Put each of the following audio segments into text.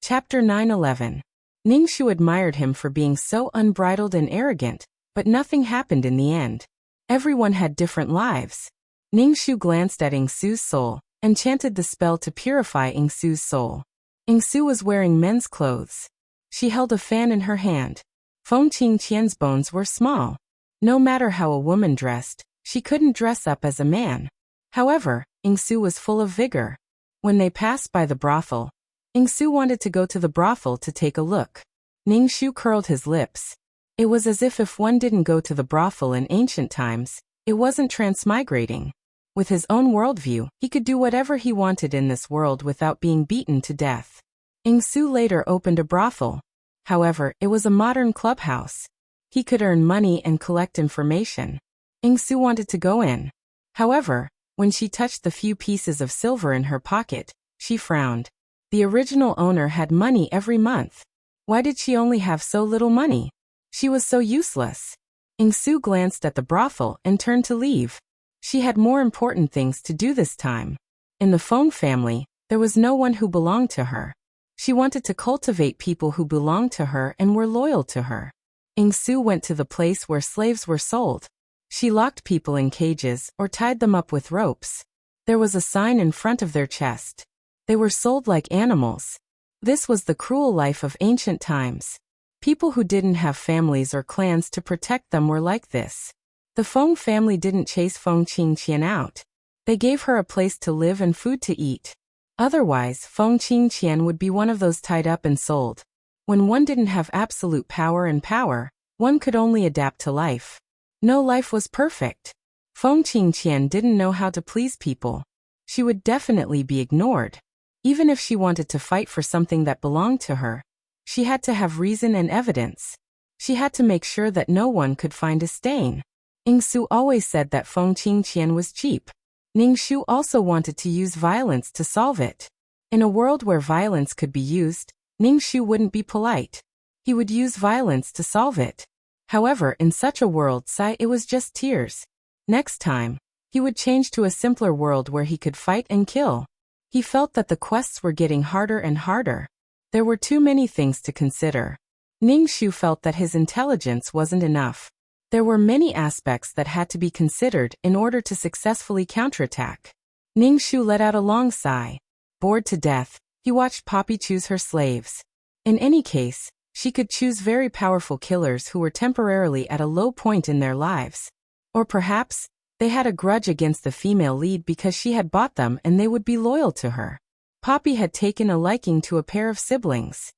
Chapter 911. Ningxu admired him for being so unbridled and arrogant, but nothing happened in the end. Everyone had different lives. Ningxu glanced at Yingsu's soul, and chanted the spell to purify Yingsu's soul. Yingsu was wearing men's clothes. She held a fan in her hand. Feng Qingqian's bones were small. No matter how a woman dressed, she couldn't dress up as a man. However, Yingsu was full of vigor. When they passed by the brothel, Yingsu wanted to go to the brothel to take a look. Ningxu curled his lips. It was as if one didn't go to the brothel in ancient times, it wasn't transmigrating. With his own worldview, he could do whatever he wanted in this world without being beaten to death. Yingsu later opened a brothel. However, it was a modern clubhouse. He could earn money and collect information. Yingsu wanted to go in. However, when she touched the few pieces of silver in her pocket, she frowned. The original owner had money every month. Why did she only have so little money? She was so useless. Yingsu glanced at the brothel and turned to leave. She had more important things to do this time. In the Feng family, there was no one who belonged to her. She wanted to cultivate people who belonged to her and were loyal to her. Yingsu went to the place where slaves were sold. She locked people in cages or tied them up with ropes. There was a sign in front of their chest. They were sold like animals. This was the cruel life of ancient times. People who didn't have families or clans to protect them were like this. The Feng family didn't chase Feng Qingqian out. They gave her a place to live and food to eat. Otherwise, Feng Qingqian would be one of those tied up and sold. When one didn't have absolute power and power, one could only adapt to life. No life was perfect. Feng Qingqian didn't know how to please people. She would definitely be ignored. Even if she wanted to fight for something that belonged to her, she had to have reason and evidence. She had to make sure that no one could find a stain. Yingsu always said that Feng Qingqian was cheap. Ningxu also wanted to use violence to solve it. In a world where violence could be used, Ningxu wouldn't be polite. He would use violence to solve it. However, in such a world, it was just tears. Next time, he would change to a simpler world where he could fight and kill. He felt that the quests were getting harder and harder. There were too many things to consider. Ningxu felt that his intelligence wasn't enough. There were many aspects that had to be considered in order to successfully counterattack. Ningxu let out a long sigh. Bored to death, he watched Poppy choose her slaves. In any case, she could choose very powerful killers who were temporarily at a low point in their lives. Or perhaps, they had a grudge against the female lead because she had bought them and they would be loyal to her. Poppy had taken a liking to a pair of siblings.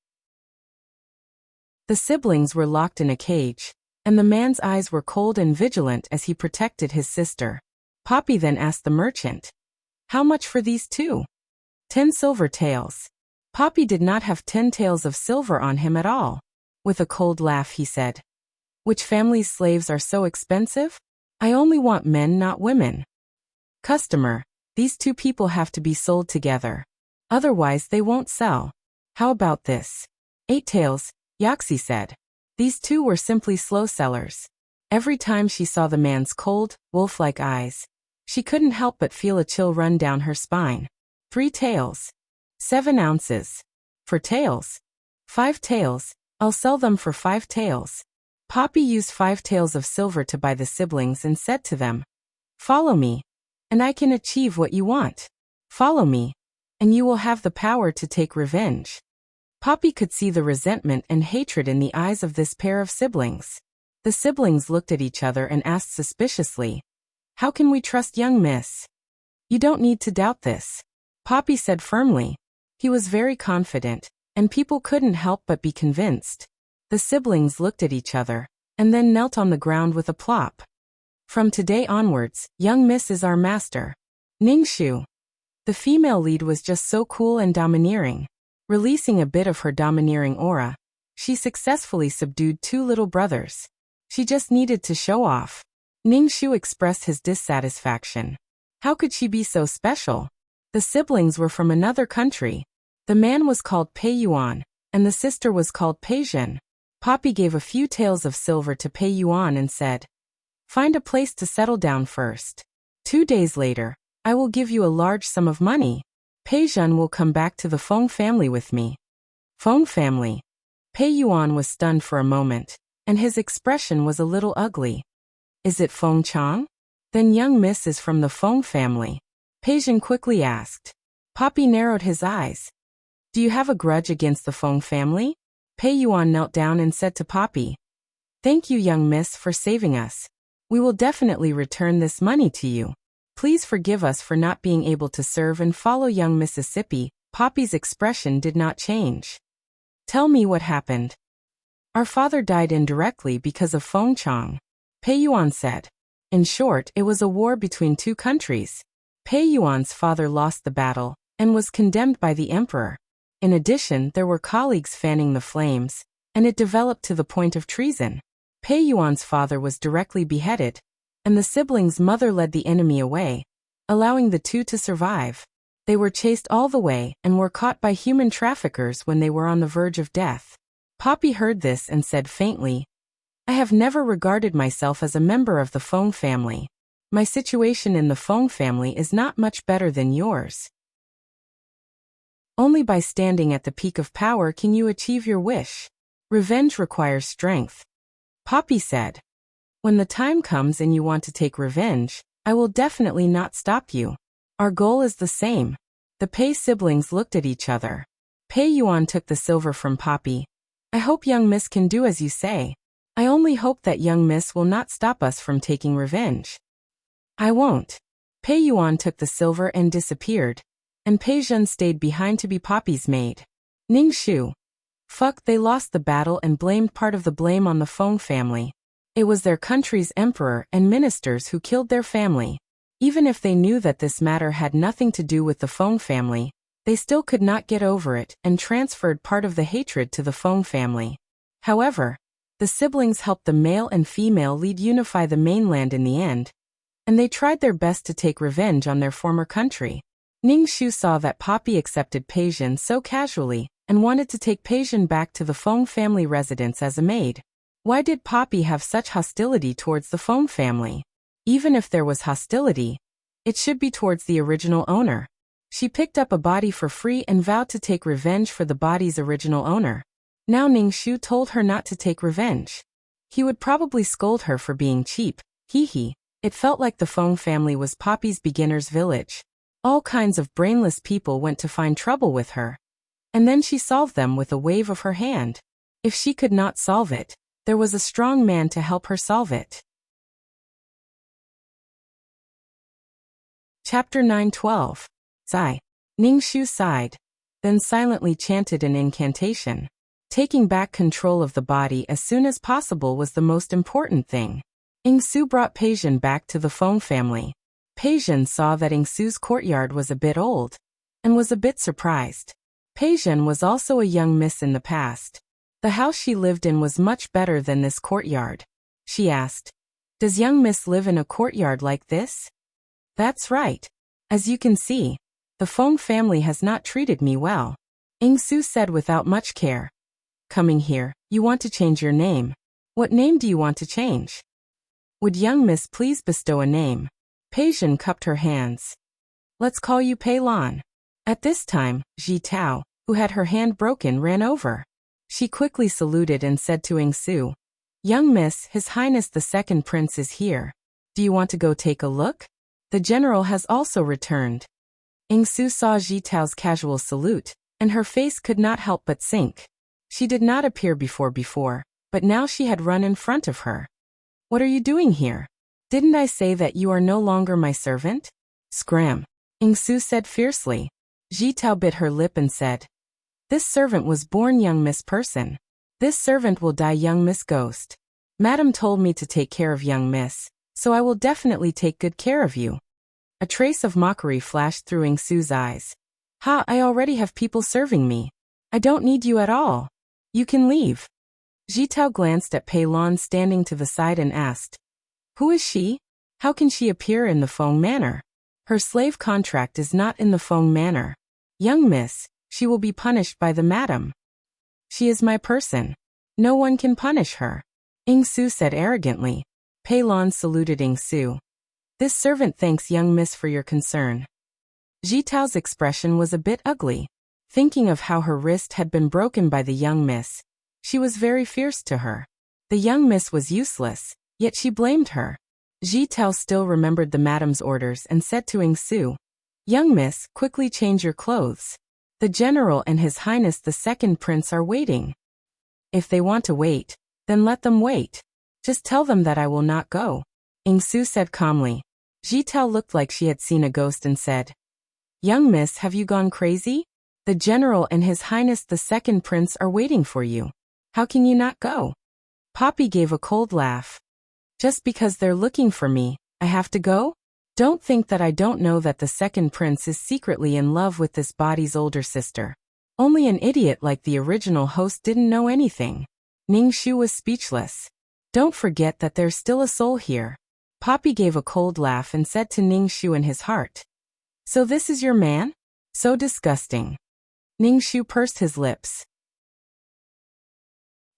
The siblings were locked in a cage, and the man's eyes were cold and vigilant as he protected his sister. Poppy then asked the merchant, "How much for these two?" 10 silver taels. Poppy did not have 10 taels of silver on him at all. With a cold laugh he said, "Which family's slaves are so expensive? I only want men, not women." Customer, these two people have to be sold together. Otherwise they won't sell. How about this? 8 taels, Yaxi said. These two were simply slow sellers. Every time she saw the man's cold, wolf-like eyes, she couldn't help but feel a chill run down her spine. 3 taels. 7 ounces. For taels. 5 taels, I'll sell them for 5 taels. Poppy used 5 taels of silver to buy the siblings and said to them, "Follow me, and I can achieve what you want. Follow me, and you will have the power to take revenge." Poppy could see the resentment and hatred in the eyes of this pair of siblings. The siblings looked at each other and asked suspiciously, "How can we trust young miss?" "You don't need to doubt this," Poppy said firmly. He was very confident, and people couldn't help but be convinced. The siblings looked at each other, and then knelt on the ground with a plop. "From today onwards, young miss is our master. Ningxu." The female lead was just so cool and domineering. Releasing a bit of her domineering aura, she successfully subdued 2 little brothers. She just needed to show off. Ningxu expressed his dissatisfaction. How could she be so special? The siblings were from another country. The man was called Pei Yuan, and the sister was called Pei Zhen. Poppy gave a few taels of silver to Pei Yuan and said, "Find a place to settle down first. 2 days later, I will give you a large sum of money. Pei Zhen will come back to the Feng family with me." Feng family. Pei Yuan was stunned for a moment, and his expression was a little ugly. Is it Feng Chang? Then young miss is from the Feng family. Pei Zhen quickly asked. Poppy narrowed his eyes. Do you have a grudge against the Feng family? Pei Yuan knelt down and said to Poppy. Thank you, young miss, for saving us. We will definitely return this money to you. Please forgive us for not being able to serve and follow young Mississippi. Poppy's expression did not change. Tell me what happened. Our father died indirectly because of Feng Chang. Pei Yuan said. In short, it was a war between two countries. Pei Yuan's father lost the battle and was condemned by the emperor. In addition, there were colleagues fanning the flames, and it developed to the point of treason. Pei Yuan's father was directly beheaded, and the siblings' mother led the enemy away, allowing the two to survive. They were chased all the way and were caught by human traffickers when they were on the verge of death. Poppy heard this and said faintly, I have never regarded myself as a member of the Feng family. My situation in the Feng family is not much better than yours. Only by standing at the peak of power can you achieve your wish. Revenge requires strength. Poppy said. When the time comes and you want to take revenge, I will definitely not stop you. Our goal is the same. The Pei siblings looked at each other. Pei Yuan took the silver from Poppy. I hope young miss can do as you say. I only hope that young miss will not stop us from taking revenge. I won't. Pei Yuan took the silver and disappeared, and Pei Zhen stayed behind to be Poppy's maid. Ning Shu. Fuck, they lost the battle and blamed part of the blame on the Feng family. It was their country's emperor and ministers who killed their family. Even if they knew that this matter had nothing to do with the Feng family, they still could not get over it and transferred part of the hatred to the Feng family. However, the siblings helped the male and female lead unify the mainland in the end, and they tried their best to take revenge on their former country. Ning Shu saw that Poppy accepted Pei Zhen so casually and wanted to take Pei Zhen back to the Feng family residence as a maid. Why did Poppy have such hostility towards the Feng family? Even if there was hostility, it should be towards the original owner. She picked up a body for free and vowed to take revenge for the body's original owner. Now Ning Shu told her not to take revenge. He would probably scold her for being cheap. Hee. It felt like the Feng family was Poppy's beginner's village. All kinds of brainless people went to find trouble with her. And then she solved them with a wave of her hand. If she could not solve it, there was a strong man to help her solve it. Chapter 9:12. Sigh. Ning Shu sighed, then silently chanted an incantation. Taking back control of the body as soon as possible was the most important thing. Ingsu brought Pei Zhen back to the Feng family. Pei Zhen saw that Ingsu's courtyard was a bit old, and was a bit surprised. Pei Zhen was also a young miss in the past. The house she lived in was much better than this courtyard. She asked, Does young miss live in a courtyard like this? That's right. As you can see, the Feng family has not treated me well. Ingsu said without much care. Coming here, you want to change your name. What name do you want to change? Would young miss please bestow a name? Pei Zhen cupped her hands. Let's call you Pei Lan. At this time, Ji Tao, who had her hand broken, ran over. She quickly saluted and said to Ingsu, Young miss, His Highness the Second Prince is here. Do you want to go take a look? The general has also returned. Ingsu saw Ji Tao's casual salute, and her face could not help but sink. She did not appear before, but now she had run in front of her. What are you doing here? Didn't I say that you are no longer my servant? Scram. Ingsu said fiercely. Ji Tao bit her lip and said, This servant was born young miss person. This servant will die young miss ghost. Madam told me to take care of young miss, so I will definitely take good care of you. A trace of mockery flashed through Ingsu's eyes. Ha, I already have people serving me. I don't need you at all. You can leave. Ji Tao glanced at Pei Lan standing to the side and asked, Who is she? How can she appear in the Feng manor? Her slave contract is not in the Feng manor. Young miss, she will be punished by the madam. She is my person. No one can punish her. Ingsu said arrogantly. Pei Lan saluted Ingsu. This servant thanks young miss for your concern. Ji Tao's expression was a bit ugly. Thinking of how her wrist had been broken by the young miss, she was very fierce to her. The young miss was useless, yet she blamed her. Ji Tao still remembered the madam's orders and said to Ing Su, "Young miss, quickly change your clothes. The general and His Highness the Second Prince are waiting. If they want to wait, then let them wait. Just tell them that I will not go," Ing Su said calmly. Ji Tao looked like she had seen a ghost and said, "Young miss, have you gone crazy? The general and His Highness the Second Prince are waiting for you. How can you not go?" Poppy gave a cold laugh. "Just because they're looking for me, I have to go? Don't think that I don't know that the second prince is secretly in love with this body's older sister. Only an idiot like the original host didn't know anything." Ning Shu was speechless. "Don't forget that there's still a soul here." Poppy gave a cold laugh and said to Ning Shu in his heart, "So this is your man? So disgusting." Ning Shu pursed his lips.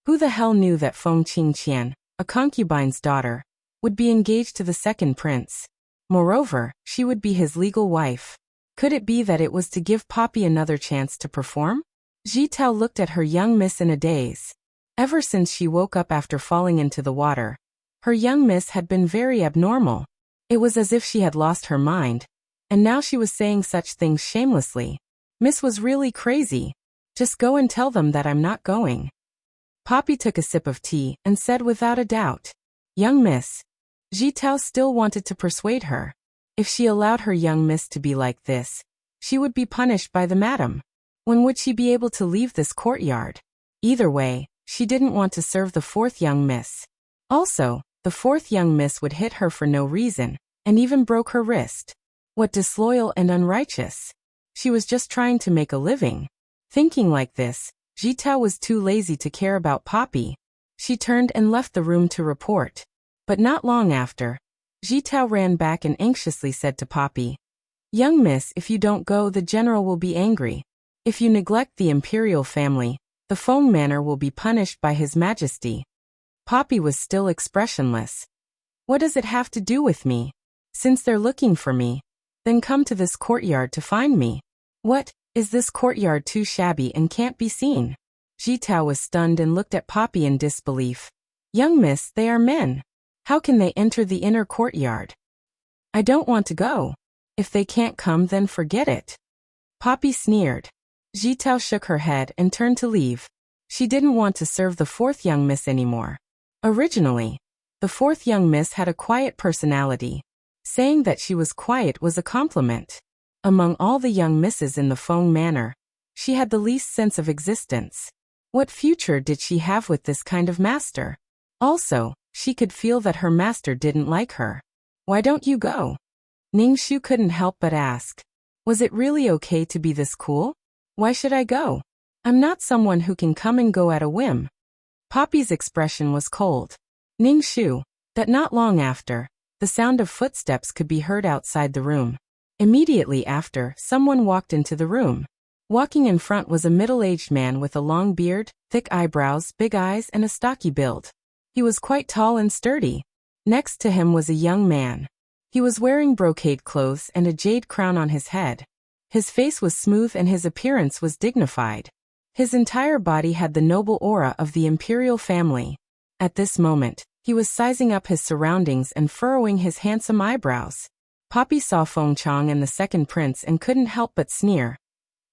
Who the hell knew that Feng Qingqian, a concubine's daughter, would be engaged to the second prince? Moreover, she would be his legal wife. Could it be that it was to give Poppy another chance to perform? Ji Tao looked at her young miss in a daze. Ever since she woke up after falling into the water, her young miss had been very abnormal. It was as if she had lost her mind, and now she was saying such things shamelessly. Miss was really crazy. Just go and tell them that I'm not going. Poppy took a sip of tea and said without a doubt, "Young miss." Ji Tao still wanted to persuade her. If she allowed her young miss to be like this, she would be punished by the madam. When would she be able to leave this courtyard? Either way, she didn't want to serve the fourth young miss. Also, the fourth young miss would hit her for no reason, and even broke her wrist. What disloyal and unrighteous. She was just trying to make a living. Thinking like this, Ji Tao was too lazy to care about Poppy. She turned and left the room to report. But not long after, Ji Tao ran back and anxiously said to Poppy, "Young miss, if you don't go, the general will be angry. If you neglect the imperial family, the Feng manor will be punished by His Majesty." Poppy was still expressionless. "What does it have to do with me? Since they're looking for me, then come to this courtyard to find me. What, is this courtyard too shabby and can't be seen?" Ji Tao was stunned and looked at Poppy in disbelief. "Young miss, they are men. How can they enter the inner courtyard?" "I don't want to go. If they can't come, then forget it." Poppy sneered. Ji Tao shook her head and turned to leave. She didn't want to serve the fourth young miss anymore. Originally, the fourth young miss had a quiet personality. Saying that she was quiet was a compliment. Among all the young misses in the Feng manor, she had the least sense of existence. What future did she have with this kind of master? Also, she could feel that her master didn't like her. "Why don't you go?" Ning Shu couldn't help but ask. Was it really okay to be this cool? Why should I go? I'm not someone who can come and go at a whim. Poppy's expression was cold. Ning Shu, that not long after, the sound of footsteps could be heard outside the room. Immediately after, someone walked into the room. Walking in front was a middle-aged man with a long beard, thick eyebrows, big eyes, and a stocky build. He was quite tall and sturdy. Next to him was a young man. He was wearing brocade clothes and a jade crown on his head. His face was smooth and his appearance was dignified. His entire body had the noble aura of the imperial family. At this moment, he was sizing up his surroundings and furrowing his handsome eyebrows. Poppy saw Feng Chang and the second prince and couldn't help but sneer.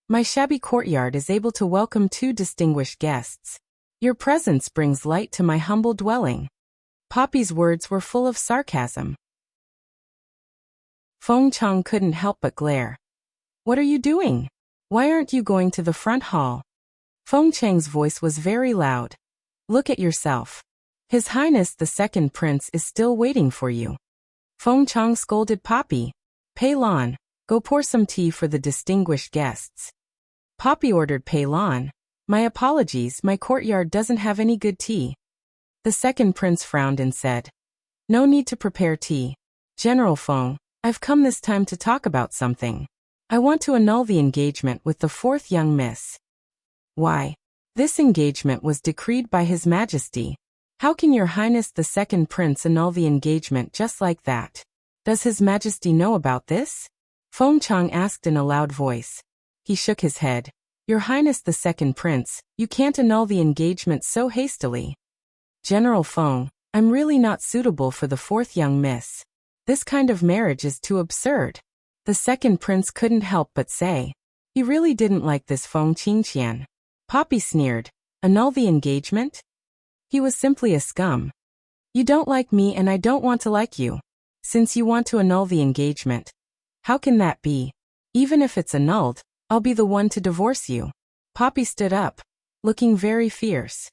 "My shabby courtyard is able to welcome two distinguished guests. Your presence brings light to my humble dwelling." Poppy's words were full of sarcasm. Feng Chang couldn't help but glare. "What are you doing? Why aren't you going to the front hall?" Feng Chang's voice was very loud. "Look at yourself. His Highness the Second Prince is still waiting for you." Feng Chang scolded Poppy. "Pei Lan, go pour some tea for the distinguished guests." Poppy ordered Pei Lan. "My apologies, my courtyard doesn't have any good tea." The second prince frowned and said, "No need to prepare tea. General Feng, I've come this time to talk about something. I want to annul the engagement with the fourth young miss." "Why? This engagement was decreed by His Majesty. How can Your Highness the Second Prince annul the engagement just like that? Does His Majesty know about this?" Feng Chang asked in a loud voice. He shook his head. Your Highness the Second Prince, you can't annul the engagement so hastily. General Feng, I'm really not suitable for the fourth young miss. This kind of marriage is too absurd. The second prince couldn't help but say. He really didn't like this Feng Qingqian. Poppy sneered. Annul the engagement? He was simply a scum. You don't like me and I don't want to like you. Since you want to annul the engagement. How can that be? Even if it's annulled, I'll be the one to divorce you. Poppy stood up, looking very fierce.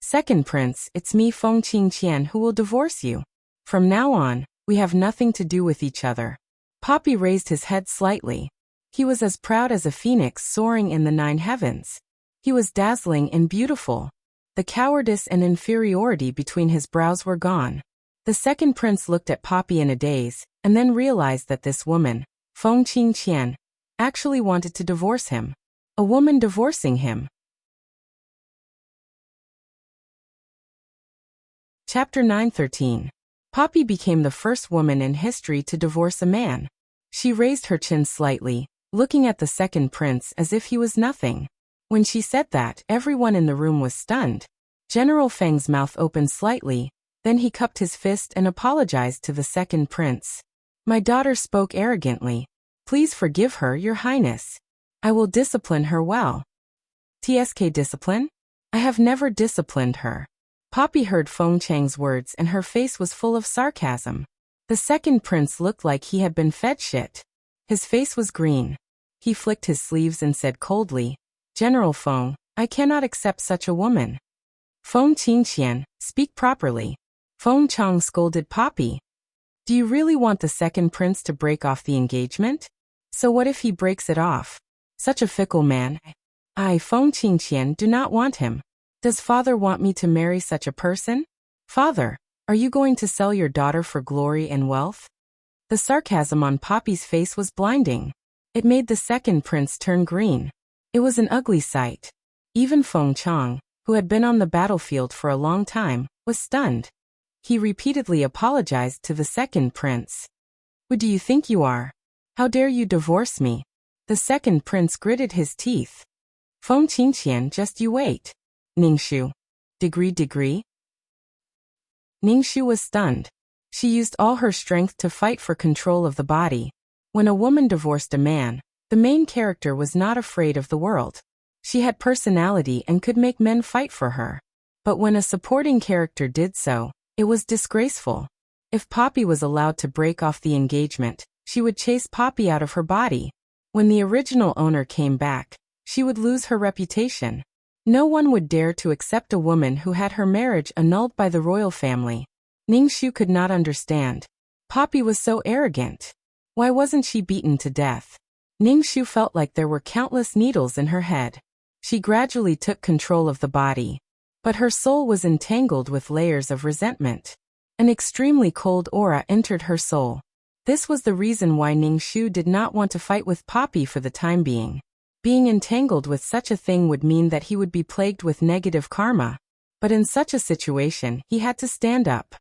Second prince, it's me Feng Qingqian who will divorce you. From now on, we have nothing to do with each other. Poppy raised his head slightly. He was as proud as a phoenix soaring in the 9 heavens. He was dazzling and beautiful. The cowardice and inferiority between his brows were gone. The second prince looked at Poppy in a daze, and then realized that this woman, Feng Qingqian, actually wanted to divorce him. A woman divorcing him. Chapter 9:13. Poppy became the first woman in history to divorce a man. She raised her chin slightly, looking at the second prince as if he was nothing. When she said that, everyone in the room was stunned. General Feng's mouth opened slightly, then he cupped his fist and apologized to the second prince. My daughter spoke arrogantly. Please forgive her, Your Highness. I will discipline her well. TSK discipline? I have never disciplined her. Poppy heard Feng Chang's words and her face was full of sarcasm. The second prince looked like he had been fed shit. His face was green. He flicked his sleeves and said coldly, General Feng, I cannot accept such a woman. Feng Qingqian, speak properly. Feng Chang scolded Poppy. Do you really want the second prince to break off the engagement? So what if he breaks it off? Such a fickle man. I, Feng Qingqian, do not want him. Does father want me to marry such a person? Father, are you going to sell your daughter for glory and wealth? The sarcasm on Poppy's face was blinding. It made the second prince turn green. It was an ugly sight. Even Feng Chang, who had been on the battlefield for a long time, was stunned. He repeatedly apologized to the second prince. Who do you think you are? How dare you divorce me? The second prince gritted his teeth. Feng Qingqian, just you wait. Ningxu. Degree? Ningxu was stunned. She used all her strength to fight for control of the body. When a woman divorced a man, the main character was not afraid of the world. She had personality and could make men fight for her. But when a supporting character did so, it was disgraceful. If Poppy was allowed to break off the engagement, she would chase Poppy out of her body. When the original owner came back, she would lose her reputation. No one would dare to accept a woman who had her marriage annulled by the royal family. Ningxu could not understand. Poppy was so arrogant. Why wasn't she beaten to death? Ningxu felt like there were countless needles in her head. She gradually took control of the body. But her soul was entangled with layers of resentment. An extremely cold aura entered her soul. This was the reason why Ningxu did not want to fight with Poppy for the time being. Being entangled with such a thing would mean that he would be plagued with negative karma. But in such a situation, he had to stand up.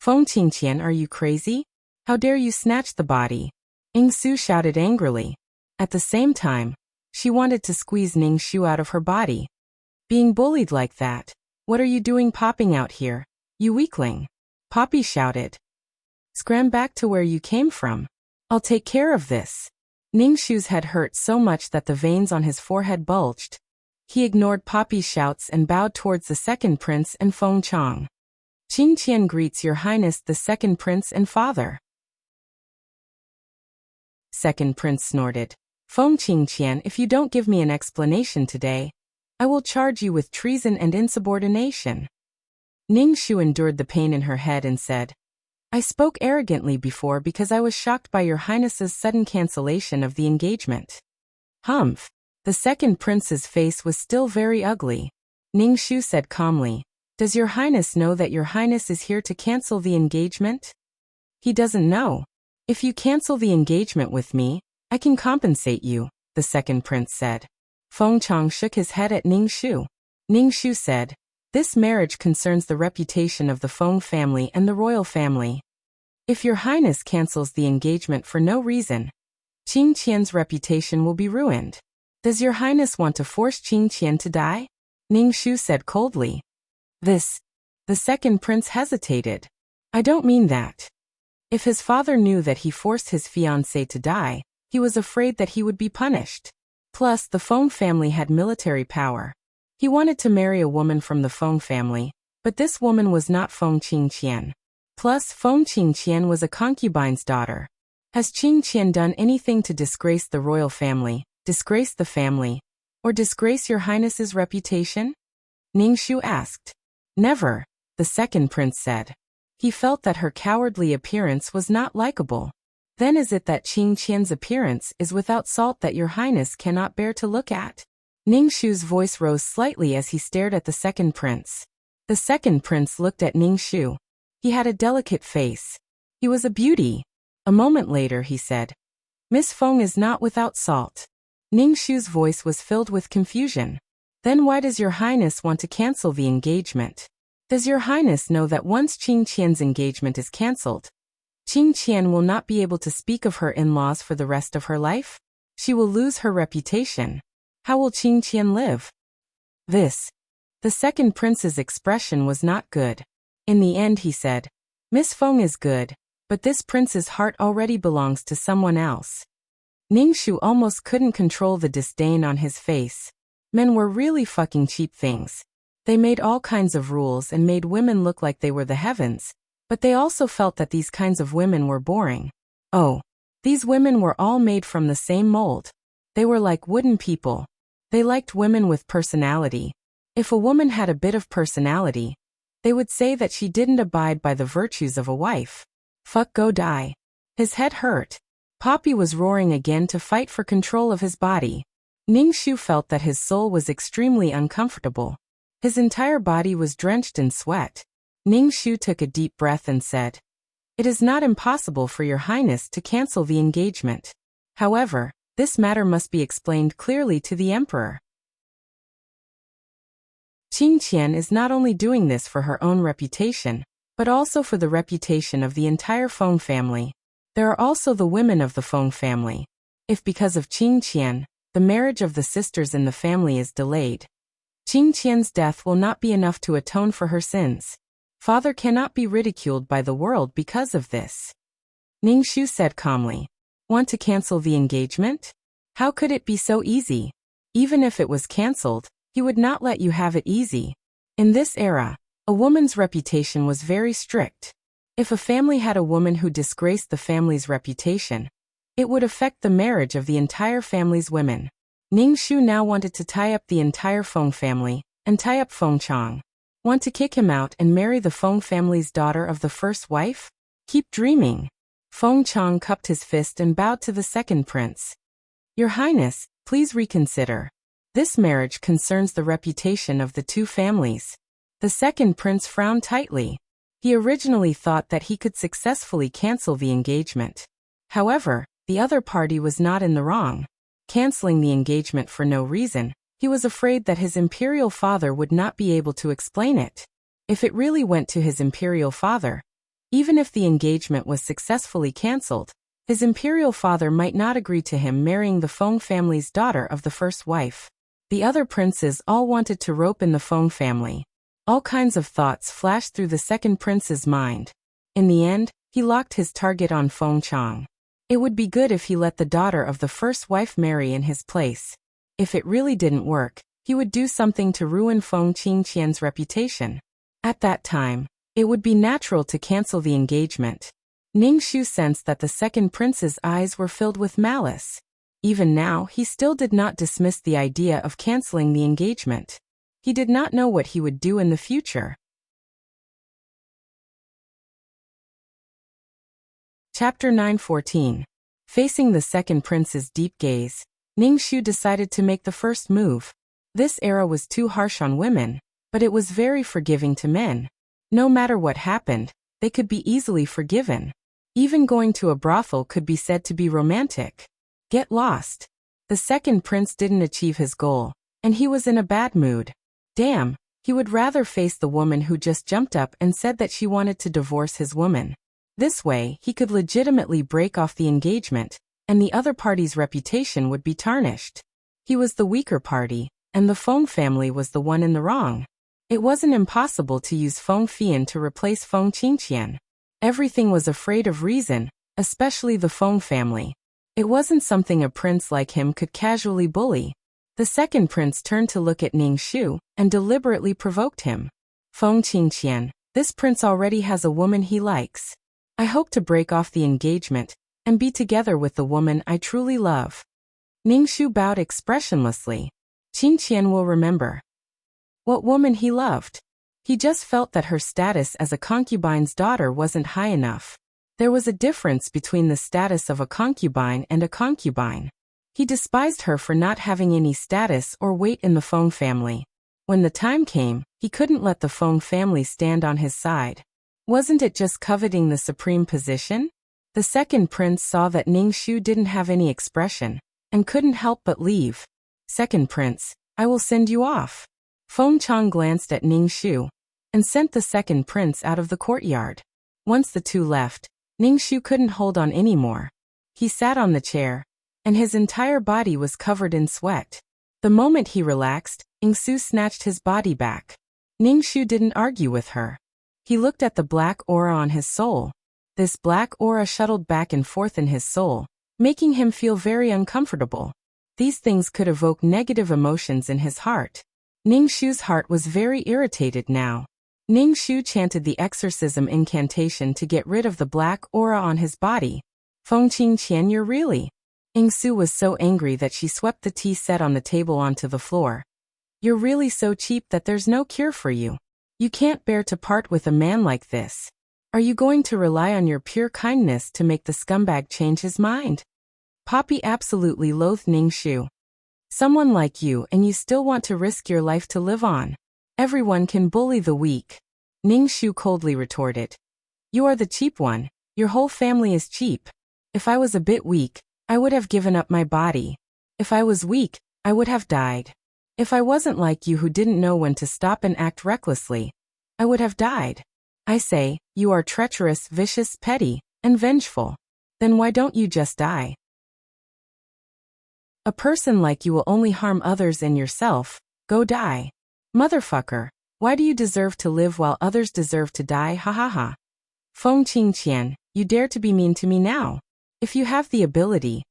Feng Qingqian, are you crazy? How dare you snatch the body? Ningxu shouted angrily. At the same time, she wanted to squeeze Ningxu out of her body. Being bullied like that. What are you doing popping out here, you weakling? Poppy shouted. Scram back to where you came from. I'll take care of this. Ningxu's head hurt so much that the veins on his forehead bulged. He ignored Poppy's shouts and bowed towards the second prince and Feng Chang. Qingqian greets Your Highness the second prince and father. Second prince snorted. Feng Qingqian, if you don't give me an explanation today, I will charge you with treason and insubordination. Ningxu endured the pain in her head and said, I spoke arrogantly before because I was shocked by Your Highness's sudden cancellation of the engagement. Humph. The second prince's face was still very ugly. Ningxu said calmly, Does Your Highness know that Your Highness is here to cancel the engagement? He doesn't know. If you cancel the engagement with me, I can compensate you, the second prince said. Feng Chang shook his head at Ningxu. Ningxu said, This marriage concerns the reputation of the Feng family and the royal family. If Your Highness cancels the engagement for no reason, Qingqian's reputation will be ruined. Does your highness want to force Qing Qian to die? Ningxu said coldly. The second prince hesitated. I don't mean that. If his father knew that he forced his fiancée to die, he was afraid that he would be punished. Plus, the Feng family had military power. He wanted to marry a woman from the Feng family, but this woman was not Feng Qingqian. Plus, Feng Qingqian was a concubine's daughter. Has Qingqian done anything to disgrace the royal family, disgrace the family, or disgrace your highness's reputation? Ningxu asked. Never, the second prince said. He felt that her cowardly appearance was not likable. Then is it that Qingqian's appearance is without salt that your highness cannot bear to look at? Ningxu's voice rose slightly as he stared at the second prince. The second prince looked at Ningxu. He had a delicate face. He was a beauty. A moment later he said, Miss Feng is not without salt. Ningxu's voice was filled with confusion. Then why does your highness want to cancel the engagement? Does your highness know that once Qingqian's engagement is cancelled, Qingqian will not be able to speak of her in-laws for the rest of her life? She will lose her reputation. How will Qingqian live? The second prince's expression was not good. In the end he said, Miss Feng is good, but this prince's heart already belongs to someone else. Ningxu almost couldn't control the disdain on his face. Men were really fucking cheap things. They made all kinds of rules and made women look like they were the heavens, but they also felt that these kinds of women were boring. Oh, these women were all made from the same mold. They were like wooden people. They liked women with personality. If a woman had a bit of personality, they would say that she didn't abide by the virtues of a wife. Fuck, go die. His head hurt. Poppy was roaring again to fight for control of his body. Ningxu felt that his soul was extremely uncomfortable. His entire body was drenched in sweat. Ningxu took a deep breath and said, It is not impossible for your highness to cancel the engagement. However, this matter must be explained clearly to the emperor. Qingqian is not only doing this for her own reputation, but also for the reputation of the entire Feng family. There are also the women of the Feng family. If because of Qingqian, the marriage of the sisters in the family is delayed, Qingqian's death will not be enough to atone for her sins. Father cannot be ridiculed by the world because of this. Ningxu said calmly. Want to cancel the engagement? How could it be so easy? Even if it was cancelled, he would not let you have it easy. In this era, a woman's reputation was very strict. If a family had a woman who disgraced the family's reputation, it would affect the marriage of the entire family's women. Ningxu now wanted to tie up the entire Feng family, and tie up Feng Chang. Want to kick him out and marry the Feng family's daughter of the first wife? Keep dreaming. Feng Chang cupped his fist and bowed to the second prince. Your Highness, please reconsider. This marriage concerns the reputation of the two families. The second prince frowned tightly. He originally thought that he could successfully cancel the engagement. However, the other party was not in the wrong. Canceling the engagement for no reason, he was afraid that his imperial father would not be able to explain it. If it really went to his imperial father, even if the engagement was successfully cancelled, his imperial father might not agree to him marrying the Feng family's daughter of the first wife. The other princes all wanted to rope in the Feng family. All kinds of thoughts flashed through the second prince's mind. In the end, he locked his target on Feng Chang. It would be good if he let the daughter of the first wife marry in his place. If it really didn't work, he would do something to ruin Feng Qingqian's reputation. At that time, it would be natural to cancel the engagement. Ningxu sensed that the second prince's eyes were filled with malice. Even now, he still did not dismiss the idea of canceling the engagement. He did not know what he would do in the future. Chapter 9:14. Facing the second prince's deep gaze, Ningxu decided to make the first move. This era was too harsh on women, but it was very forgiving to men. No matter what happened, they could be easily forgiven. Even going to a brothel could be said to be romantic. Get lost. The second prince didn't achieve his goal, and he was in a bad mood. Damn, he would rather face the woman who just jumped up and said that she wanted to divorce his woman. This way, he could legitimately break off the engagement, and the other party's reputation would be tarnished. He was the weaker party, and the Feng family was the one in the wrong. It wasn't impossible to use Feng Fian to replace Feng Qingqian. Everything was afraid of reason, especially the Feng family. It wasn't something a prince like him could casually bully. The second prince turned to look at Ningxu and deliberately provoked him. Feng Qingqian, this prince already has a woman he likes. I hope to break off the engagement and be together with the woman I truly love. Ningxu bowed expressionlessly. Qingqian will remember. What woman he loved? He just felt that her status as a concubine's daughter wasn't high enough. There was a difference between the status of a concubine and a concubine. He despised her for not having any status or weight in the Feng family. When the time came, he couldn't let the Feng family stand on his side. Wasn't it just coveting the supreme position? The second prince saw that Ningxu didn't have any expression and couldn't help but leave. Second prince, I will send you off. Feng Chang glanced at Ningxu and sent the second prince out of the courtyard. Once the two left, Ningxu couldn't hold on anymore. He sat on the chair, and his entire body was covered in sweat. The moment he relaxed, Ningxu snatched his body back. Ningxu didn't argue with her. He looked at the black aura on his soul. This black aura shuttled back and forth in his soul, making him feel very uncomfortable. These things could evoke negative emotions in his heart. Ningxu's heart was very irritated now. Ningxu chanted the exorcism incantation to get rid of the black aura on his body. Feng Qingqian, you're really... Ningxu was so angry that she swept the tea set on the table onto the floor. You're really so cheap that there's no cure for you. You can't bear to part with a man like this. Are you going to rely on your pure kindness to make the scumbag change his mind? Poppy absolutely loathed Ningxu. Someone like you, and you still want to risk your life to live on. Everyone can bully the weak. Ningxu coldly retorted. You are the cheap one. Your whole family is cheap. If I was a bit weak, I would have given up my body. If I was weak, I would have died. If I wasn't like you who didn't know when to stop and act recklessly, I would have died. I say, you are treacherous, vicious, petty, and vengeful. Then why don't you just die? A person like you will only harm others and yourself. Go die. Motherfucker, why do you deserve to live while others deserve to die? Ha ha ha. Feng Qingqian, you dare to be mean to me now. If you have the ability,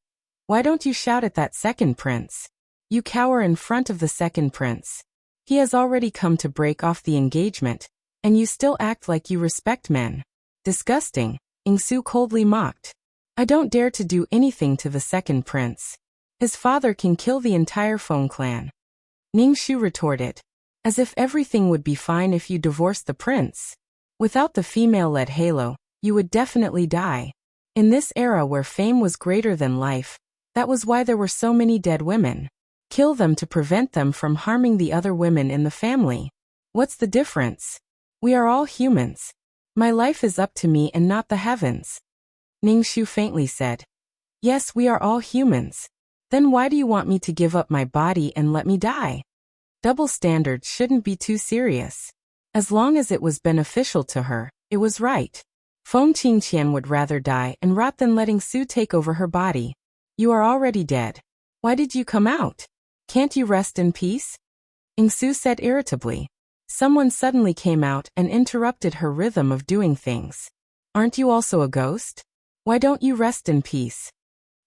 why don't you shout at that second prince? You cower in front of the second prince. He has already come to break off the engagement, and you still act like you respect men. Disgusting, Ningxu coldly mocked. I don't dare to do anything to the second prince. His father can kill the entire Feng clan. Ningxu retorted. As if everything would be fine if you divorced the prince. Without the female-led halo, you would definitely die. In this era where fame was greater than life, that was why there were so many dead women. Kill them to prevent them from harming the other women in the family. What's the difference? We are all humans. My life is up to me and not the heavens. Ningxu faintly said. Yes, we are all humans. Then why do you want me to give up my body and let me die? Double standards shouldn't be too serious. As long as it was beneficial to her, it was right. Feng Qingqian would rather die and rot than letting Su take over her body. You are already dead. Why did you come out? Can't you rest in peace? Ningxu said irritably. Someone suddenly came out and interrupted her rhythm of doing things. Aren't you also a ghost? Why don't you rest in peace?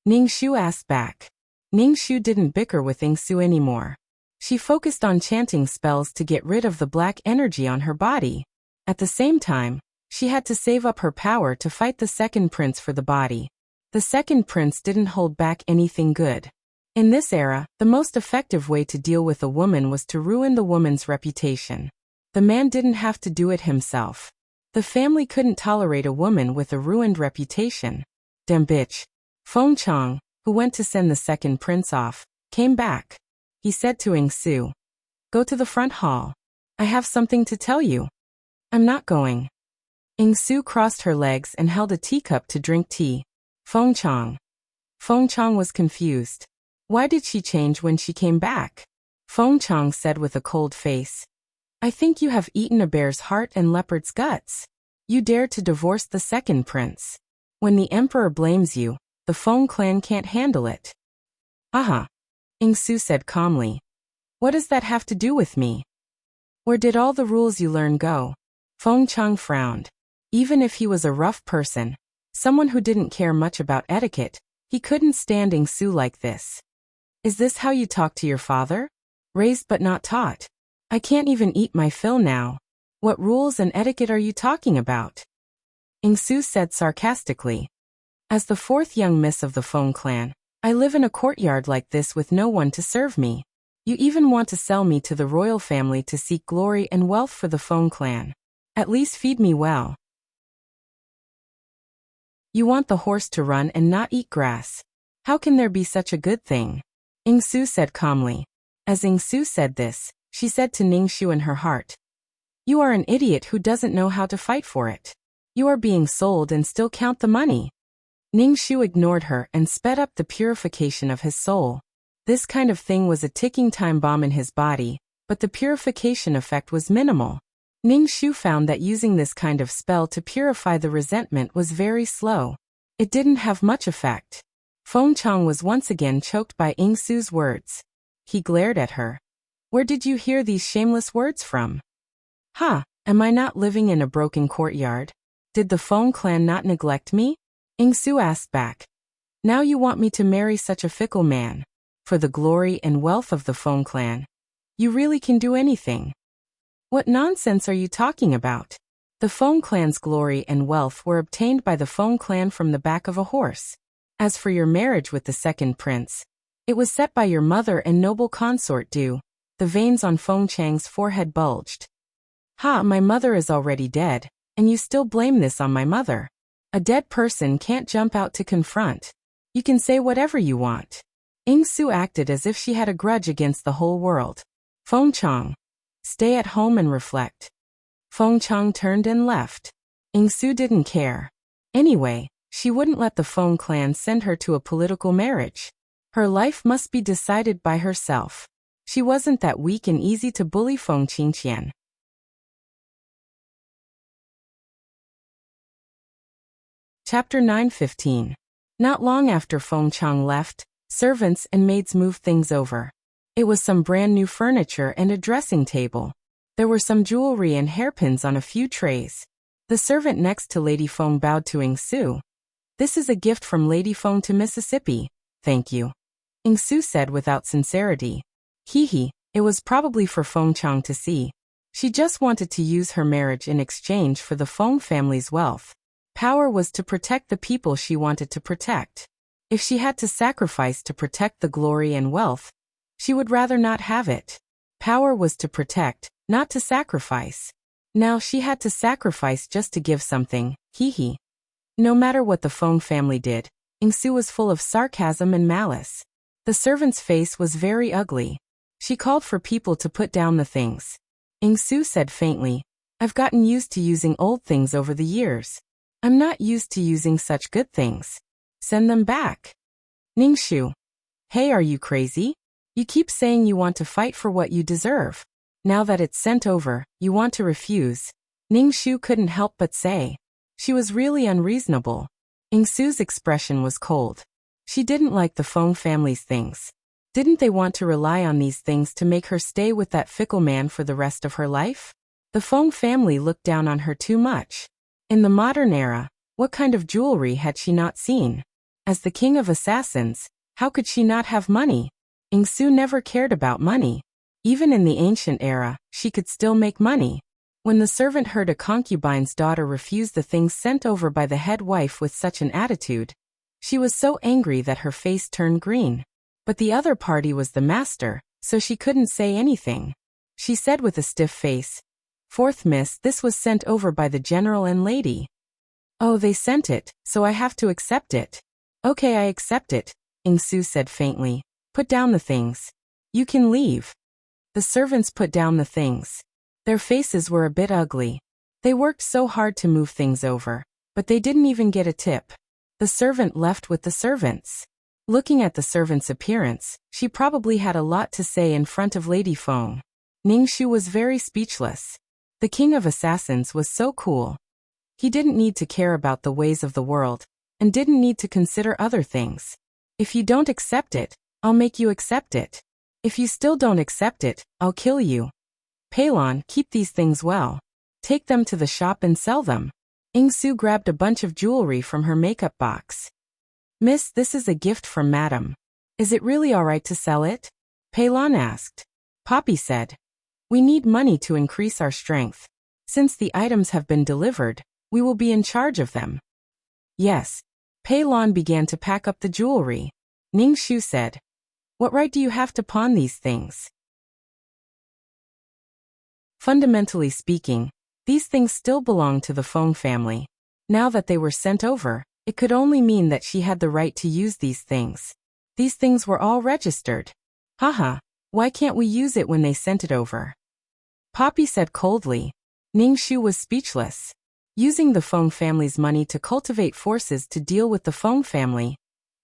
Ningxu asked back. Ningxu didn't bicker with Ningxu anymore. She focused on chanting spells to get rid of the black energy on her body. At the same time, she had to save up her power to fight the second prince for the body. The second prince didn't hold back anything good. In this era, the most effective way to deal with a woman was to ruin the woman's reputation. The man didn't have to do it himself. The family couldn't tolerate a woman with a ruined reputation. Damn bitch. Feng Chang, who went to send the second prince off, came back. He said to Ningxu, Go to the front hall. I have something to tell you. I'm not going. Ningxu crossed her legs and held a teacup to drink tea. Feng Chang. Feng Chang was confused. Why did she change when she came back? Feng Chang said with a cold face. I think you have eaten a bear's heart and leopard's guts. You dared to divorce the second prince. When the emperor blames you, the Feng clan can't handle it. Aha. Su said calmly. What does that have to do with me? Where did all the rules you learned go? Feng Chang frowned. Even if he was a rough person, someone who didn't care much about etiquette, he couldn't stand Su like this. Is this how you talk to your father? Raised but not taught. I can't even eat my fill now. What rules and etiquette are you talking about? Su said sarcastically. As the fourth young miss of the Feng clan, I live in a courtyard like this with no one to serve me. You even want to sell me to the royal family to seek glory and wealth for the Feng clan. At least feed me well. You want the horse to run and not eat grass. How can there be such a good thing? Su said calmly. As Su said this, she said to Ningxu in her heart. You are an idiot who doesn't know how to fight for it. You are being sold and still count the money. Ningxu ignored her and sped up the purification of his soul. This kind of thing was a ticking time bomb in his body, but the purification effect was minimal. Ningxu found that using this kind of spell to purify the resentment was very slow. It didn't have much effect. Feng Chang was once again choked by Su's words. He glared at her. Where did you hear these shameless words from? Ha, am I not living in a broken courtyard? Did the Feng clan not neglect me? Su asked back. Now you want me to marry such a fickle man. For the glory and wealth of the Feng clan. You really can do anything. What nonsense are you talking about? The Feng clan's glory and wealth were obtained by the Feng clan from the back of a horse. As for your marriage with the second prince, it was set by your mother and noble consort Du. The veins on Feng Chang's forehead bulged. Ha, my mother is already dead, and you still blame this on my mother. A dead person can't jump out to confront. You can say whatever you want. Su acted as if she had a grudge against the whole world. Feng Chang. Stay at home and reflect. Feng Chang turned and left. Su didn't care. Anyway, she wouldn't let the Feng clan send her to a political marriage. Her life must be decided by herself. She wasn't that weak and easy to bully Feng Qingqian. Chapter 9:15. Not long after Feng Chang left, servants and maids moved things over. It was some brand new furniture and a dressing table. There were some jewelry and hairpins on a few trays. The servant next to Lady Feng bowed to Su. This is a gift from Lady Feng to Mississippi. Thank you. Su said without sincerity. Hee, it was probably for Feng Chang to see. She just wanted to use her marriage in exchange for the Feng family's wealth. Power was to protect the people she wanted to protect. If she had to sacrifice to protect the glory and wealth, she would rather not have it. Power was to protect, not to sacrifice. Now she had to sacrifice just to give something, hee. No matter what the Feng family did, Su was full of sarcasm and malice. The servant's face was very ugly. She called for people to put down the things. Su said faintly, I've gotten used to using old things over the years. I'm not used to using such good things. Send them back. Ningxu. Hey, are you crazy? You keep saying you want to fight for what you deserve. Now that it's sent over, you want to refuse. Ningxu couldn't help but say. She was really unreasonable. Su's expression was cold. She didn't like the Feng family's things. Didn't they want to rely on these things to make her stay with that fickle man for the rest of her life? The Feng family looked down on her too much. In the modern era, what kind of jewelry had she not seen? As the king of assassins, how could she not have money? Su never cared about money. Even in the ancient era, she could still make money. When the servant heard a concubine's daughter refuse the things sent over by the head wife with such an attitude, she was so angry that her face turned green. But the other party was the master, so she couldn't say anything. She said with a stiff face, Fourth miss, this was sent over by the general and lady. Oh, they sent it, so I have to accept it. Okay, I accept it, Su said faintly. Put down the things. You can leave. The servants put down the things. Their faces were a bit ugly. They worked so hard to move things over, but they didn't even get a tip. The servant left with the servants. Looking at the servant's appearance, she probably had a lot to say in front of Lady Feng. Ningxu was very speechless. The king of assassins was so cool. He didn't need to care about the ways of the world, and didn't need to consider other things. If you don't accept it, I'll make you accept it. If you still don't accept it, I'll kill you. Peilon, keep these things well. Take them to the shop and sell them. Ingsu grabbed a bunch of jewelry from her makeup box. Miss, this is a gift from Madam. Is it really alright to sell it? Peilon asked. Poppy said. We need money to increase our strength. Since the items have been delivered, we will be in charge of them. Yes. Peilon began to pack up the jewelry. Ningxu said. What right do you have to pawn these things? Fundamentally speaking, these things still belong to the Feng family. Now that they were sent over, it could only mean that she had the right to use these things. These things were all registered. Haha, why can't we use it when they sent it over? Poppy said coldly. Ningxu was speechless. Using the Feng family's money to cultivate forces to deal with the Feng family,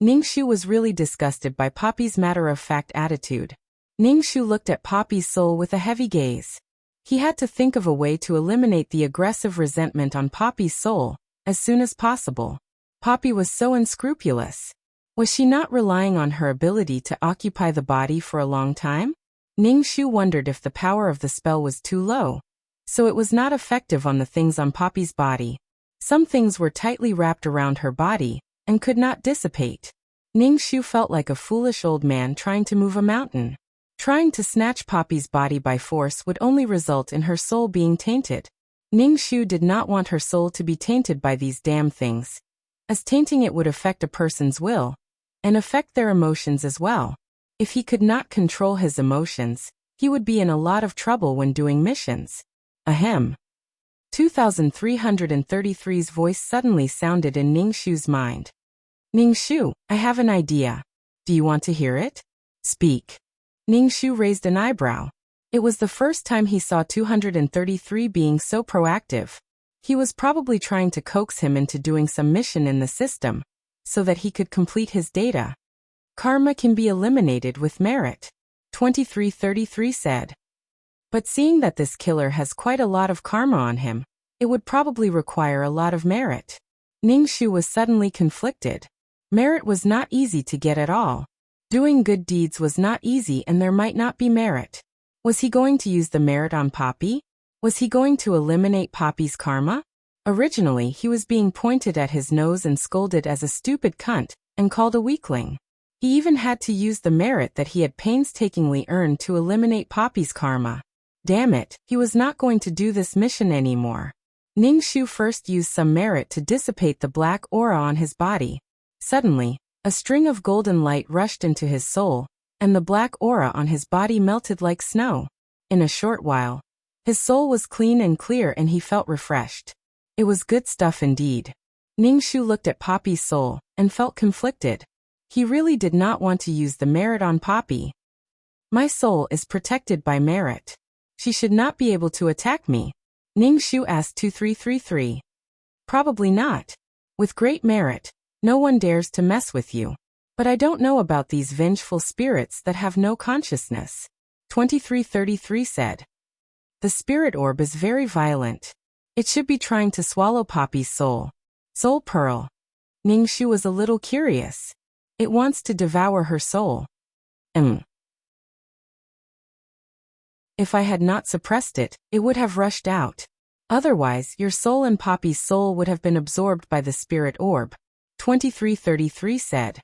Ningxu was really disgusted by Poppy's matter-of-fact attitude. Ningxu looked at Poppy's soul with a heavy gaze. He had to think of a way to eliminate the aggressive resentment on Poppy's soul as soon as possible. Poppy was so unscrupulous. Was she not relying on her ability to occupy the body for a long time? Ningxu wondered if the power of the spell was too low, so it was not effective on the things on Poppy's body. Some things were tightly wrapped around her body and could not dissipate. Ningxu felt like a foolish old man trying to move a mountain. Trying to snatch Poppy's body by force would only result in her soul being tainted. Ningxu did not want her soul to be tainted by these damn things, as tainting it would affect a person's will, and affect their emotions as well. If he could not control his emotions, he would be in a lot of trouble when doing missions. Ahem. 2333's voice suddenly sounded in Ningxu's mind. Ningxu, I have an idea. Do you want to hear it? Speak. Ningxu raised an eyebrow. It was the first time he saw 233 being so proactive. He was probably trying to coax him into doing some mission in the system, so that he could complete his data. Karma can be eliminated with merit, 2333 said. But seeing that this killer has quite a lot of karma on him, it would probably require a lot of merit. Ningxu was suddenly conflicted. Merit was not easy to get at all. Doing good deeds was not easy and there might not be merit. Was he going to use the merit on Poppy? Was he going to eliminate Poppy's karma? Originally, he was being pointed at his nose and scolded as a stupid cunt, and called a weakling. He even had to use the merit that he had painstakingly earned to eliminate Poppy's karma. Damn it, he was not going to do this mission anymore. Ningxu first used some merit to dissipate the black aura on his body. Suddenly, a string of golden light rushed into his soul, and the black aura on his body melted like snow. In a short while, his soul was clean and clear and he felt refreshed. It was good stuff indeed. Ningxu looked at Poppy's soul and felt conflicted. He really did not want to use the merit on Poppy. My soul is protected by merit. She should not be able to attack me. Ningxu asked 2333. Probably not. With great merit, no one dares to mess with you. But I don't know about these vengeful spirits that have no consciousness. 2333 said. The spirit orb is very violent. It should be trying to swallow Poppy's soul. Soul pearl. Ningxu was a little curious. It wants to devour her soul. If I had not suppressed it, it would have rushed out. Otherwise, your soul and Poppy's soul would have been absorbed by the spirit orb. 2333 said.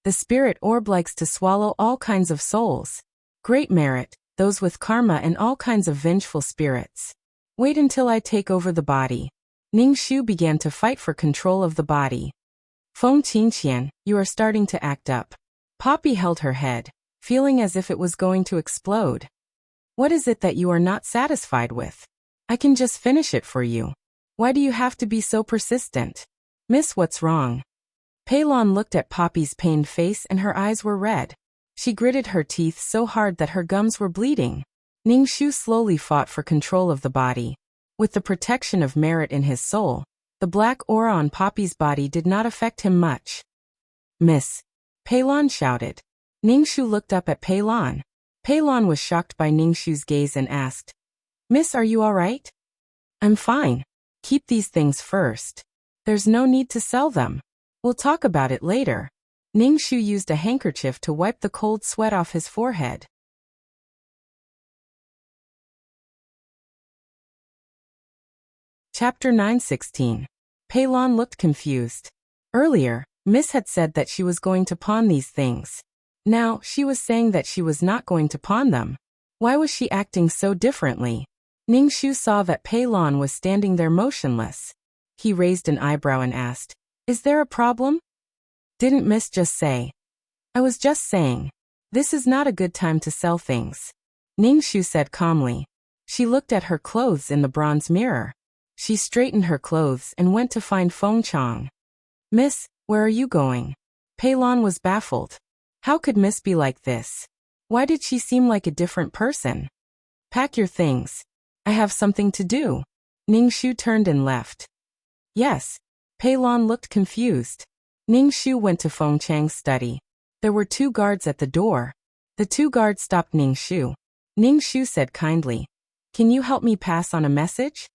The spirit orb likes to swallow all kinds of souls. Great merit, those with karma and all kinds of vengeful spirits. Wait until I take over the body. Ningxu began to fight for control of the body. Feng Qingqian, you are starting to act up. Poppy held her head, feeling as if it was going to explode. What is it that you are not satisfied with? I can just finish it for you. Why do you have to be so persistent? Miss, what's wrong? Peilon looked at Poppy's pained face and her eyes were red. She gritted her teeth so hard that her gums were bleeding. Ningxu slowly fought for control of the body. With the protection of merit in his soul, the black aura on Poppy's body did not affect him much. Miss. Peilon shouted. Ningxu looked up at Peilon. Peilon was shocked by Ningxu's gaze and asked, Miss, are you all right? I'm fine. Keep these things first. There's no need to sell them. We'll talk about it later. Ningxu used a handkerchief to wipe the cold sweat off his forehead. Chapter 9:16. Peilon looked confused. Earlier, Miss had said that she was going to pawn these things. Now, she was saying that she was not going to pawn them. Why was she acting so differently? Ningxu saw that Peilon was standing there motionless. He raised an eyebrow and asked, "Is there a problem?" "Didn't Miss just say?" "I was just saying. This is not a good time to sell things," Ningxu said calmly. She looked at her clothes in the bronze mirror. She straightened her clothes and went to find Feng Chang. "Miss, where are you going?" Peilon was baffled. How could Miss be like this? Why did she seem like a different person? "Pack your things. I have something to do." Ningxu turned and left. "Yes." Peilon looked confused. Ningxu went to Feng Chang's study. There were 2 guards at the door. The 2 guards stopped Ningxu. Ningxu said kindly, "Can you help me pass on a message?"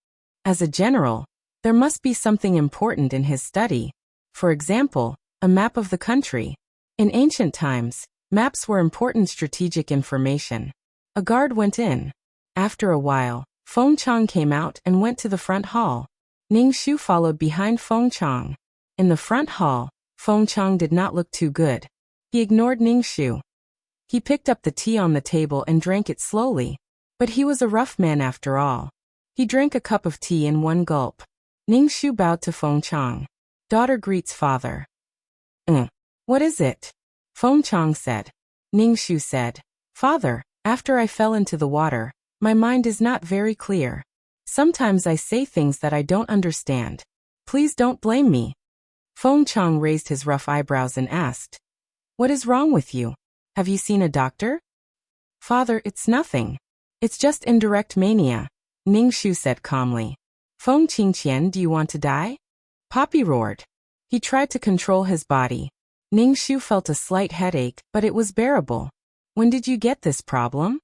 As a general, there must be something important in his study. For example, a map of the country. In ancient times, maps were important strategic information. A guard went in. After a while, Feng Chang came out and went to the front hall. Ningxu followed behind Feng Chang. In the front hall, Feng Chang did not look too good. He ignored Ningxu. He picked up the tea on the table and drank it slowly. But he was a rough man after all. He drank a cup of tea in one gulp. Ningxu bowed to Feng Chang. "Daughter greets father." What is it?" Feng Chang said. Ningxu said, "Father, after I fell into the water, my mind is not very clear. Sometimes I say things that I don't understand. Please don't blame me." Feng Chang raised his rough eyebrows and asked, "What is wrong with you? Have you seen a doctor?" "Father, it's nothing. It's just indirect mania," Ningxu said calmly. "Feng Qingqian, do you want to die?" Poppy roared. He tried to control his body. Ningxu felt a slight headache, but it was bearable. "When did you get this problem?"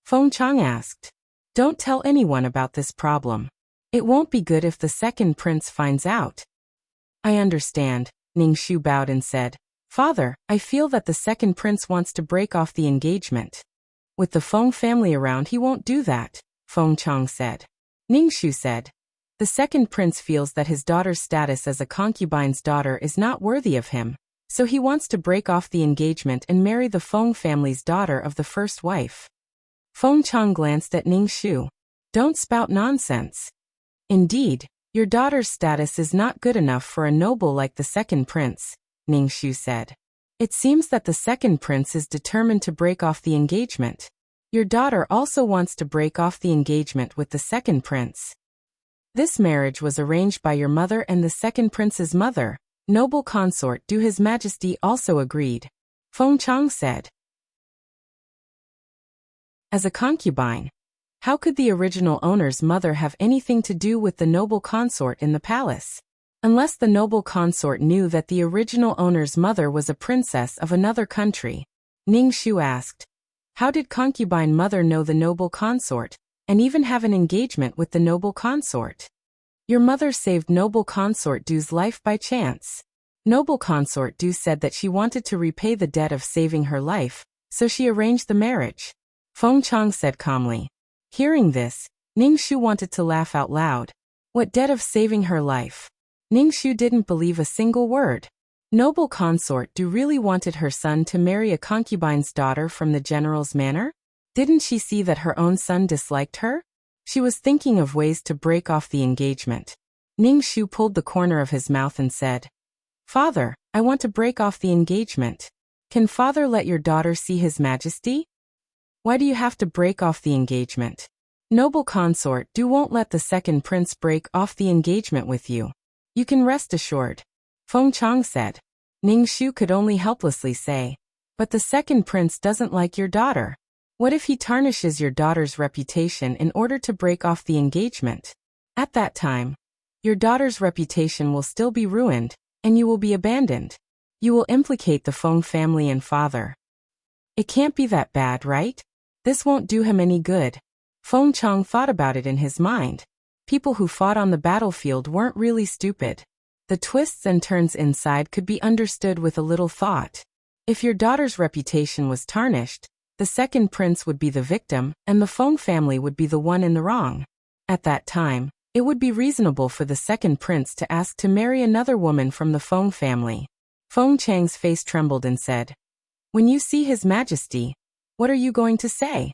Feng Chang asked. "Don't tell anyone about this problem. It won't be good if the second prince finds out." "I understand," Ningxu bowed and said, "Father, I feel that the second prince wants to break off the engagement." "With the Feng family around, he won't do that," Feng Chang said. Ningxu said, "The second prince feels that his daughter's status as a concubine's daughter is not worthy of him, so he wants to break off the engagement and marry the Feng family's daughter of the first wife." Feng Chang glanced at Ningxu. "Don't spout nonsense. Indeed, your daughter's status is not good enough for a noble like the second prince," Ningxu said. "It seems that the second prince is determined to break off the engagement. Your daughter also wants to break off the engagement with the second prince. This marriage was arranged by your mother and the second prince's mother. Noble consort do His Majesty also agreed," Feng Chang said. As a concubine, how could the original owner's mother have anything to do with the noble consort in the palace? Unless the noble consort knew that the original owner's mother was a princess of another country. Ningxu asked, "How did concubine mother know the noble consort, and even have an engagement with the noble consort?" "Your mother saved noble consort Du's life by chance. Noble consort Du said that she wanted to repay the debt of saving her life, so she arranged the marriage," Feng Chang said calmly. Hearing this, Ningxu wanted to laugh out loud. What debt of saving her life? Ningxu didn't believe a single word. Noble consort Du really wanted her son to marry a concubine's daughter from the general's manor? Didn't she see that her own son disliked her? She was thinking of ways to break off the engagement. Ningxu pulled the corner of his mouth and said, "Father, I want to break off the engagement. Can father let your daughter see His Majesty?" "Why do you have to break off the engagement? Noble consort Du won't let the second prince break off the engagement with you. You can rest assured," Feng Chang said. Ningxu could only helplessly say, "But the second prince doesn't like your daughter. What if he tarnishes your daughter's reputation in order to break off the engagement? At that time, your daughter's reputation will still be ruined, and you will be abandoned. You will implicate the Feng family and father. It can't be that bad, right? This won't do him any good." Feng Chang thought about it in his mind. People who fought on the battlefield weren't really stupid. The twists and turns inside could be understood with a little thought. If your daughter's reputation was tarnished, the second prince would be the victim, and the Feng family would be the one in the wrong. At that time, it would be reasonable for the second prince to ask to marry another woman from the Feng family. Feng Chang's face trembled and said, "When you see His Majesty, what are you going to say?"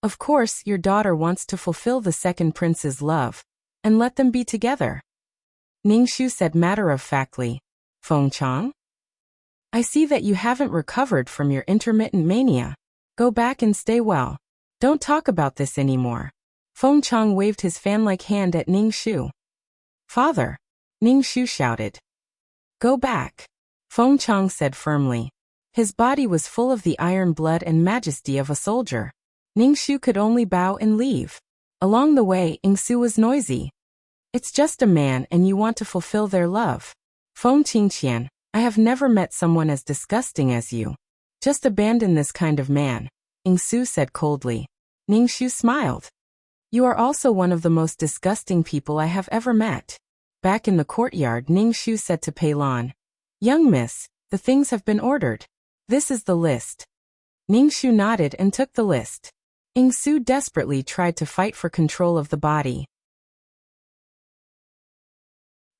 "Of course, your daughter wants to fulfill the second prince's love, and let them be together." Ningxu said matter-of-factly, "Feng Chang? I see that you haven't recovered from your intermittent mania. Go back and stay well. Don't talk about this anymore." Feng Chang waved his fan-like hand at Ningxu. "Father!" Ningxu shouted. "Go back," Feng Chang said firmly. His body was full of the iron blood and majesty of a soldier. Ningxu could only bow and leave. Along the way, Ningxu was noisy. "It's just a man and you want to fulfill their love. Feng Qingqian, I have never met someone as disgusting as you. Just abandon this kind of man," Ningxu said coldly. Ningxu smiled. "You are also one of the most disgusting people I have ever met." Back in the courtyard, Ningxu said to Pei Lan, "Young miss, the things have been ordered. This is the list." Ningxu nodded and took the list. Ningxu desperately tried to fight for control of the body.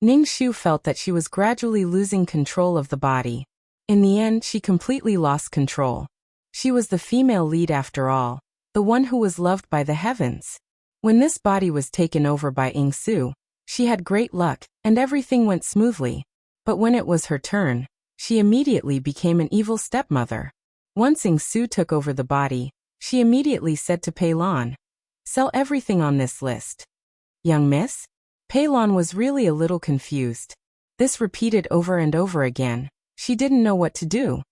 Ningxu felt that she was gradually losing control of the body. In the end, she completely lost control. She was the female lead after all, the one who was loved by the heavens. When this body was taken over by Ningxu, she had great luck, and everything went smoothly. But when it was her turn, she immediately became an evil stepmother. Once Ningxu took over the body, she immediately said to Pei Lan, "Sell everything on this list." "Young miss?" Pei Lan was really a little confused. This repeated over and over again. She didn't know what to do.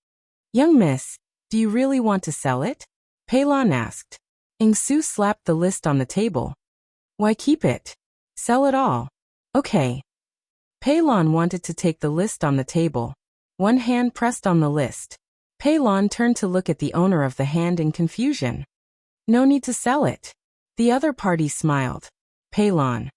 "Young miss, do you really want to sell it?" Pei Lan asked. Ningxu slapped the list on the table. "Why keep it? Sell it all." "Okay." Pei Lan wanted to take the list on the table. One hand pressed on the list. Pei Lan turned to look at the owner of the hand in confusion. "No need to sell it." The other party smiled. Pei Lan.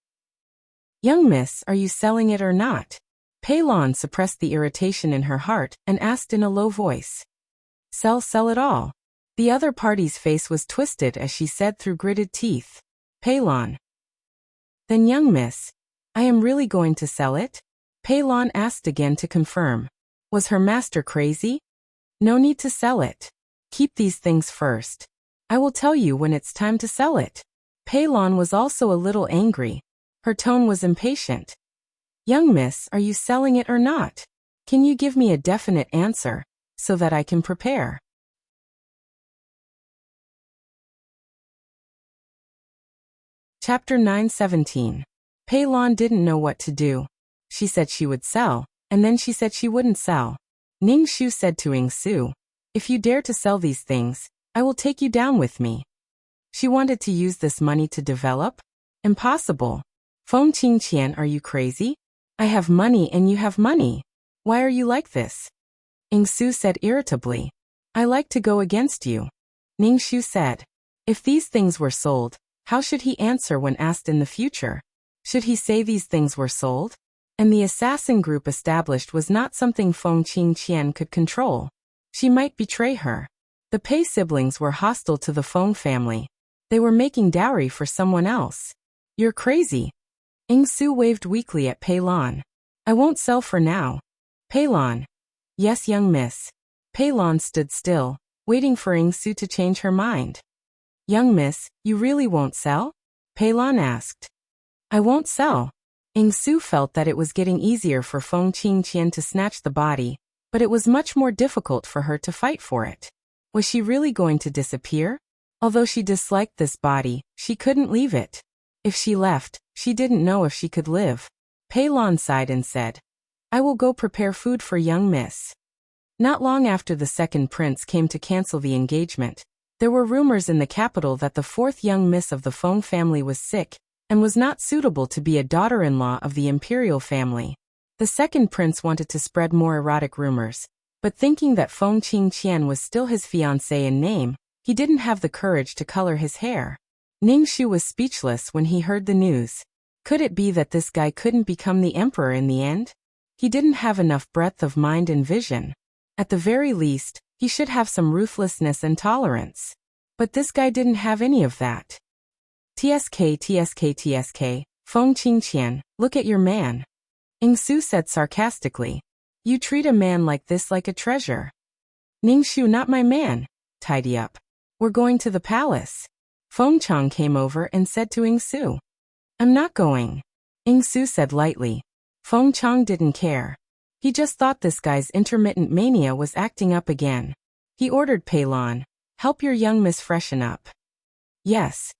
"Young miss, are you selling it or not?" Pei Lan suppressed the irritation in her heart and asked in a low voice. Sell it all." The other party's face was twisted as she said through gritted teeth. "Pei Lan." "Then young miss, I am really going to sell it?" Pei Lan asked again to confirm. Was her master crazy? "No need to sell it. Keep these things first. I will tell you when it's time to sell it." Pei Lan was also a little angry. Her tone was impatient. "Young miss, are you selling it or not? Can you give me a definite answer, so that I can prepare?" Chapter 9:17. Pei Lan didn't know what to do. She said she would sell, and then she said she wouldn't sell. Ningxu said to Ningxu, "If you dare to sell these things, I will take you down with me." She wanted to use this money to develop? Impossible. "Feng Qingqian, are you crazy? I have money and you have money. Why are you like this?" Ningxu said irritably. "I like to go against you." Ningxu said. If these things were sold, how should he answer when asked in the future? Should he say these things were sold? And the assassin group established was not something Feng Qingqian could control. She might betray her. The Pei siblings were hostile to the Feng family. They were making dowry for someone else. "You're crazy." Ningxu waved weakly at Pei Lan. "I won't sell for now." Pei Lan. "Yes, young miss." Pei Lan stood still, waiting for Ningxu to change her mind. "Young miss, you really won't sell?" Pei Lan asked. "I won't sell." Ningxu felt that it was getting easier for Feng Qingqian to snatch the body, but it was much more difficult for her to fight for it. Was she really going to disappear? Although she disliked this body, she couldn't leave it. If she left, she didn't know if she could live. Pei Lan sighed and said, "I will go prepare food for young miss." Not long after the second prince came to cancel the engagement, there were rumors in the capital that the fourth young miss of the Feng family was sick, and was not suitable to be a daughter-in-law of the imperial family. The second prince wanted to spread more erotic rumors, but thinking that Feng Qingqian was still his fiancée in name, he didn't have the courage to color his hair. Ningxu was speechless when he heard the news. Could it be that this guy couldn't become the emperor in the end? He didn't have enough breadth of mind and vision. At the very least, he should have some ruthlessness and tolerance. But this guy didn't have any of that. TSK, Feng Qingqian, look at your man. Su said sarcastically. You treat a man like this like a treasure. Ningxu, not my man. Tidy up. We're going to the palace. Feng Chang came over and said to Su. I'm not going. Su said lightly. Feng Chang didn't care. He just thought this guy's intermittent mania was acting up again. He ordered Pei Lan, help your young miss freshen up. Yes.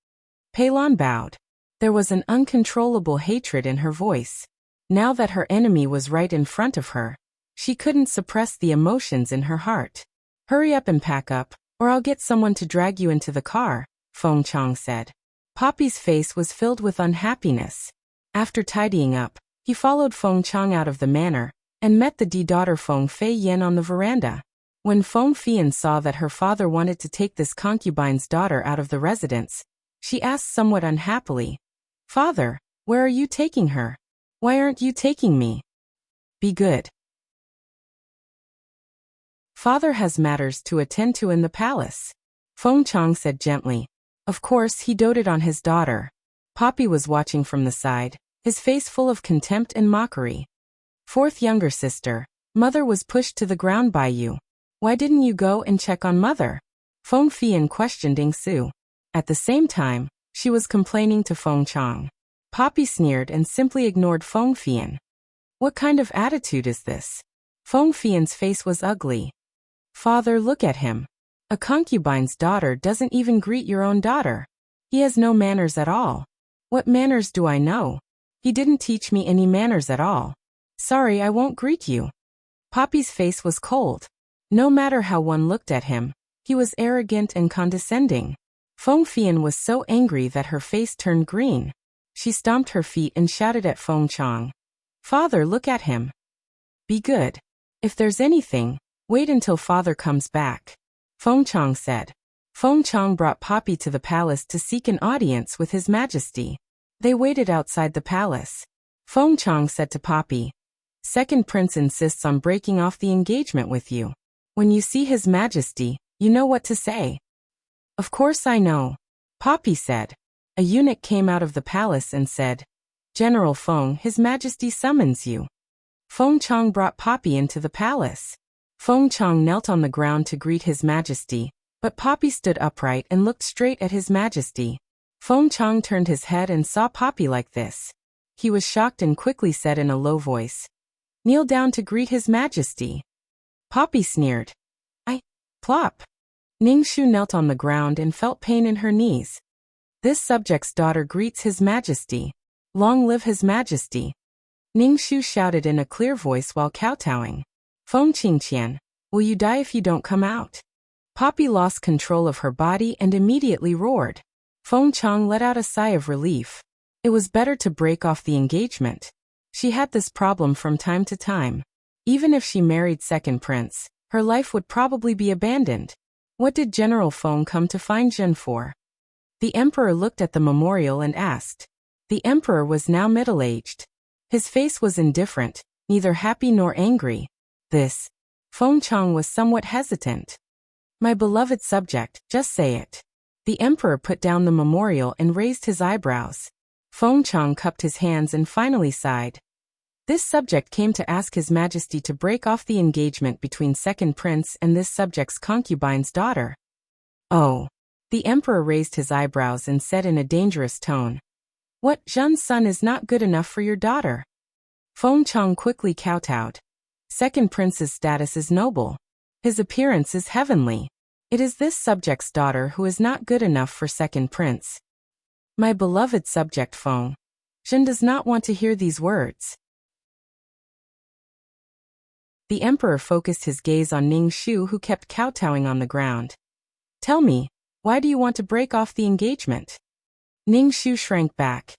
Pei Lan bowed. There was an uncontrollable hatred in her voice. Now that her enemy was right in front of her, she couldn't suppress the emotions in her heart. Hurry up and pack up, or I'll get someone to drag you into the car, Feng Chang said. Poppy's face was filled with unhappiness. After tidying up, he followed Feng Chang out of the manor, and met the daughter Feng Fei Yan on the veranda. When Feng Fian saw that her father wanted to take this concubine's daughter out of the residence, she asked somewhat unhappily, Father, where are you taking her? Why aren't you taking me? Be good. Father has matters to attend to in the palace. Feng Chang said gently. Of course he doted on his daughter. Poppy was watching from the side, his face full of contempt and mockery. Fourth younger sister, mother was pushed to the ground by you. Why didn't you go and check on mother? Feng Fian questioned Su. At the same time, she was complaining to Feng Chang. Poppy sneered and simply ignored Feng Fian. What kind of attitude is this? Feng Fian's face was ugly. Father, look at him. A concubine's daughter doesn't even greet your own daughter. He has no manners at all. What manners do I know? He didn't teach me any manners at all. Sorry, I won't greet you. Poppy's face was cold. No matter how one looked at him, he was arrogant and condescending. Feng Fian was so angry that her face turned green. She stomped her feet and shouted at Feng Chang. Father, look at him. Be good. If there's anything, wait until father comes back. Feng Chang said. Feng Chang brought Poppy to the palace to seek an audience with His Majesty. They waited outside the palace. Feng Chang said to Poppy, Second Prince insists on breaking off the engagement with you. When you see His Majesty, you know what to say. Of course I know. Poppy said. A eunuch came out of the palace and said, General Feng, His Majesty summons you. Feng Chang brought Poppy into the palace. Feng Chang knelt on the ground to greet His Majesty, but Poppy stood upright and looked straight at His Majesty. Feng Chang turned his head and saw Poppy like this. He was shocked and quickly said in a low voice, Kneel down to greet His Majesty. Poppy sneered. Plop. Ningxu knelt on the ground and felt pain in her knees. This subject's daughter greets His Majesty. Long live His Majesty. Ningxu shouted in a clear voice while kowtowing. Feng Qingqian, will you die if you don't come out? Poppy lost control of her body and immediately roared. Feng Chang let out a sigh of relief. It was better to break off the engagement. She had this problem from time to time. Even if she married Second Prince, her life would probably be abandoned. What did General Feng come to find Zhen for? The emperor looked at the memorial and asked. The emperor was now middle-aged. His face was indifferent, neither happy nor angry. This. Feng Chang was somewhat hesitant. My beloved subject, just say it. The emperor put down the memorial and raised his eyebrows. Feng Chang cupped his hands and finally sighed. This subject came to ask His Majesty to break off the engagement between Second Prince and this subject's concubine's daughter. Oh. The emperor raised his eyebrows and said in a dangerous tone. What, Zhen's son is not good enough for your daughter? Feng Chang quickly kowtowed. Second Prince's status is noble. His appearance is heavenly. It is this subject's daughter who is not good enough for Second Prince. My beloved subject Feng. Zhen does not want to hear these words. The emperor focused his gaze on Ningxu, who kept kowtowing on the ground. Tell me, why do you want to break off the engagement? Ningxu shrank back.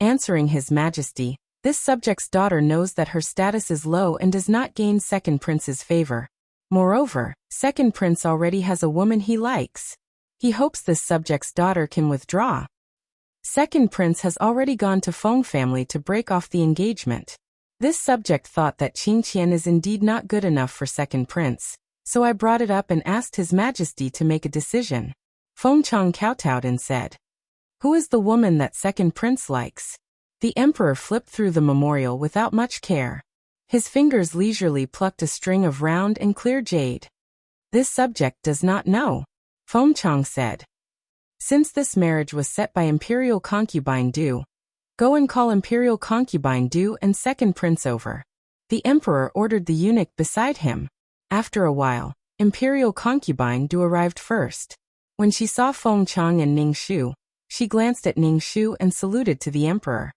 Answering His Majesty, this subject's daughter knows that her status is low and does not gain Second Prince's favor. Moreover, Second Prince already has a woman he likes. He hopes this subject's daughter can withdraw. Second Prince has already gone to Feng family to break off the engagement. This subject thought that Qingqian is indeed not good enough for second prince, so I brought it up and asked His Majesty to make a decision. Feng Chang kowtowed and said, "Who is the woman that second prince likes?" The emperor flipped through the memorial without much care. His fingers leisurely plucked a string of round and clear jade. "This subject does not know," Feng Chang said. "Since this marriage was set by Imperial Concubine Du, go and call Imperial Concubine Du and second prince over." The emperor ordered the eunuch beside him. After a while, Imperial Concubine Du arrived first. When she saw Feng Chang and Ning Shu, she glanced at Ning Shu and saluted to the emperor.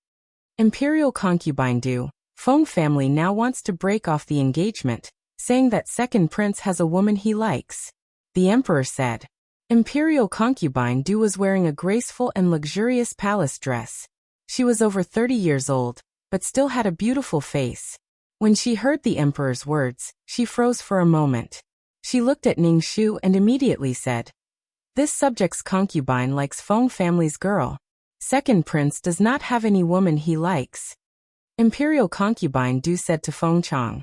"Imperial Concubine Du, Feng family now wants to break off the engagement, saying that second prince has a woman he likes," the emperor said. Imperial Concubine Du was wearing a graceful and luxurious palace dress. She was over 30 years old, but still had a beautiful face. When she heard the emperor's words, she froze for a moment. She looked at Ning Shu and immediately said, "This subject's concubine likes Feng family's girl. Second prince does not have any woman he likes." Imperial Concubine Du said to Feng Chang,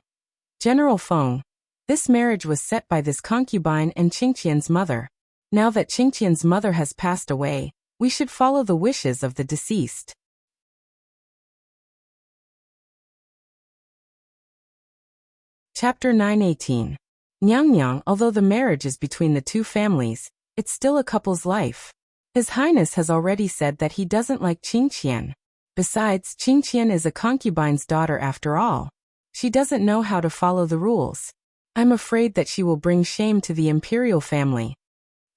"General Feng, this marriage was set by this concubine and Qingqian's mother. Now that Qingqian's mother has passed away, we should follow the wishes of the deceased." Chapter 918. Nyang, although the marriage is between the two families, it's still a couple's life. His Highness has already said that he doesn't like Qingqian. Besides, Qingqian is a concubine's daughter after all. She doesn't know how to follow the rules. I'm afraid that she will bring shame to the imperial family.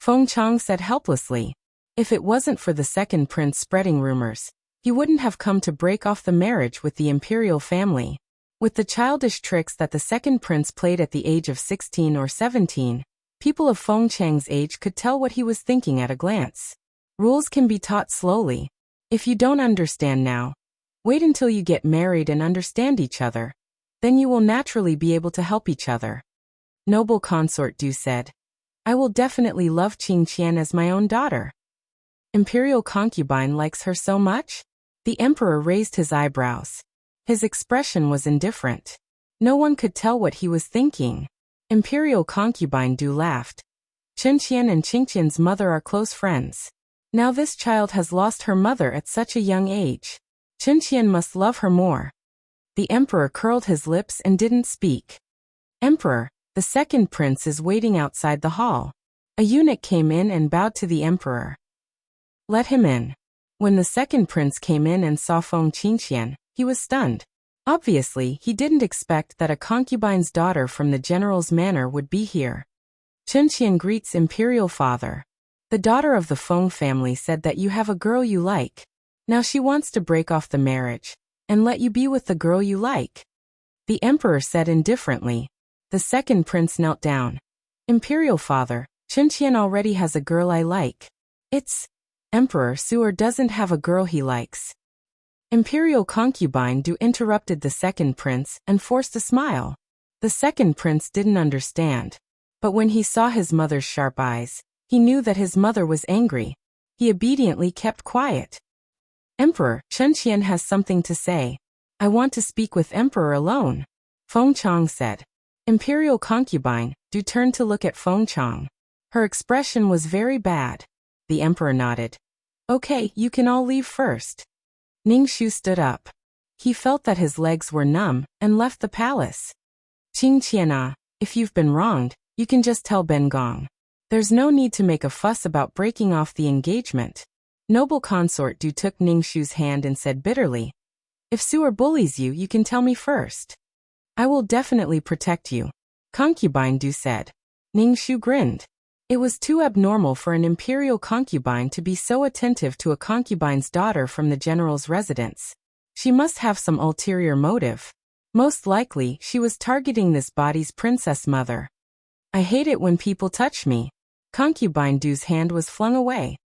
Feng Chang said helplessly. If it wasn't for the second prince spreading rumors, he wouldn't have come to break off the marriage with the imperial family. With the childish tricks that the second prince played at the age of 16 or 17, people of Feng Chang's age could tell what he was thinking at a glance. Rules can be taught slowly. If you don't understand now, wait until you get married and understand each other. Then you will naturally be able to help each other. Noble consort Du said, "I will definitely love Qingqian as my own daughter." Imperial concubine likes her so much? The emperor raised his eyebrows. His expression was indifferent. No one could tell what he was thinking. Imperial Concubine Du laughed. Qingqian and Qingqian's mother are close friends. Now this child has lost her mother at such a young age. Qingqian must love her more. The emperor curled his lips and didn't speak. "Emperor, the second prince is waiting outside the hall." A eunuch came in and bowed to the emperor. "Let him in." When the second prince came in and saw Feng Qingqian, he was stunned. Obviously, he didn't expect that a concubine's daughter from the general's manor would be here. Qingqian greets imperial father. The daughter of the Feng family said that you have a girl you like. Now she wants to break off the marriage and let you be with the girl you like. The emperor said indifferently. The second prince knelt down. "Imperial father, Qingqian already has a girl I like." "It's Emperor Su'er doesn't have a girl he likes." Imperial Concubine Du interrupted the second prince and forced a smile. The second prince didn't understand. But when he saw his mother's sharp eyes, he knew that his mother was angry. He obediently kept quiet. "Emperor, Qingqian has something to say. I want to speak with Emperor alone," Feng Chang said. Imperial Concubine Du turned to look at Feng Chang. Her expression was very bad. The emperor nodded. "Okay, you can all leave first." Ning Shu stood up. He felt that his legs were numb and left the palace. "Qingqian, if you've been wronged, you can just tell Ben Gong. There's no need to make a fuss about breaking off the engagement." Noble consort Du took Ning Shu's hand and said bitterly, "If Su'er bullies you, you can tell me first. I will definitely protect you," Concubine Du said. Ning Shu grinned. It was too abnormal for an imperial concubine to be so attentive to a concubine's daughter from the general's residence. She must have some ulterior motive. Most likely, she was targeting this body's princess mother. "I hate it when people touch me." Concubine Du's hand was flung away.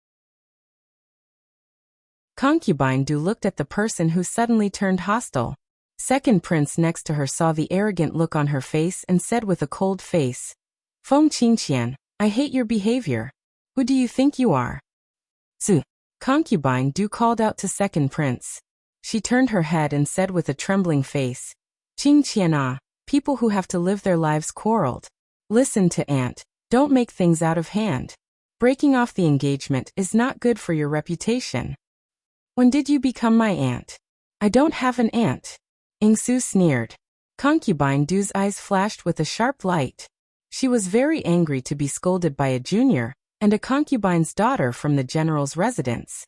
Concubine Du looked at the person who suddenly turned hostile. Second prince next to her saw the arrogant look on her face and said with a cold face, "Feng Qingqian, I hate your behavior. Who do you think you are?" "Zu." Concubine Du called out to second prince. She turned her head and said with a trembling face, Qingqian, people who have to live their lives quarreled. Listen to aunt, don't make things out of hand. Breaking off the engagement is not good for your reputation. When did you become my aunt? I don't have an aunt. Ingsu sneered. Concubine Du's eyes flashed with a sharp light. She was very angry to be scolded by a junior, and a concubine's daughter from the general's residence.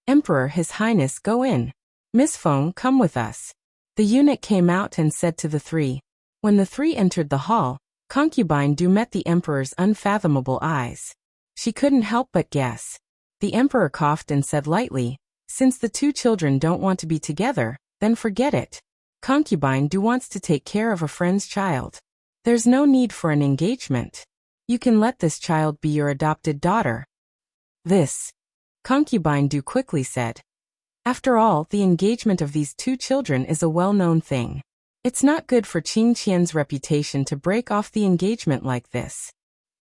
Emperor, His Highness, go in. Miss Feng, come with us. The eunuch came out and said to the three. When the three entered the hall, Concubine Du met the emperor's unfathomable eyes. She couldn't help but guess. The emperor coughed and said lightly, since the two children don't want to be together, then forget it. Concubine Du wants to take care of a friend's child. There's no need for an engagement. You can let this child be your adopted daughter. This, Concubine Du quickly said. After all, the engagement of these two children is a well-known thing. It's not good for Qingqian's reputation to break off the engagement like this.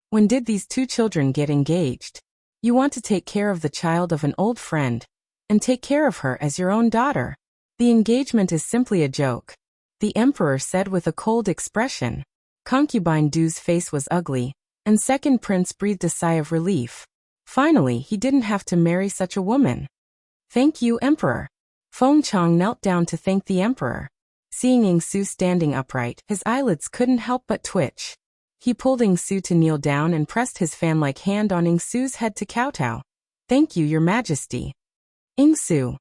When did these two children get engaged? You want to take care of the child of an old friend, and take care of her as your own daughter. The engagement is simply a joke, the emperor said with a cold expression. Concubine Du's face was ugly, and second prince breathed a sigh of relief. Finally, he didn't have to marry such a woman. Thank you, emperor. Feng Chang knelt down to thank the emperor. Seeing Ingsu standing upright, his eyelids couldn't help but twitch. He pulled Ingsu to kneel down and pressed his fan-like hand on Ingsu's head to kowtow. Thank you, your majesty. Ingsu.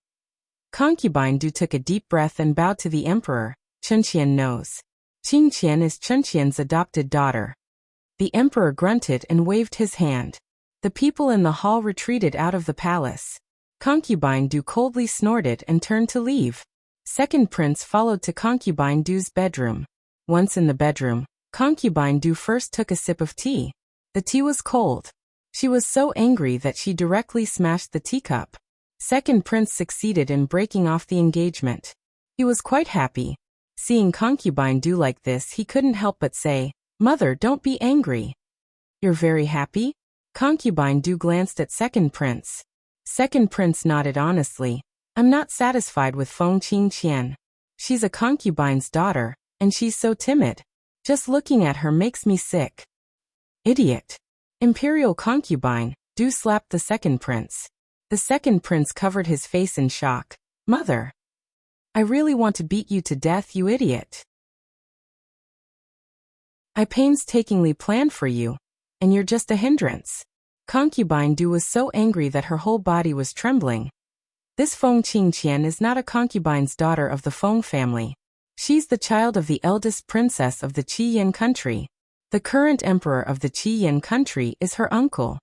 Concubine Du took a deep breath and bowed to the emperor. Chunqian knows. Qingqian is Chunqian's adopted daughter. The emperor grunted and waved his hand. The people in the hall retreated out of the palace. Concubine Du coldly snorted and turned to leave. Second prince followed to Concubine Du's bedroom. Once in the bedroom, Concubine Du first took a sip of tea. The tea was cold. She was so angry that she directly smashed the teacup. Second prince succeeded in breaking off the engagement. He was quite happy. Seeing Concubine Du like this, he couldn't help but say, Mother, don't be angry. You're very happy? Concubine Du glanced at Second Prince. Second Prince nodded honestly. I'm not satisfied with Feng Qingqian. She's a concubine's daughter, and she's so timid. Just looking at her makes me sick. Idiot. Imperial concubine, Du slapped the second prince. The second prince covered his face in shock. Mother. I really want to beat you to death, you idiot. I painstakingly planned for you, and you're just a hindrance. Concubine Du was so angry that her whole body was trembling. This Feng Qingqian is not a concubine's daughter of the Feng family. She's the child of the eldest princess of the Qi Yin country. The current emperor of the Qi Yin country is her uncle.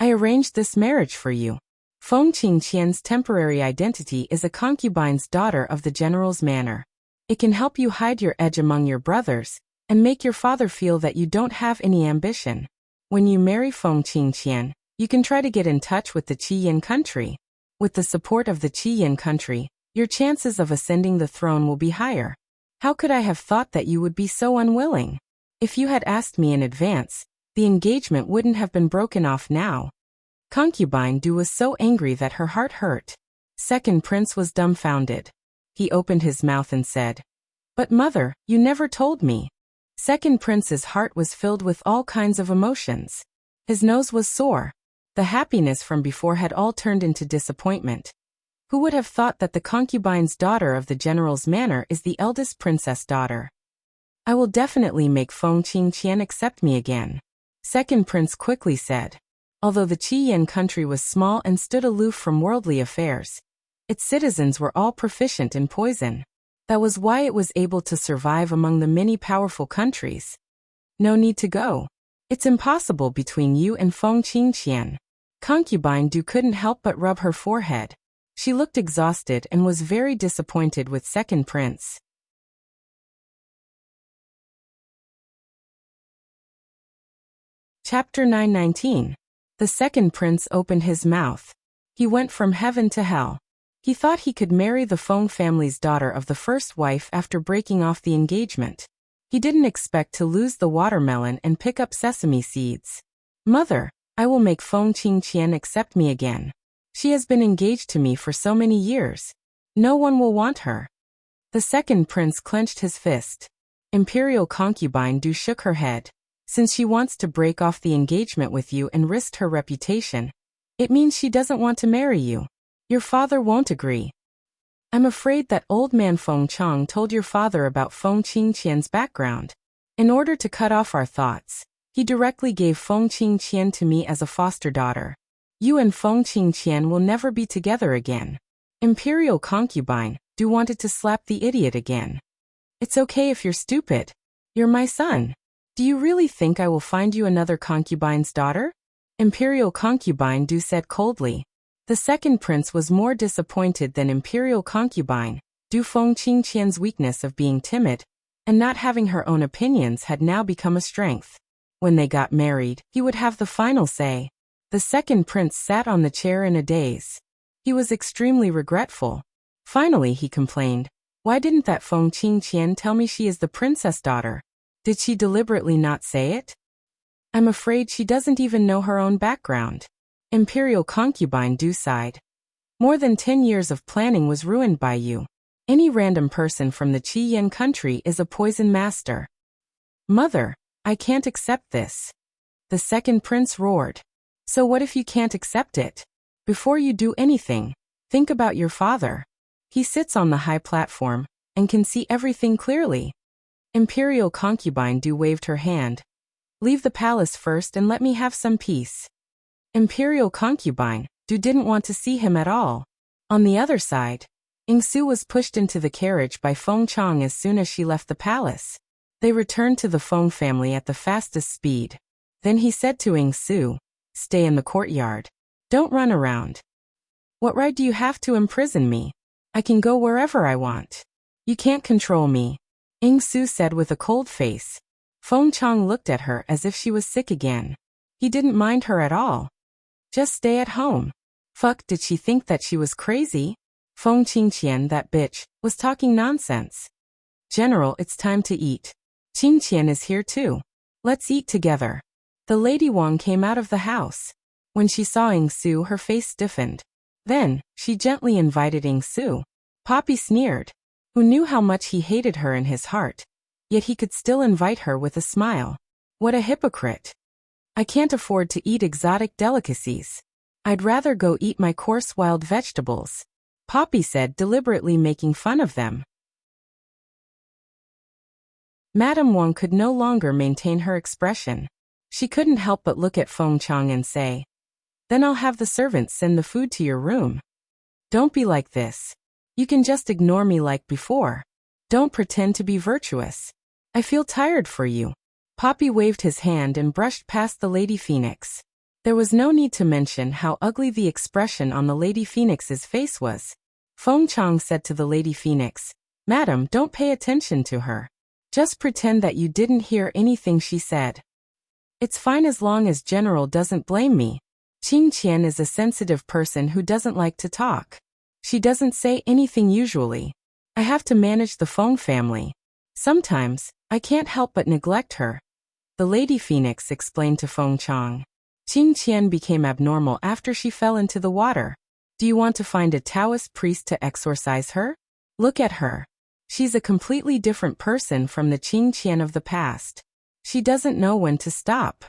I arranged this marriage for you. Feng Qingqian's temporary identity is a concubine's daughter of the general's manor. It can help you hide your edge among your brothers, and make your father feel that you don't have any ambition. When you marry Feng Qingqian, you can try to get in touch with the Qi Yin country. With the support of the Qi Yin country, your chances of ascending the throne will be higher. How could I have thought that you would be so unwilling? If you had asked me in advance, the engagement wouldn't have been broken off now. Concubine Du was so angry that her heart hurt. Second Prince was dumbfounded. He opened his mouth and said, But mother, you never told me. Second Prince's heart was filled with all kinds of emotions. His nose was sore. The happiness from before had all turned into disappointment. Who would have thought that the concubine's daughter of the general's manor is the eldest princess daughter? I will definitely make Feng Qingqian accept me again. Second Prince quickly said. Although the Qi Yin country was small and stood aloof from worldly affairs, its citizens were all proficient in poison. That was why it was able to survive among the many powerful countries. No need to go. It's impossible between you and Feng Qingqian. Concubine Du couldn't help but rub her forehead. She looked exhausted and was very disappointed with Second Prince. Chapter 919. The Second Prince opened his mouth. He went from heaven to hell. He thought he could marry the Feng family's daughter of the first wife after breaking off the engagement. He didn't expect to lose the watermelon and pick up sesame seeds. Mother, I will make Feng Qingqian accept me again. She has been engaged to me for so many years. No one will want her. The second prince clenched his fist. Imperial concubine Du shook her head. Since she wants to break off the engagement with you and risked her reputation, it means she doesn't want to marry you. Your father won't agree. I'm afraid that old man Feng Chang told your father about Feng Qingqian's background. In order to cut off our thoughts, he directly gave Feng Qingqian to me as a foster daughter. You and Feng Qingqian will never be together again. Imperial concubine Du wanted to slap the idiot again. It's okay if you're stupid. You're my son. Do you really think I will find you another concubine's daughter? Imperial concubine Du said coldly. The second prince was more disappointed than imperial concubine. Du Feng Qingqian's weakness of being timid and not having her own opinions had now become a strength. When they got married, he would have the final say. The second prince sat on the chair in a daze. He was extremely regretful. Finally he complained, "Why didn't that Feng Qingqian tell me she is the princess daughter? Did she deliberately not say it? I'm afraid she doesn't even know her own background." Imperial concubine Du sighed. More than 10 years of planning was ruined by you. Any random person from the Qiyan country is a poison master. Mother, I can't accept this. The second prince roared. So what if you can't accept it? Before you do anything, think about your father. He sits on the high platform and can see everything clearly. Imperial concubine Du waved her hand. Leave the palace first and let me have some peace. Imperial concubine Du didn't want to see him at all. On the other side, Yingsu was pushed into the carriage by Feng Chang as soon as she left the palace. They returned to the Feng family at the fastest speed. Then he said to Yingsu, "Stay in the courtyard. Don't run around. What right do you have to imprison me? I can go wherever I want. You can't control me," Yingsu said with a cold face. Feng Chang looked at her as if she was sick again. He didn't mind her at all. Just stay at home. Fuck, did she think that she was crazy? Feng Qingqian, that bitch, was talking nonsense. General, it's time to eat. Qingqian is here too. Let's eat together. The Lady Wang came out of the house. When she saw Yingsu, her face stiffened. Then, she gently invited Yingsu. Poppy sneered. Who knew how much he hated her in his heart? Yet he could still invite her with a smile. What a hypocrite. I can't afford to eat exotic delicacies. I'd rather go eat my coarse wild vegetables, Poppy said, deliberately making fun of them. Madame Wang could no longer maintain her expression. She couldn't help but look at Feng Chang and say, "Then I'll have the servants send the food to your room. Don't be like this. You can just ignore me like before. Don't pretend to be virtuous. I feel tired for you." Poppy waved his hand and brushed past the Lady Phoenix. There was no need to mention how ugly the expression on the Lady Phoenix's face was. Feng Chang said to the Lady Phoenix, "Madam, don't pay attention to her. Just pretend that you didn't hear anything she said. It's fine as long as General doesn't blame me. Qingqian is a sensitive person who doesn't like to talk. She doesn't say anything usually. I have to manage the Feng family. Sometimes, I can't help but neglect her." The Lady Phoenix explained to Feng Chang. Qingqian became abnormal after she fell into the water. Do you want to find a Taoist priest to exorcise her? Look at her. She's a completely different person from the Qingqian of the past. She doesn't know when to stop.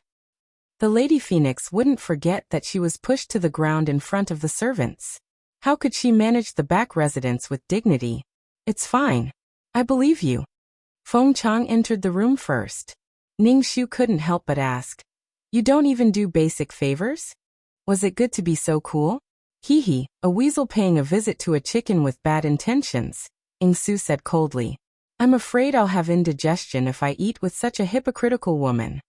The Lady Phoenix wouldn't forget that she was pushed to the ground in front of the servants. How could she manage the back residence with dignity? It's fine. I believe you. Feng Chang entered the room first. Ning Shu couldn't help but ask, "You don't even do basic favors? Was it good to be so cool?" "Hee hee, a weasel paying a visit to a chicken with bad intentions," Yingsu said coldly. "I'm afraid I'll have indigestion if I eat with such a hypocritical woman."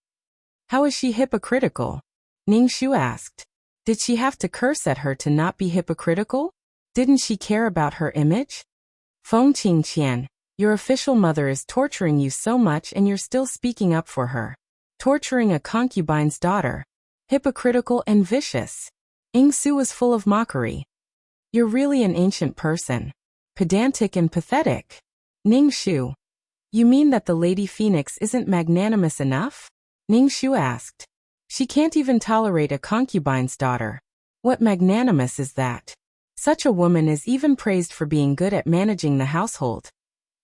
"How is she hypocritical?" Ning Shu asked. "Did she have to curse at her to not be hypocritical? Didn't she care about her image?" "Feng Qingqian, your official mother is torturing you so much and you're still speaking up for her. Torturing a concubine's daughter. Hypocritical and vicious." Yingsu was full of mockery. "You're really an ancient person. Pedantic and pathetic." Ning Shu. "You mean that the Lady Phoenix isn't magnanimous enough?" Ning Shu asked. "She can't even tolerate a concubine's daughter. What magnanimous is that? Such a woman is even praised for being good at managing the household."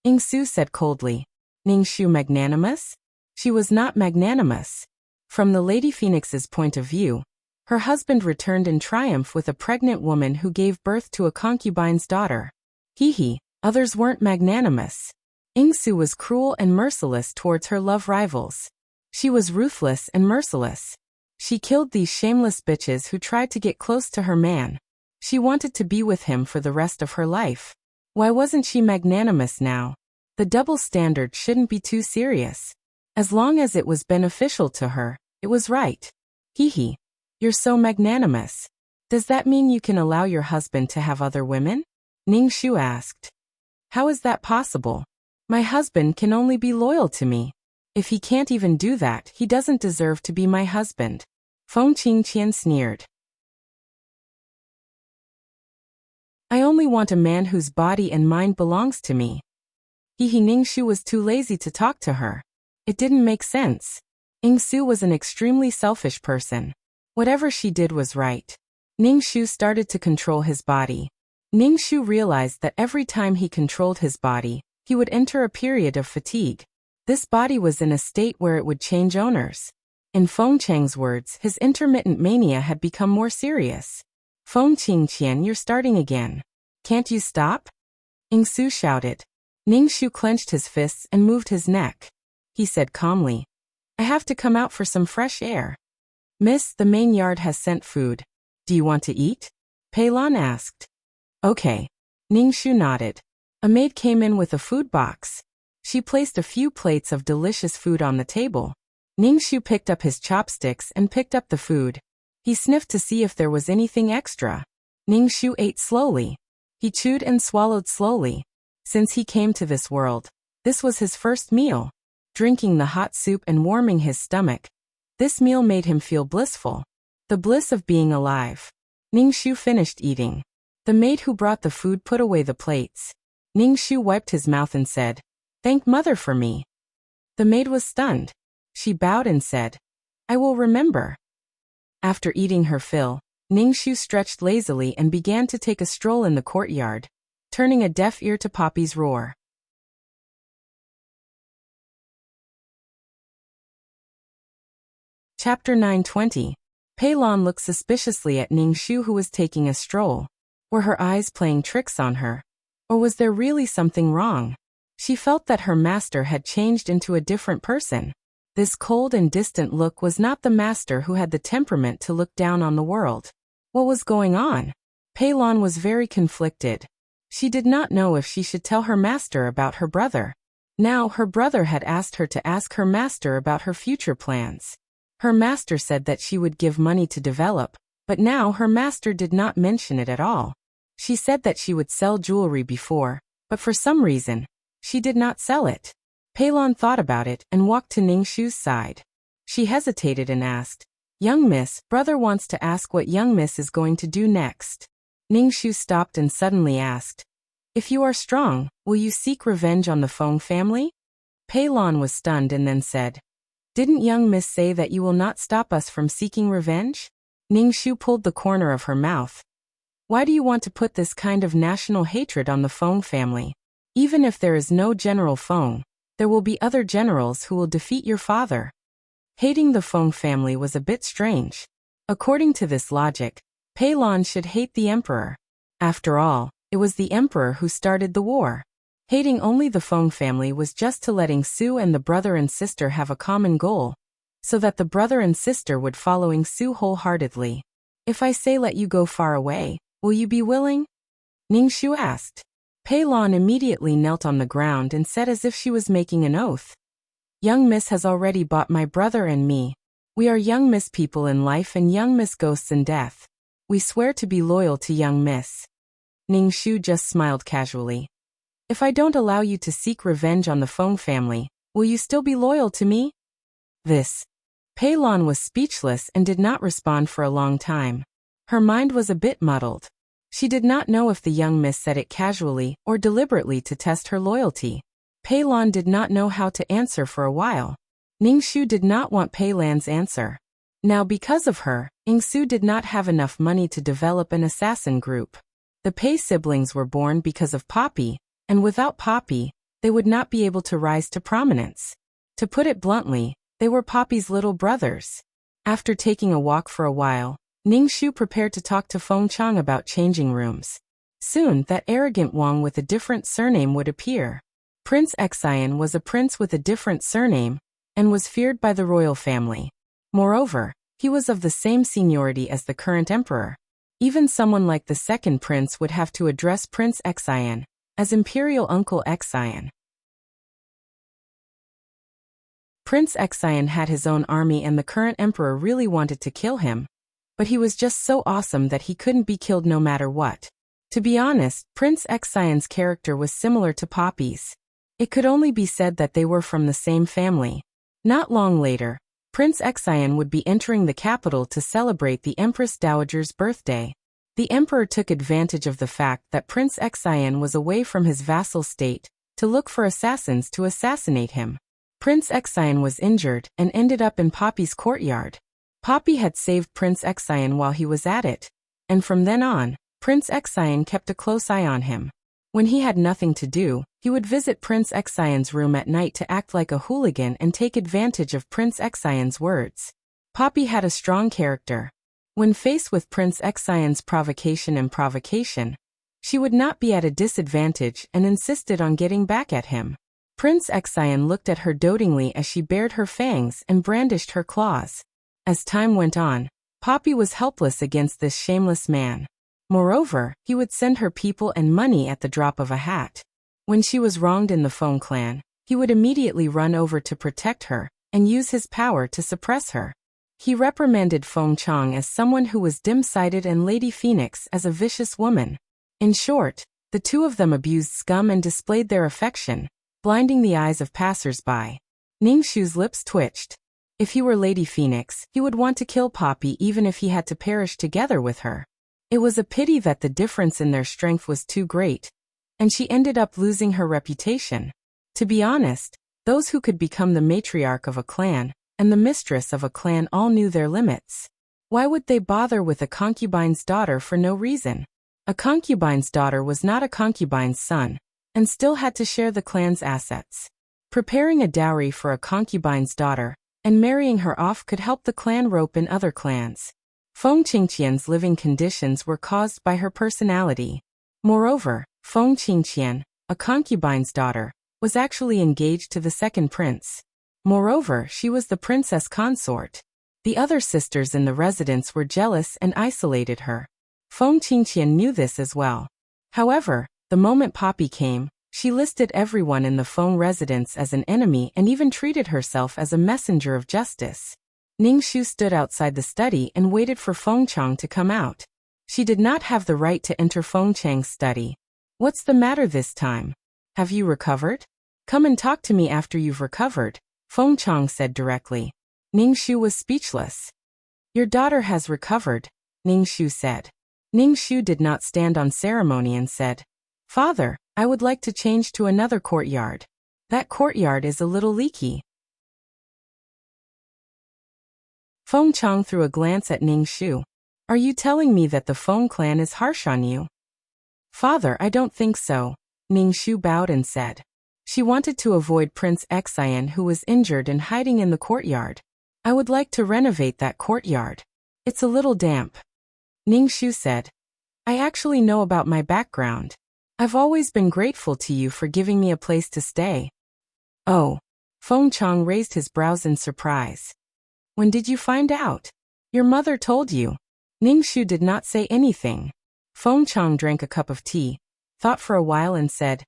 Su said coldly. Ningxu magnanimous? She was not magnanimous. From the Lady Phoenix's point of view, her husband returned in triumph with a pregnant woman who gave birth to a concubine's daughter. Others weren't magnanimous. Su was cruel and merciless towards her love rivals. She was ruthless and merciless. She killed these shameless bitches who tried to get close to her man. She wanted to be with him for the rest of her life. Why wasn't she magnanimous now? The double standard shouldn't be too serious. As long as it was beneficial to her, it was right. You're so magnanimous. Does that mean you can allow your husband to have other women? Ningxu asked. How is that possible? My husband can only be loyal to me. If he can't even do that, he doesn't deserve to be my husband. Feng Qingqian sneered. I only want a man whose body and mind belongs to me. Ningxu was too lazy to talk to her. It didn't make sense. Su was an extremely selfish person. Whatever she did was right. Ningxu started to control his body. Ningxu realized that every time he controlled his body, he would enter a period of fatigue. This body was in a state where it would change owners. In Feng Cheng's words, his intermittent mania had become more serious. Feng Qingqian, you're starting again. Can't you stop? Su shouted. Ningxu clenched his fists and moved his neck. He said calmly, I have to come out for some fresh air. Miss, the main yard has sent food. Do you want to eat? Pei Lan asked. Okay. Ningxu nodded. A maid came in with a food box. She placed a few plates of delicious food on the table. Ningxu picked up his chopsticks and picked up the food. He sniffed to see if there was anything extra. Ningxu ate slowly. He chewed and swallowed slowly. Since he came to this world, this was his first meal. Drinking the hot soup and warming his stomach. This meal made him feel blissful. The bliss of being alive. Ningxu finished eating. The maid who brought the food put away the plates. Ningxu wiped his mouth and said, Thank Mother for me. The maid was stunned. She bowed and said, I will remember. After eating her fill, Ningxu stretched lazily and began to take a stroll in the courtyard, turning a deaf ear to Poppy's roar. Chapter 920. Pei Lan looked suspiciously at Ningxu, who was taking a stroll. Were her eyes playing tricks on her? Or was there really something wrong? She felt that her master had changed into a different person. This cold and distant look was not the master who had the temperament to look down on the world. What was going on? Pei Lan was very conflicted. She did not know if she should tell her master about her brother. Now her brother had asked her to ask her master about her future plans. Her master said that she would give money to develop, but now her master did not mention it at all. She said that she would sell jewelry before, but for some reason, she did not sell it. Pei Lan thought about it and walked to Ningxu's side. She hesitated and asked, Young Miss, brother wants to ask what Young Miss is going to do next. Ningxu stopped and suddenly asked, If you are strong, will you seek revenge on the Feng family? Pei Lan was stunned and then said, Didn't Young Miss say that you will not stop us from seeking revenge? Ningxu pulled the corner of her mouth. Why do you want to put this kind of national hatred on the Feng family? Even if there is no General Feng, there will be other generals who will defeat your father. Hating the Feng family was a bit strange. According to this logic, Pei Lan should hate the emperor. After all, it was the emperor who started the war. Hating only the Feng family was just to letting Su and the brother and sister have a common goal, so that the brother and sister would following Su wholeheartedly. If I say let you go far away, will you be willing? Ningxu asked. Pei Lan immediately knelt on the ground and said as if she was making an oath. Young Miss has already bought my brother and me. We are Young Miss people in life and Young Miss ghosts in death. We swear to be loyal to Young Miss. Ningxu just smiled casually. If I don't allow you to seek revenge on the Feng family, will you still be loyal to me? Pei Lan was speechless and did not respond for a long time. Her mind was a bit muddled. She did not know if the Young Miss said it casually or deliberately to test her loyalty. Pei Lan did not know how to answer for a while. Ningxu did not want Pei Lan's answer. Now because of her, Ningxu did not have enough money to develop an assassin group. The Pei siblings were born because of Poppy, and without Poppy, they would not be able to rise to prominence. To put it bluntly, they were Poppy's little brothers. After taking a walk for a while, Ningxu prepared to talk to Feng Chang about changing rooms. Soon, that arrogant Wang with a different surname would appear. Prince Xian was a prince with a different surname, and was feared by the royal family. Moreover, he was of the same seniority as the current emperor. Even someone like the second prince would have to address Prince Xian as Imperial Uncle Xian. Prince Xian had his own army and the current emperor really wanted to kill him, but he was just so awesome that he couldn't be killed no matter what. To be honest, Prince Xian's character was similar to Poppy's. It could only be said that they were from the same family. Not long later, Prince Xian would be entering the capital to celebrate the Empress Dowager's birthday. The emperor took advantage of the fact that Prince Xian was away from his vassal state to look for assassins to assassinate him. Prince Xian was injured and ended up in Poppy's courtyard. Poppy had saved Prince Xian while he was at it, and from then on, Prince Xian kept a close eye on him. When he had nothing to do, he would visit Prince Xian's room at night to act like a hooligan and take advantage of Prince Xian's words. Poppy had a strong character. When faced with Prince Xian's provocation, she would not be at a disadvantage and insisted on getting back at him. Prince Xian looked at her dotingly as she bared her fangs and brandished her claws. As time went on, Poppy was helpless against this shameless man. Moreover, he would send her people and money at the drop of a hat. When she was wronged in the Feng clan, he would immediately run over to protect her and use his power to suppress her. He reprimanded Feng Chang as someone who was dim-sighted and Lady Phoenix as a vicious woman. In short, the two of them abused scum and displayed their affection, blinding the eyes of passers-by. Ningxu's lips twitched. If he were Lady Phoenix, he would want to kill Poppy even if he had to perish together with her. It was a pity that the difference in their strength was too great, and she ended up losing her reputation. To be honest, those who could become the matriarch of a clan and the mistress of a clan all knew their limits. Why would they bother with a concubine's daughter for no reason? A concubine's daughter was not a concubine's son, and still had to share the clan's assets. Preparing a dowry for a concubine's daughter and marrying her off could help the clan rope in other clans. Feng Qingqian's living conditions were caused by her personality. Moreover, Feng Qingqian, a concubine's daughter, was actually engaged to the second prince. Moreover, she was the princess consort. The other sisters in the residence were jealous and isolated her. Feng Qingqian knew this as well. However, the moment Poppy came, she listed everyone in the Feng residence as an enemy and even treated herself as a messenger of justice. Ningxu stood outside the study and waited for Feng Chang to come out. She did not have the right to enter Feng Chang's study. What's the matter this time? Have you recovered? Come and talk to me after you've recovered, Feng Chang said directly. Ningxu was speechless. Your daughter has recovered, Ningxu said. Ningxu did not stand on ceremony and said, Father, I would like to change to another courtyard. That courtyard is a little leaky. Feng Chang threw a glance at Ningxu. Are you telling me that the Feng clan is harsh on you? Father, I don't think so, Ningxu bowed and said. She wanted to avoid Prince Xian who was injured and hiding in the courtyard. I would like to renovate that courtyard. It's a little damp. Ningxu said. I actually know about my background. I've always been grateful to you for giving me a place to stay. Oh. Feng Chang raised his brows in surprise. When did you find out? Your mother told you. Ningxu did not say anything. Feng Chang drank a cup of tea, thought for a while and said,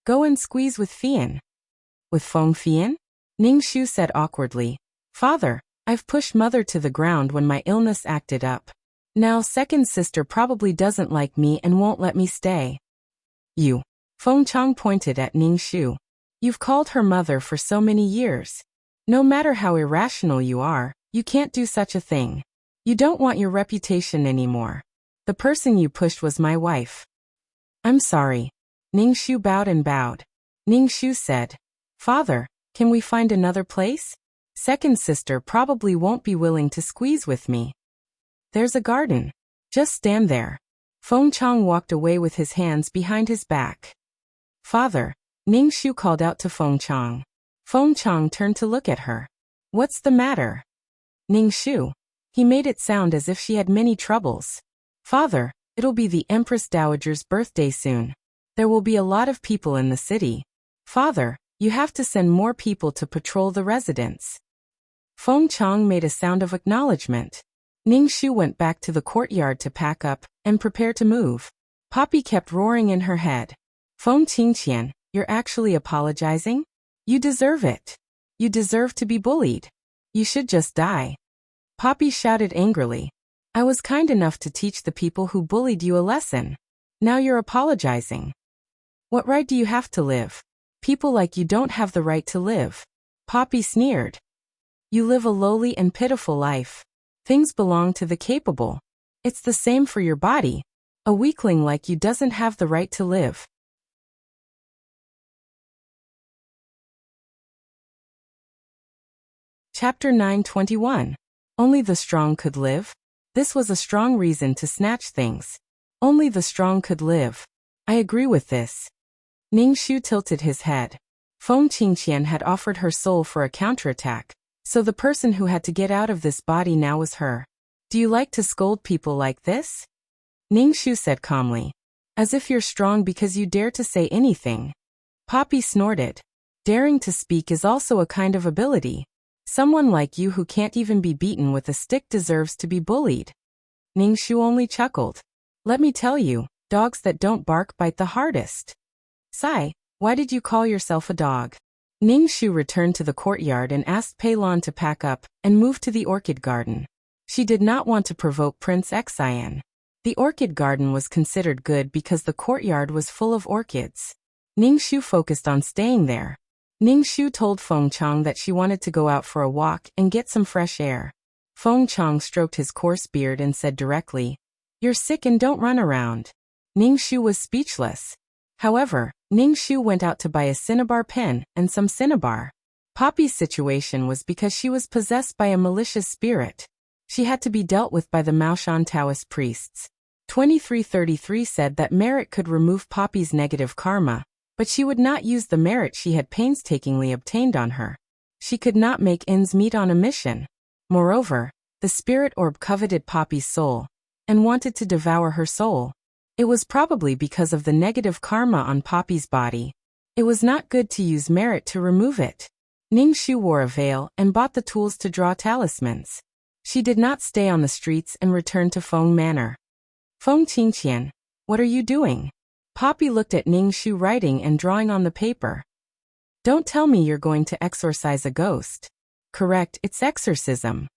Go and squeeze with Fian. With Feng Fian? Ningxu said awkwardly. Father, I've pushed mother to the ground when my illness acted up. Now second sister probably doesn't like me and won't let me stay. You. Feng Chang pointed at Ningxu. You've called her mother for so many years. No matter how irrational you are, you can't do such a thing. You don't want your reputation anymore. The person you pushed was my wife. I'm sorry. Ningxu bowed and bowed. Ningxu said, Father, can we find another place? Second sister probably won't be willing to squeeze with me. There's a garden. Just stand there. Feng Chang walked away with his hands behind his back. Father, Ning Shu called out to Feng Chang. Feng Chang turned to look at her. What's the matter? Ning Shu. He made it sound as if she had many troubles. Father, it'll be the Empress Dowager's birthday soon. There will be a lot of people in the city. Father, you have to send more people to patrol the residence. Feng Chang made a sound of acknowledgement. Ning Shu went back to the courtyard to pack up and prepare to move. Poppy kept roaring in her head. Feng Qingqian, you're actually apologizing? You deserve it. You deserve to be bullied. You should just die. Poppy shouted angrily. I was kind enough to teach the people who bullied you a lesson. Now you're apologizing. What right do you have to live? People like you don't have the right to live. Poppy sneered. You live a lowly and pitiful life. Things belong to the capable. It's the same for your body. A weakling like you doesn't have the right to live. Chapter 9:21. Only the strong could live? This was a strong reason to snatch things. Only the strong could live. I agree with this. Ning Shu tilted his head. Feng Qingqian had offered her soul for a counterattack, so the person who had to get out of this body now was her. Do you like to scold people like this? Ning Shu said calmly. As if you're strong because you dare to say anything. Poppy snorted. Daring to speak is also a kind of ability. Someone like you who can't even be beaten with a stick deserves to be bullied. Ning Shu only chuckled. Let me tell you, dogs that don't bark bite the hardest. Sai, why did you call yourself a dog? Ning Shu returned to the courtyard and asked Pei Lan to pack up and move to the orchid garden. She did not want to provoke Prince Xian. The orchid garden was considered good because the courtyard was full of orchids. Ning Shu focused on staying there. Ning Shu told Feng Chang that she wanted to go out for a walk and get some fresh air. Feng Chang stroked his coarse beard and said directly, You're sick and don't run around. Ning Shu was speechless. However, Ning Shu went out to buy a cinnabar pen and some cinnabar. Poppy's situation was because she was possessed by a malicious spirit. She had to be dealt with by the Maoshan Taoist priests. 2333 said that merit could remove Poppy's negative karma, but she would not use the merit she had painstakingly obtained on her. She could not make ends meet on a mission. Moreover, the spirit orb coveted Poppy's soul and wanted to devour her soul. It was probably because of the negative karma on Poppy's body. It was not good to use merit to remove it. Ning Shu wore a veil and bought the tools to draw talismans. She did not stay on the streets and return to Feng Manor. Feng Qingqian, what are you doing? Poppy looked at Ning Shu writing and drawing on the paper. Don't tell me you're going to exorcise a ghost. Correct, it's exorcism.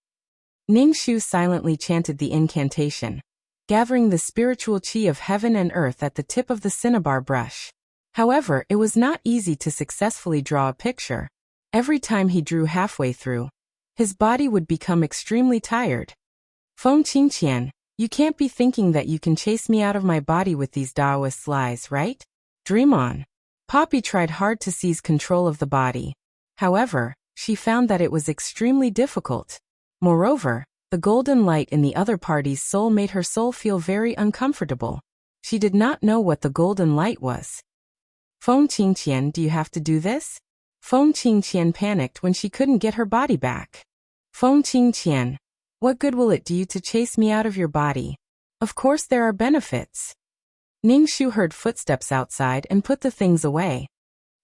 Ning Shu silently chanted the incantation, gathering the spiritual qi of heaven and earth at the tip of the cinnabar brush. However, it was not easy to successfully draw a picture. Every time he drew halfway through, his body would become extremely tired. Feng Qingqian, you can't be thinking that you can chase me out of my body with these Taoist lies, right? Dream on. Poppy tried hard to seize control of the body. However, she found that it was extremely difficult. Moreover, the golden light in the other party's soul made her soul feel very uncomfortable. She did not know what the golden light was. Feng Qingqian, do you have to do this? Feng Qingqian panicked when she couldn't get her body back. Feng Qingqian, what good will it do you to chase me out of your body? Of course there are benefits. Ning Shu heard footsteps outside and put the things away.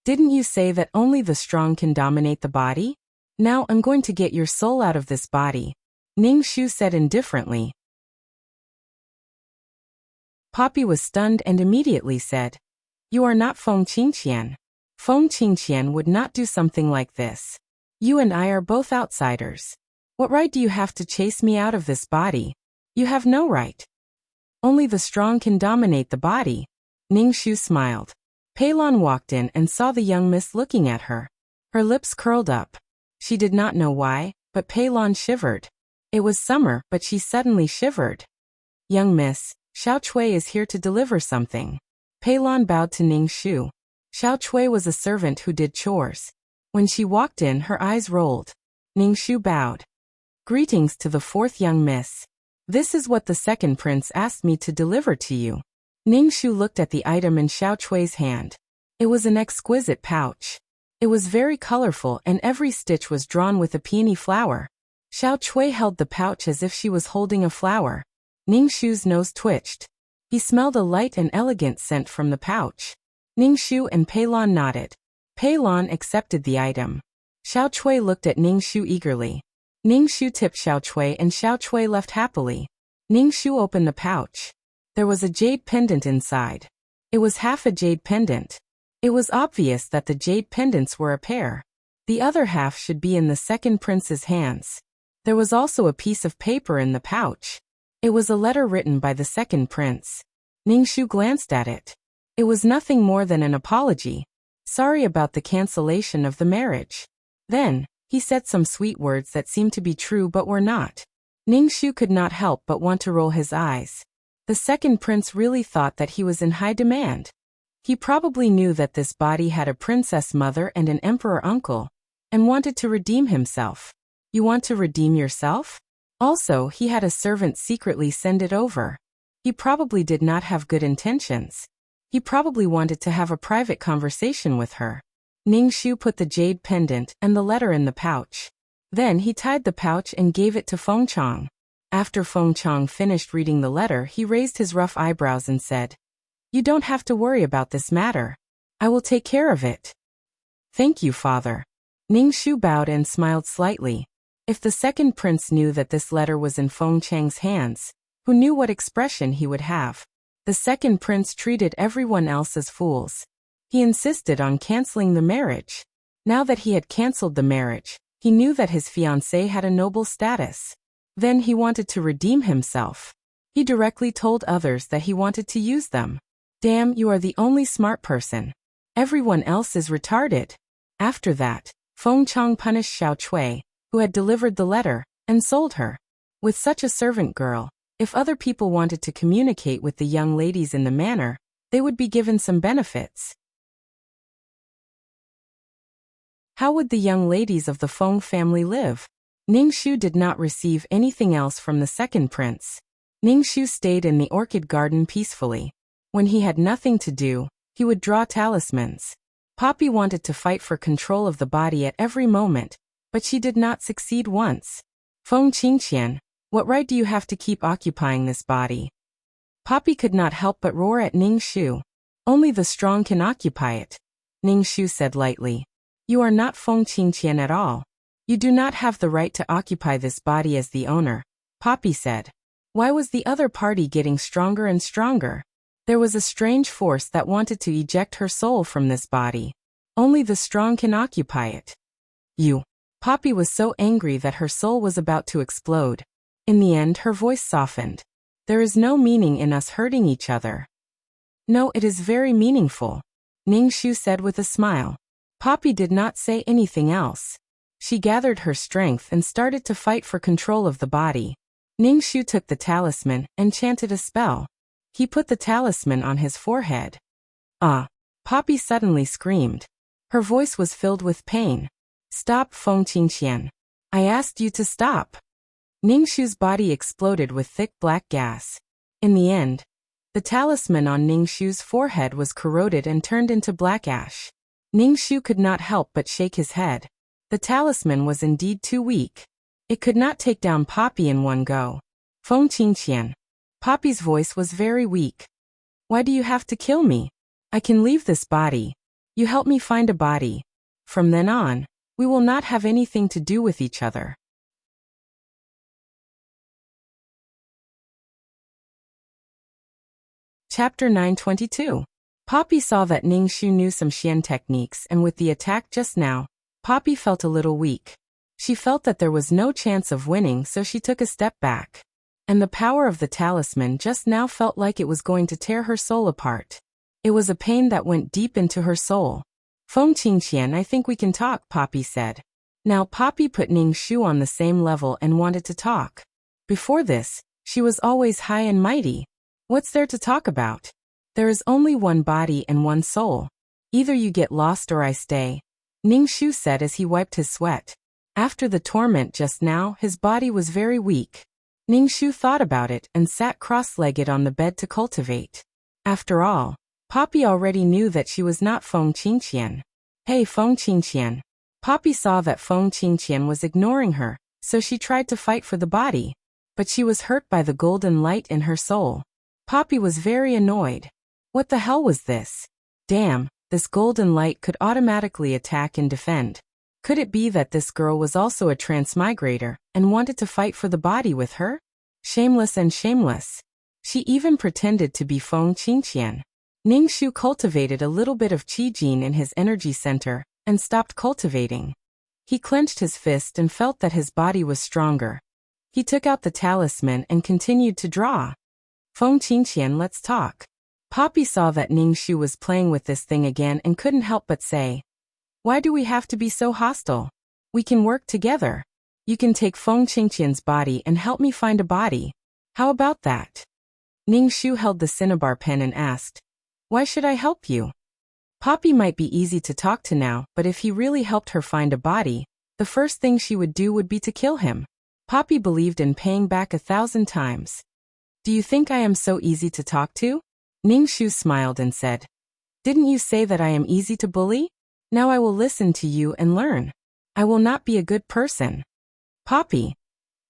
Didn't you say that only the strong can dominate the body? Now I'm going to get your soul out of this body. Ning Shu said indifferently. Poppy was stunned and immediately said, You are not Feng Qingqian. Feng Qingqian would not do something like this. You and I are both outsiders. What right do you have to chase me out of this body? You have no right. Only the strong can dominate the body. Ning Shu smiled. Pei Lan walked in and saw the young miss looking at her. Her lips curled up. She did not know why, but Pei Lan shivered. It was summer, but she suddenly shivered. Young miss, Xiao Chui is here to deliver something. Pei Lan bowed to Ning Shu. Xiao Chui was a servant who did chores. When she walked in, her eyes rolled. Ning Shu bowed. Greetings to the fourth young miss. This is what the second prince asked me to deliver to you. Ning Shu looked at the item in Xiao Chui's hand. It was an exquisite pouch. It was very colorful and every stitch was drawn with a peony flower. Xiao Chui held the pouch as if she was holding a flower. Ningxu's nose twitched. He smelled a light and elegant scent from the pouch. Ningxu and Peilon nodded. Peilon accepted the item. Xiao Chui looked at Ningxu eagerly. Ningxu tipped Xiao Chui and Xiao Chui left happily. Ningxu opened the pouch. There was a jade pendant inside. It was half a jade pendant. It was obvious that the jade pendants were a pair. The other half should be in the second prince's hands. There was also a piece of paper in the pouch. It was a letter written by the second prince. Ningxu glanced at it. It was nothing more than an apology. Sorry about the cancellation of the marriage. Then, he said some sweet words that seemed to be true but were not. Ningxu could not help but want to roll his eyes. The second prince really thought that he was in high demand. He probably knew that this body had a princess mother and an emperor uncle, and wanted to redeem himself. You want to redeem yourself? Also, he had a servant secretly send it over. He probably did not have good intentions. He probably wanted to have a private conversation with her. Ningxu put the jade pendant and the letter in the pouch. Then he tied the pouch and gave it to Feng Chang. After Feng Chang finished reading the letter, he raised his rough eyebrows and said, "You don't have to worry about this matter. I will take care of it." "Thank you, father." Ningxu bowed and smiled slightly. If the second prince knew that this letter was in Feng Chang's hands, who knew what expression he would have? The second prince treated everyone else as fools. He insisted on canceling the marriage. Now that he had cancelled the marriage, he knew that his fiancée had a noble status. Then he wanted to redeem himself. He directly told others that he wanted to use them. Damn, you are the only smart person. Everyone else is retarded. After that, Feng Chang punished Xiao Chui, who had delivered the letter, and sold her. With such a servant girl, if other people wanted to communicate with the young ladies in the manor, they would be given some benefits. How would the young ladies of the Feng family live? Ningxu did not receive anything else from the second prince. Ningxu stayed in the orchid garden peacefully. When he had nothing to do, he would draw talismans. Poppy wanted to fight for control of the body at every moment, but she did not succeed once. Feng Qingqian, what right do you have to keep occupying this body? Poppy could not help but roar at Ningxu. Only the strong can occupy it. Ningxu said lightly. You are not Feng Qingqian at all. You do not have the right to occupy this body as the owner, Poppy said. Why was the other party getting stronger and stronger? There was a strange force that wanted to eject her soul from this body. Only the strong can occupy it. You. Poppy was so angry that her soul was about to explode. In the end, her voice softened. There is no meaning in us hurting each other. No, it is very meaningful, Ningxu said with a smile. Poppy did not say anything else. She gathered her strength and started to fight for control of the body. Ningxu took the talisman and chanted a spell. He put the talisman on his forehead. Ah! Poppy suddenly screamed. Her voice was filled with pain. Stop, Feng Qingqian. I asked you to stop. Ningxu's body exploded with thick black gas. In the end, the talisman on Ningxu's forehead was corroded and turned into black ash. Ningxu could not help but shake his head. The talisman was indeed too weak. It could not take down Poppy in one go. Feng Qingqian. Poppy's voice was very weak. Why do you have to kill me? I can leave this body. You help me find a body. From then on, we will not have anything to do with each other. Chapter 922. Poppy saw that Ningxu knew some Xian techniques, and with the attack just now, Poppy felt a little weak. She felt that there was no chance of winning, so she took a step back. And the power of the talisman just now felt like it was going to tear her soul apart. It was a pain that went deep into her soul. Feng Qingqian, I think we can talk, Poppy said. Now Poppy put Ningxu on the same level and wanted to talk. Before this, she was always high and mighty. What's there to talk about? There is only one body and one soul. Either you get lost or I stay, Ningxu said as he wiped his sweat. After the torment just now, his body was very weak. Ningxu thought about it and sat cross-legged on the bed to cultivate. After all, Poppy already knew that she was not Feng Qingqian. Hey Feng Qingqian. Poppy saw that Feng Qingqian was ignoring her, so she tried to fight for the body. But she was hurt by the golden light in her soul. Poppy was very annoyed. What the hell was this? Damn, this golden light could automatically attack and defend. Could it be that this girl was also a transmigrator and wanted to fight for the body with her? Shameless and shameless. She even pretended to be Feng Qingqian. Ningxu cultivated a little bit of qi gene in his energy center and stopped cultivating. He clenched his fist and felt that his body was stronger. He took out the talisman and continued to draw. Feng Qingqian, let's talk. Poppy saw that Ningxu was playing with this thing again and couldn't help but say, why do we have to be so hostile? We can work together. You can take Feng Qingqian's body and help me find a body. How about that? Ningxu held the cinnabar pen and asked, why should I help you? Poppy might be easy to talk to now, but if he really helped her find a body, the first thing she would do would be to kill him. Poppy believed in paying back 1,000 times. Do you think I am so easy to talk to? Ningxu smiled and said, didn't you say that I am easy to bully? Now I will listen to you and learn. I will not be a good person. Poppy.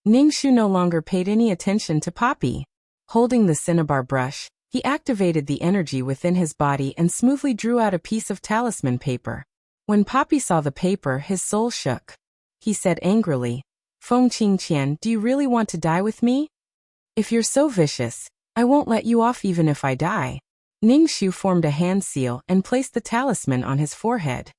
Ningxu no longer paid any attention to Poppy. Holding the cinnabar brush, he activated the energy within his body and smoothly drew out a piece of talisman paper. When Poppy saw the paper, his soul shook. He said angrily, Feng Qingqian, do you really want to die with me? If you're so vicious, I won't let you off even if I die. Ningxu formed a hand seal and placed the talisman on his forehead.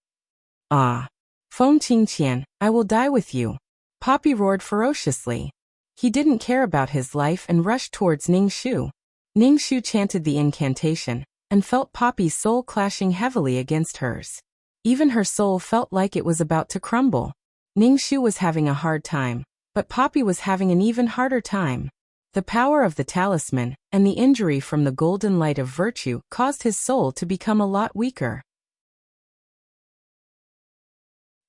Ah. Feng Qingqian, I will die with you. Poppy roared ferociously. He didn't care about his life and rushed towards Ningxu. Ningxu chanted the incantation and felt Poppy's soul clashing heavily against hers. Even her soul felt like it was about to crumble. Ningxu was having a hard time, but Poppy was having an even harder time. The power of the talisman and the injury from the golden light of virtue caused his soul to become a lot weaker.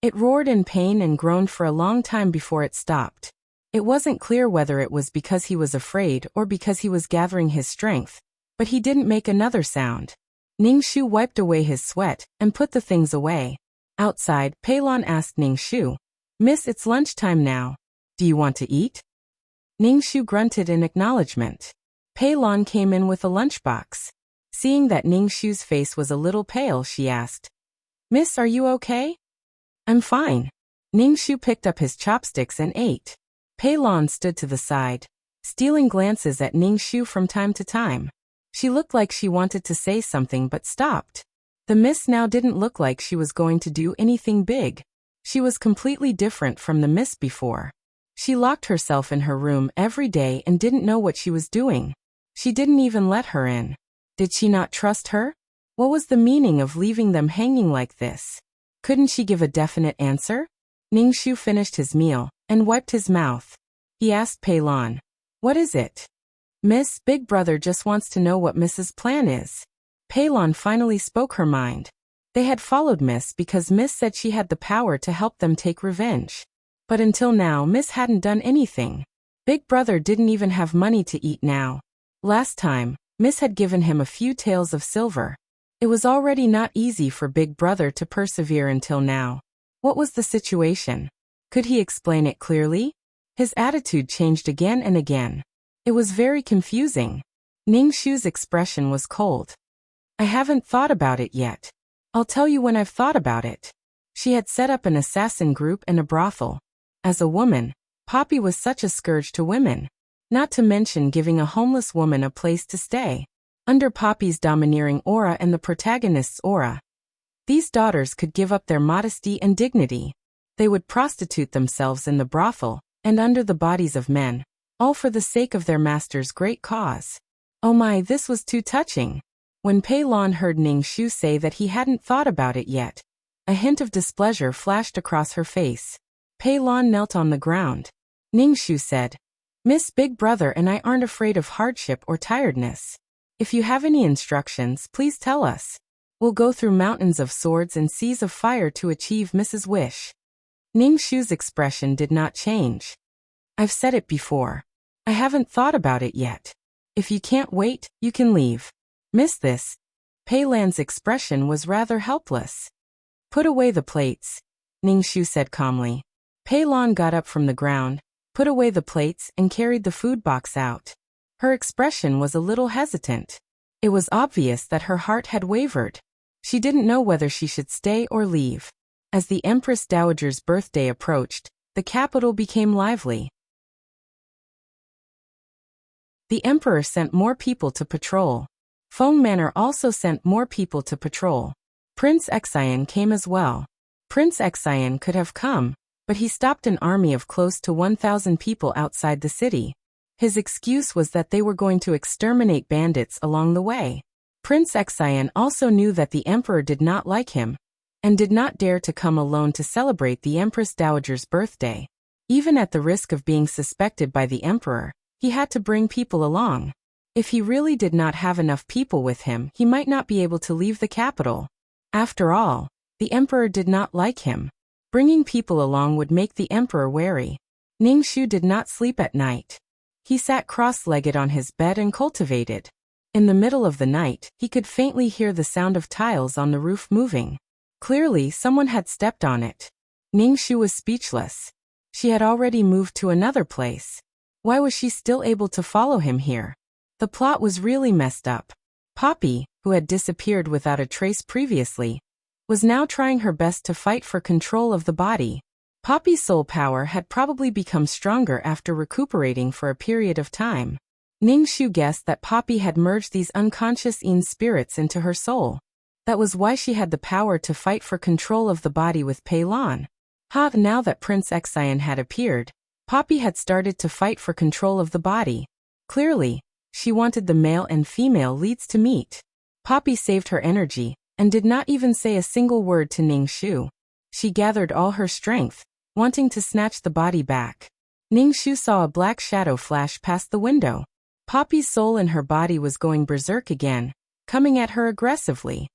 It roared in pain and groaned for a long time before it stopped. It wasn't clear whether it was because he was afraid or because he was gathering his strength, but he didn't make another sound. Ningxu wiped away his sweat and put the things away. Outside, Peilon asked Ningxu, Miss, it's lunchtime now. Do you want to eat? Ningxu grunted in acknowledgement. Peilon came in with a lunchbox. Seeing that Ningxu's face was a little pale, she asked, Miss, are you okay? I'm fine. Ningxu picked up his chopsticks and ate. Peilon stood to the side, stealing glances at Ningxu from time to time. She looked like she wanted to say something but stopped. The miss now didn't look like she was going to do anything big. She was completely different from the miss before. She locked herself in her room every day and didn't know what she was doing. She didn't even let her in. Did she not trust her? What was the meaning of leaving them hanging like this? Couldn't she give a definite answer? Ningxu finished his meal and wiped his mouth. He asked Peilon, what is it? Miss, Big Brother just wants to know what Miss's plan is. Peilon finally spoke her mind. They had followed Miss because Miss said she had the power to help them take revenge. But until now, Miss hadn't done anything. Big Brother didn't even have money to eat now. Last time, Miss had given him a few taels of silver. It was already not easy for Big Brother to persevere until now. What was the situation? Could he explain it clearly? His attitude changed again and again. It was very confusing. Ningxu's expression was cold. I haven't thought about it yet. I'll tell you when I've thought about it. She had set up an assassin group and a brothel. As a woman, Poppy was such a scourge to women. Not to mention giving a homeless woman a place to stay. Under Poppy's domineering aura and the protagonist's aura, these daughters could give up their modesty and dignity. They would prostitute themselves in the brothel and under the bodies of men, all for the sake of their master's great cause. Oh my, this was too touching. When Peilon heard Ningxu say that he hadn't thought about it yet, a hint of displeasure flashed across her face. Peilon knelt on the ground. Ningxu said, Miss, Big Brother and I aren't afraid of hardship or tiredness. If you have any instructions, please tell us. We'll go through mountains of swords and seas of fire to achieve Mrs. Wish. Ningxu's expression did not change. I've said it before. I haven't thought about it yet. If you can't wait, you can leave. Miss this. Pei Lan's expression was rather helpless. Put away the plates, Ningxu said calmly. Pei Lan got up from the ground, put away the plates and carried the food box out. Her expression was a little hesitant. It was obvious that her heart had wavered. She didn't know whether she should stay or leave. As the Empress Dowager's birthday approached, the capital became lively. The Emperor sent more people to patrol. Feng Manor also sent more people to patrol. Prince Xian came as well. Prince Xian could have come, but he stopped an army of close to 1,000 people outside the city. His excuse was that they were going to exterminate bandits along the way. Prince Xian also knew that the Emperor did not like him, and did not dare to come alone to celebrate the Empress Dowager's birthday. Even at the risk of being suspected by the Emperor, he had to bring people along. If he really did not have enough people with him, he might not be able to leave the capital. After all, the Emperor did not like him. Bringing people along would make the Emperor wary. Ningxu did not sleep at night. He sat cross-legged on his bed and cultivated. In the middle of the night, he could faintly hear the sound of tiles on the roof moving. Clearly, someone had stepped on it. Ningxu was speechless. She had already moved to another place. Why was she still able to follow him here? The plot was really messed up. Poppy, who had disappeared without a trace previously, was now trying her best to fight for control of the body. Poppy's soul power had probably become stronger after recuperating for a period of time. Ningxu guessed that Poppy had merged these unconscious Yin spirits into her soul. That was why she had the power to fight for control of the body with Pei Lan. Now that Prince Xian had appeared, Poppy had started to fight for control of the body. Clearly, she wanted the male and female leads to meet. Poppy saved her energy, and did not even say a single word to Ningxu. She gathered all her strength, wanting to snatch the body back. Ningxu saw a black shadow flash past the window. Poppy's soul in her body was going berserk again, coming at her aggressively.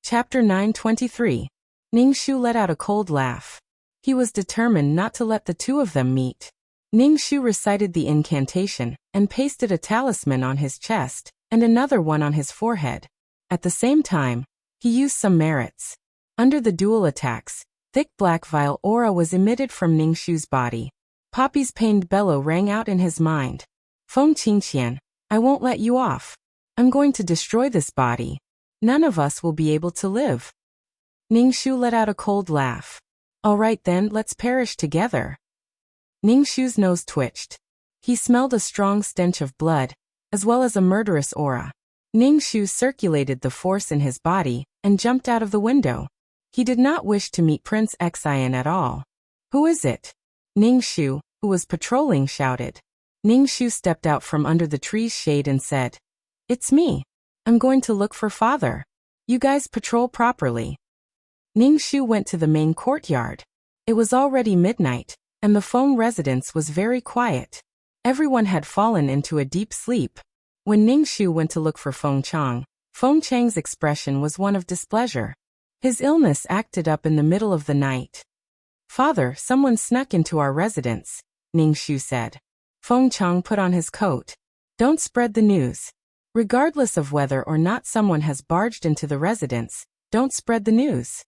Chapter 923. Ningxu let out a cold laugh. He was determined not to let the two of them meet. Ningxu recited the incantation, and pasted a talisman on his chest, and another one on his forehead. At the same time, he used some merits. Under the dual attacks, thick black vile aura was emitted from Ningxu's body. Poppy's pained bellow rang out in his mind. Feng Qingqian, I won't let you off. I'm going to destroy this body. None of us will be able to live. Ningxu let out a cold laugh. All right then, let's perish together. Ningxu's nose twitched. He smelled a strong stench of blood, as well as a murderous aura. Ningxu circulated the force in his body, and jumped out of the window. He did not wish to meet Prince Xian at all. Who is it? Ningxu, who was patrolling, shouted. Ningxu stepped out from under the tree's shade and said, It's me. I'm going to look for father. You guys patrol properly. Ningxu went to the main courtyard. It was already midnight, and the Feng residence was very quiet. Everyone had fallen into a deep sleep. When Ningxu went to look for Feng Chang's expression was one of displeasure. His illness acted up in the middle of the night. Father, someone snuck into our residence, Ningxu said. Feng Chang put on his coat. Don't spread the news. Regardless of whether or not someone has barged into the residence, don't spread the news.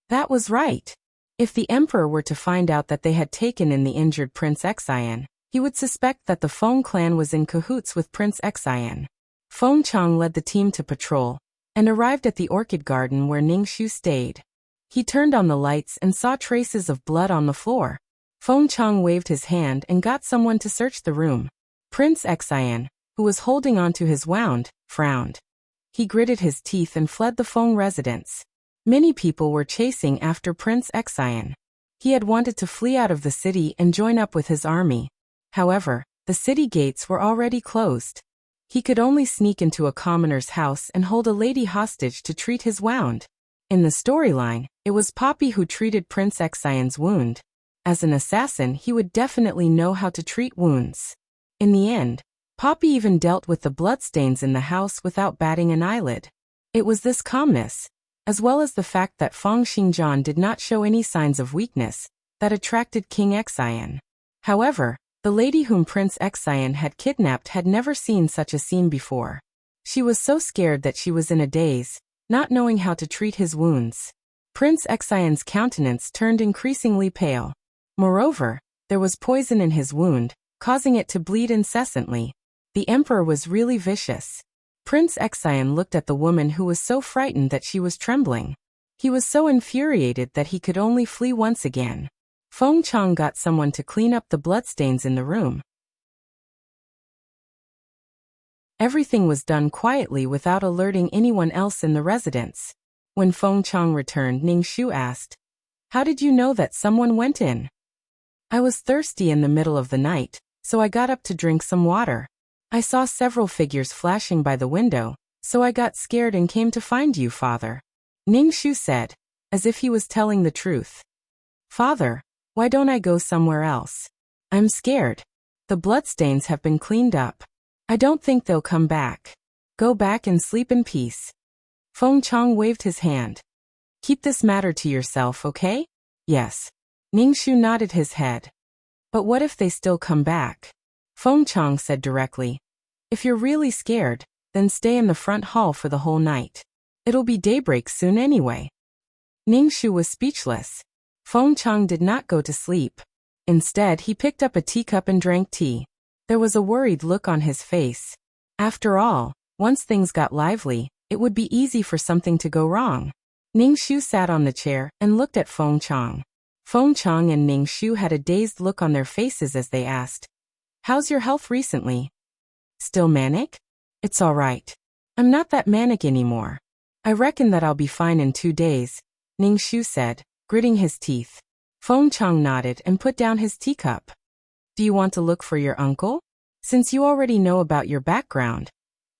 That was right. If the Emperor were to find out that they had taken in the injured Prince Xian, he would suspect that the Feng clan was in cahoots with Prince Xian. Feng Chang led the team to patrol, and arrived at the orchid garden where Ningxu stayed. He turned on the lights and saw traces of blood on the floor. Feng Chang waved his hand and got someone to search the room. Prince Xian, who was holding onto his wound, frowned. He gritted his teeth and fled the Feng residence. Many people were chasing after Prince Xian. He had wanted to flee out of the city and join up with his army. However, the city gates were already closed. He could only sneak into a commoner's house and hold a lady hostage to treat his wound. In the storyline, it was Poppy who treated Prince Xian's wound. As an assassin, he would definitely know how to treat wounds. In the end, Poppy even dealt with the bloodstains in the house without batting an eyelid. It was this calmness, as well as the fact that Feng Xingjian did not show any signs of weakness, that attracted King Xian. However, The lady whom Prince Xian had kidnapped had never seen such a scene before. She was so scared that she was in a daze, not knowing how to treat his wounds. Prince Xian's countenance turned increasingly pale. Moreover, there was poison in his wound, causing it to bleed incessantly. The emperor was really vicious. Prince Xian looked at the woman who was so frightened that she was trembling. He was so infuriated that he could only flee once again. Feng Chang got someone to clean up the bloodstains in the room. Everything was done quietly without alerting anyone else in the residence. When Feng Chang returned, Ning Shu asked, "How did you know that someone went in?" "I was thirsty in the middle of the night, so I got up to drink some water. I saw several figures flashing by the window, so I got scared and came to find you, father," Ning Shu said, as if he was telling the truth. "Father, why don't I go somewhere else? I'm scared. The bloodstains have been cleaned up. I don't think they'll come back. Go back and sleep in peace." Feng Chang waved his hand. "Keep this matter to yourself, okay?" "Yes." Ning Shu nodded his head. "But what if they still come back?" Feng Chang said directly. "If you're really scared, then stay in the front hall for the whole night. It'll be daybreak soon anyway." Ning Shu was speechless. Feng Chang did not go to sleep. Instead, he picked up a teacup and drank tea. There was a worried look on his face. After all, once things got lively, it would be easy for something to go wrong. Ning Shu sat on the chair and looked at Feng Chang. Feng Chang and Ning Shu had a dazed look on their faces as they asked, "How's your health recently?" "Still manic?" "It's all right. I'm not that manic anymore. I reckon that I'll be fine in 2 days," Ning Shu said, gritting his teeth. Feng Chang nodded and put down his teacup. "Do you want to look for your uncle? Since you already know about your background,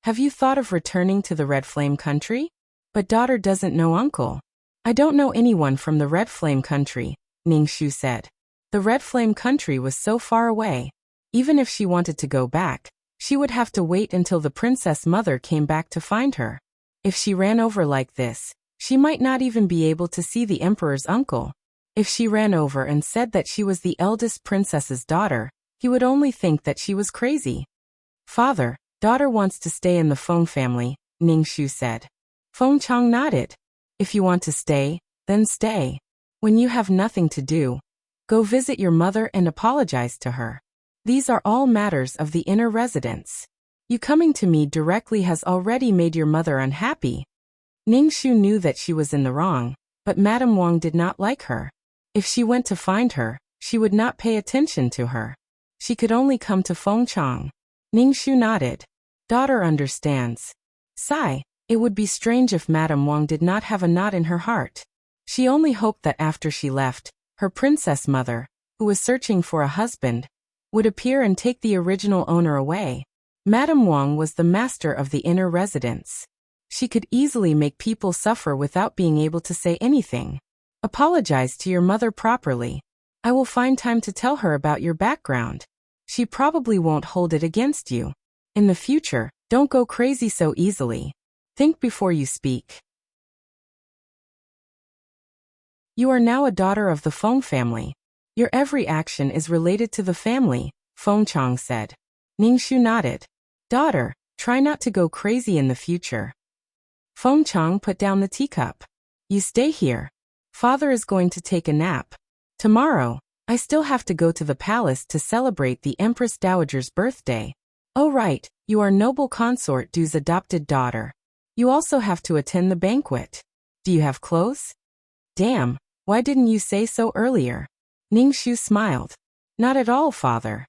have you thought of returning to the Red Flame country?" "But daughter doesn't know uncle." "I don't know anyone from the Red Flame country," Ning Shu said. The Red Flame country was so far away. Even if she wanted to go back, she would have to wait until the princess mother came back to find her. If she ran over like this, she might not even be able to see the emperor's uncle. If she ran over and said that she was the eldest princess's daughter, he would only think that she was crazy. "Father, daughter wants to stay in the Feng family," Ning Shu said. Feng Chang nodded. "If you want to stay, then stay. When you have nothing to do, go visit your mother and apologize to her. These are all matters of the inner residence. You coming to me directly has already made your mother unhappy." Ning Shu knew that she was in the wrong, but Madame Wang did not like her. If she went to find her, she would not pay attention to her. She could only come to Feng Chang. Ning Shu nodded. Daughter understands. Sigh, it would be strange if Madame Wang did not have a knot in her heart. She only hoped that after she left, her princess mother, who was searching for a husband, would appear and take the original owner away. Madame Wang was the master of the inner residence. She could easily make people suffer without being able to say anything. Apologize to your mother properly. I will find time to tell her about your background. She probably won't hold it against you. In the future, don't go crazy so easily. Think before you speak. You are now a daughter of the Feng family. Your every action is related to the family, Feng Chang said. Ning Shu nodded. Daughter, try not to go crazy in the future. Feng Chang put down the teacup. You stay here. Father is going to take a nap. Tomorrow, I still have to go to the palace to celebrate the Empress Dowager's birthday. Oh right, you are noble consort Du's adopted daughter. You also have to attend the banquet. Do you have clothes? Damn, why didn't you say so earlier? Ning Shu smiled. Not at all, father.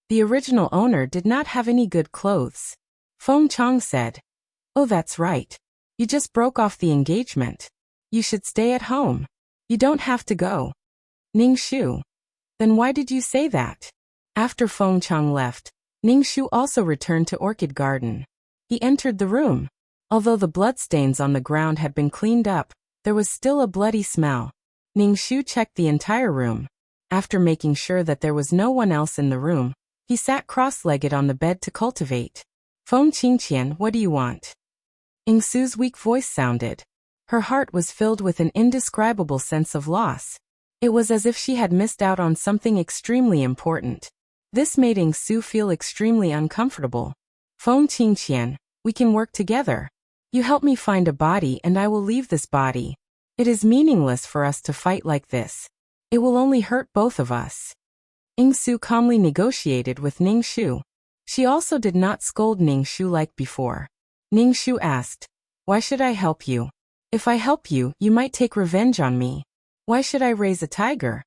The original owner did not have any good clothes. Feng Chang said. Oh, that's right. You just broke off the engagement. You should stay at home. You don't have to go. Ning Shu. Then why did you say that? After Feng Chang left, Ning Shu also returned to Orchid Garden. He entered the room. Although the bloodstains on the ground had been cleaned up, there was still a bloody smell. Ning Shu checked the entire room. After making sure that there was no one else in the room, he sat cross-legged on the bed to cultivate. Feng Qingqian, what do you want? Ing Su's weak voice sounded. Her heart was filled with an indescribable sense of loss. It was as if she had missed out on something extremely important. This made Ing Su feel extremely uncomfortable. Feng Qingqian, we can work together. You help me find a body and I will leave this body. It is meaningless for us to fight like this. It will only hurt both of us. Ing Su calmly negotiated with Ning Shu. She also did not scold Ning Shu like before. Ning Shu asked, "Why should I help you? If I help you, you might take revenge on me. Why should I raise a tiger?"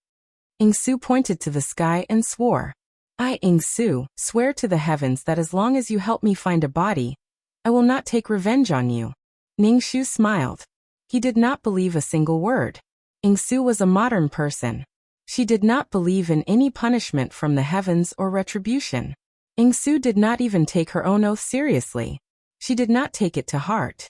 Ing Su pointed to the sky and swore. "I, Ing Su, swear to the heavens that as long as you help me find a body, I will not take revenge on you." Ning Shu smiled. He did not believe a single word. Ing Su was a modern person. She did not believe in any punishment from the heavens or retribution. Ing Su did not even take her own oath seriously. She did not take it to heart.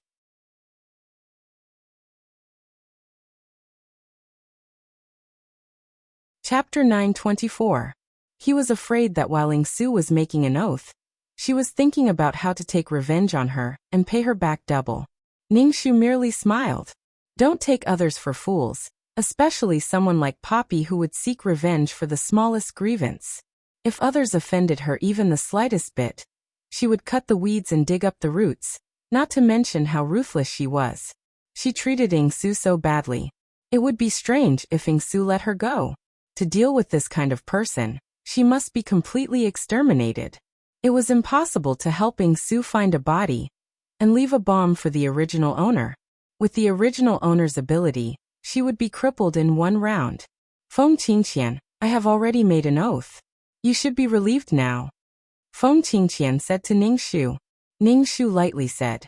Chapter 924. He was afraid that while Ing Su was making an oath, she was thinking about how to take revenge on her and pay her back double. Ning Shu merely smiled. Don't take others for fools, especially someone like Poppy who would seek revenge for the smallest grievance. If others offended her even the slightest bit, she would cut the weeds and dig up the roots, not to mention how ruthless she was. She treated Ing Su so badly. It would be strange if Ing Su let her go. To deal with this kind of person, she must be completely exterminated. It was impossible to help Ing Su find a body and leave a bomb for the original owner. With the original owner's ability, she would be crippled in one round. Feng Qingqian, I have already made an oath. You should be relieved now. Feng Qingqian said to Ning Shu. Ning Shu lightly said,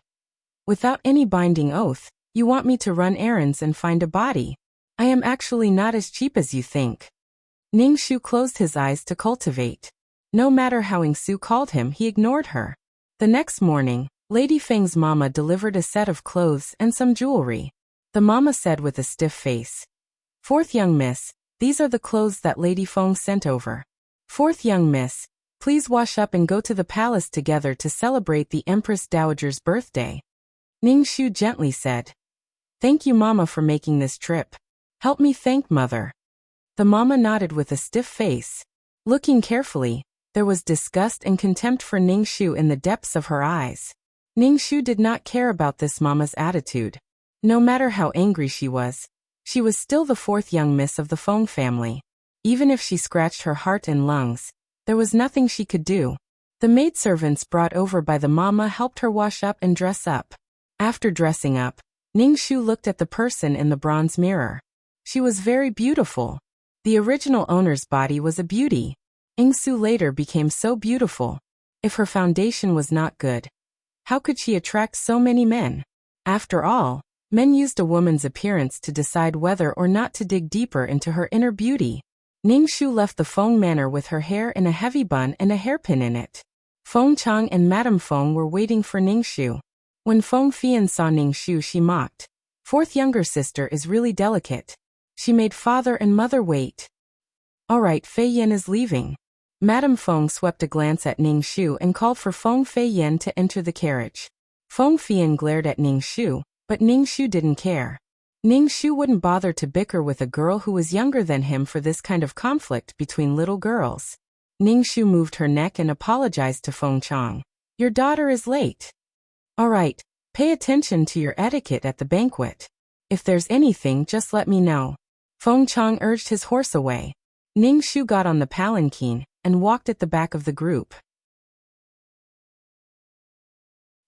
"Without any binding oath, you want me to run errands and find a body. I am actually not as cheap as you think." Ning Shu closed his eyes to cultivate. No matter how Ing Su called him, he ignored her. The next morning, Lady Feng's mama delivered a set of clothes and some jewelry. The mama said with a stiff face, "Fourth young miss, these are the clothes that Lady Feng sent over. Fourth young miss, please wash up and go to the palace together to celebrate the Empress Dowager's birthday." Ning Shu gently said, "Thank you mama for making this trip. Help me thank mother." The mama nodded with a stiff face. Looking carefully, there was disgust and contempt for Ning Shu in the depths of her eyes. Ning Shu did not care about this mama's attitude. No matter how angry she was still the fourth young miss of the Feng family. Even if she scratched her heart and lungs, there was nothing she could do. The maidservants brought over by the mama helped her wash up and dress up. After dressing up, Ning Shu looked at the person in the bronze mirror. She was very beautiful. The original owner's body was a beauty. Ing Su later became so beautiful. If her foundation was not good, how could she attract so many men? After all, men used a woman's appearance to decide whether or not to dig deeper into her inner beauty. Ning Shu left the Feng manor with her hair in a heavy bun and a hairpin in it. Feng Chang and Madame Feng were waiting for Ning Shu. When Feng Fian saw Ning Shu, she mocked. "Fourth younger sister is really delicate." She made father and mother wait. "All right, Fei Yan is leaving." Madame Feng swept a glance at Ning Shu and called for Feng Fei Yan to enter the carriage. Feng Fian glared at Ning Shu, but Ning Shu didn't care. Ning Shu wouldn't bother to bicker with a girl who was younger than him for this kind of conflict between little girls. Ning Shu moved her neck and apologized to Feng Chang. "Your daughter is late." "All right, pay attention to your etiquette at the banquet. If there's anything, just let me know." Feng Chang urged his horse away. Ning Shu got on the palanquin and walked at the back of the group.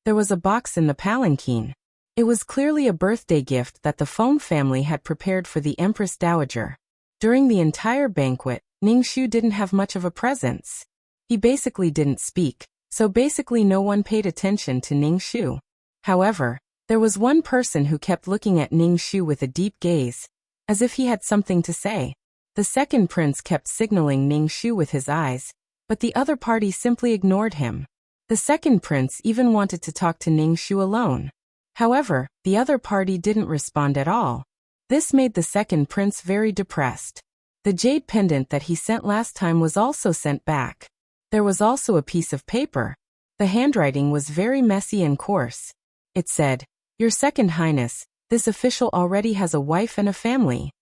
There was a box in the palanquin. It was clearly a birthday gift that the Feng family had prepared for the Empress Dowager. During the entire banquet, Ning Shu didn't have much of a presence. He basically didn't speak, so basically no one paid attention to Ning Shu. However, there was one person who kept looking at Ning Shu with a deep gaze, as if he had something to say. The second prince kept signaling Ning Shu with his eyes, but the other party simply ignored him. The second prince even wanted to talk to Ning Shu alone. However, the other party didn't respond at all. This made the second prince very depressed. The jade pendant that he sent last time was also sent back. There was also a piece of paper. The handwriting was very messy and coarse. It said, "Your Second Highness, this official already has a wife and a family."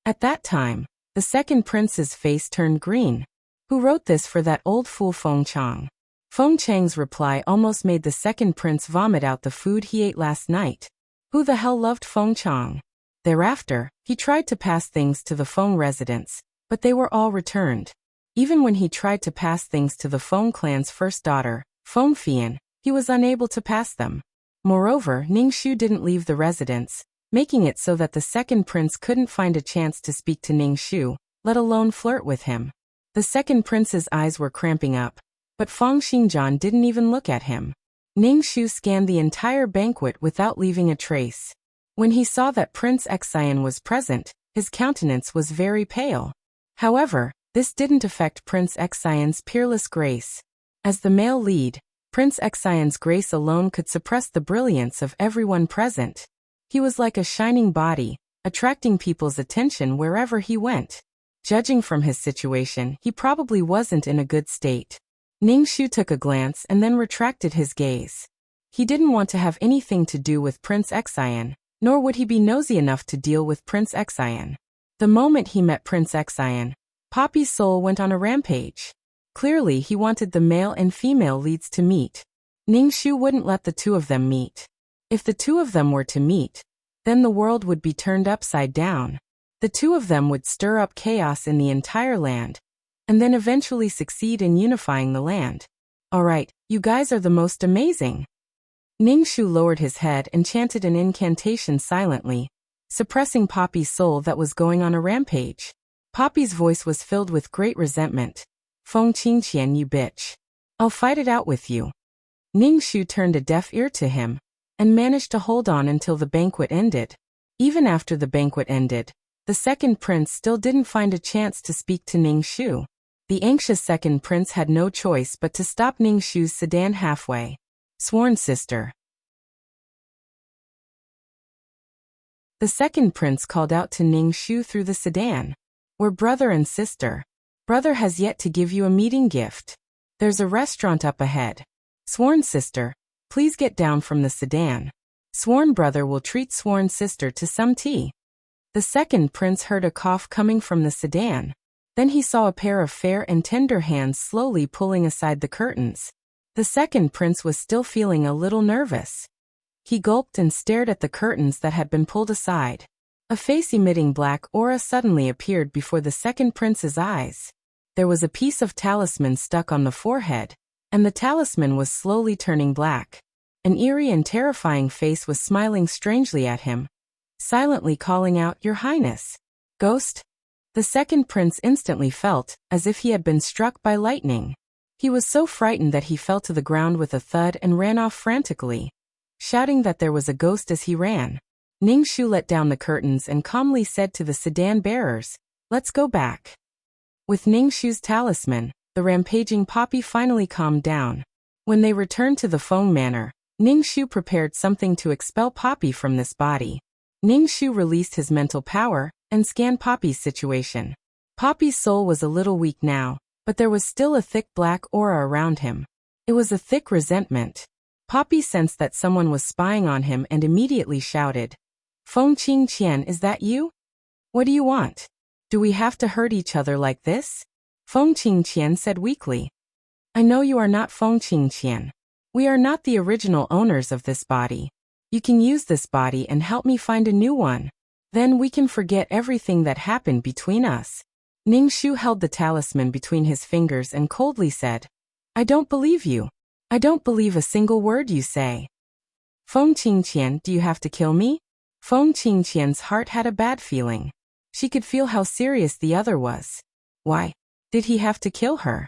At that time, the second prince's face turned green. Who wrote this for that old fool Feng Chang? Feng Chang's reply almost made the second prince vomit out the food he ate last night. Who the hell loved Feng Chang? Thereafter, he tried to pass things to the Feng residents, but they were all returned. Even when he tried to pass things to the Feng clan's first daughter, Feng Fian, he was unable to pass them. Moreover, Ningxu didn't leave the residence, making it so that the second prince couldn't find a chance to speak to Ningxu, let alone flirt with him. The second prince's eyes were cramping up, but Feng Xingjian didn't even look at him. Ningxu scanned the entire banquet without leaving a trace. When he saw that Prince Xian was present, his countenance was very pale. However, this didn't affect Prince Xian's peerless grace. As the male lead, Prince Xian's grace alone could suppress the brilliance of everyone present. He was like a shining body, attracting people's attention wherever he went. Judging from his situation, he probably wasn't in a good state. Ningxu took a glance and then retracted his gaze. He didn't want to have anything to do with Prince Xian, nor would he be nosy enough to deal with Prince Xian. The moment he met Prince Xian, Poppy's soul went on a rampage. Clearly he wanted the male and female leads to meet. Ningxu wouldn't let the two of them meet. If the two of them were to meet, then the world would be turned upside down. The two of them would stir up chaos in the entire land, and then eventually succeed in unifying the land. Alright, you guys are the most amazing. Ningxu lowered his head and chanted an incantation silently, suppressing Poppy's soul that was going on a rampage. Poppy's voice was filled with great resentment. Feng Qingqian, you bitch. I'll fight it out with you. Ningxu turned a deaf ear to him, and managed to hold on until the banquet ended. Even after the banquet ended, the second prince still didn't find a chance to speak to Ningxu. The anxious second prince had no choice but to stop Ningxu's sedan halfway. Sworn sister. The second prince called out to Ningxu through the sedan. We're brother and sister. Brother has yet to give you a meeting gift. There's a restaurant up ahead. Sworn sister, please get down from the sedan. Sworn brother will treat sworn sister to some tea. The second prince heard a cough coming from the sedan. Then he saw a pair of fair and tender hands slowly pulling aside the curtains. The second prince was still feeling a little nervous. He gulped and stared at the curtains that had been pulled aside. A face emitting black aura suddenly appeared before the second prince's eyes. There was a piece of talisman stuck on the forehead, and the talisman was slowly turning black. An eerie and terrifying face was smiling strangely at him, silently calling out, "Your Highness." Ghost? The second prince instantly felt as if he had been struck by lightning. He was so frightened that he fell to the ground with a thud and ran off frantically, shouting that there was a ghost as he ran. Ningxu let down the curtains and calmly said to the sedan bearers, "Let's go back." With Ningxu's talisman, the rampaging Poppy finally calmed down. When they returned to the Feng Manor, Ningxu prepared something to expel Poppy from this body. Ningxu released his mental power and scanned Poppy's situation. Poppy's soul was a little weak now, but there was still a thick black aura around him. It was a thick resentment. Poppy sensed that someone was spying on him and immediately shouted, "Feng Qingqian, is that you? What do you want? Do we have to hurt each other like this?" Feng Qingqian said weakly, "I know you are not Feng Qingqian. We are not the original owners of this body. You can use this body and help me find a new one. Then we can forget everything that happened between us." Ningxu held the talisman between his fingers and coldly said, "I don't believe you. I don't believe a single word you say. Feng Qingqian, do you have to kill me?" Feng Qingqian's heart had a bad feeling. She could feel how serious the other was. Why did he have to kill her?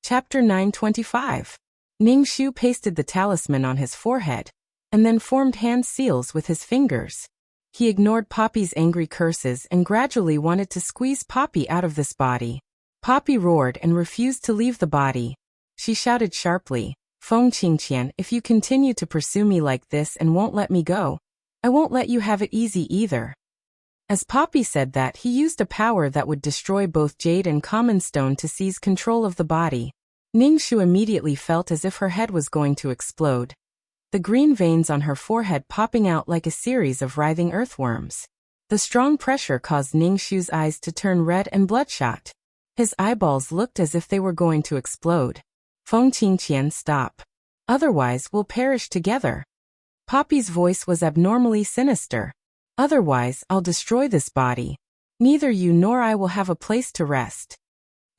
Chapter 925. Ningxu pasted the talisman on his forehead, and then formed hand seals with his fingers. He ignored Poppy's angry curses and gradually wanted to squeeze Poppy out of this body. Poppy roared and refused to leave the body. She shouted sharply, "Feng Qingqian, if you continue to pursue me like this and won't let me go, I won't let you have it easy either." As Poppy said that, he used a power that would destroy both jade and common stone to seize control of the body. Ningxu immediately felt as if her head was going to explode. the green veins on her forehead popping out like a series of writhing earthworms. The strong pressure caused Ningshu's eyes to turn red and bloodshot. His eyeballs looked as if they were going to explode. Feng Qingqian, stop. Otherwise, we'll perish together. Poppy's voice was abnormally sinister. Otherwise, I'll destroy this body. Neither you nor I will have a place to rest.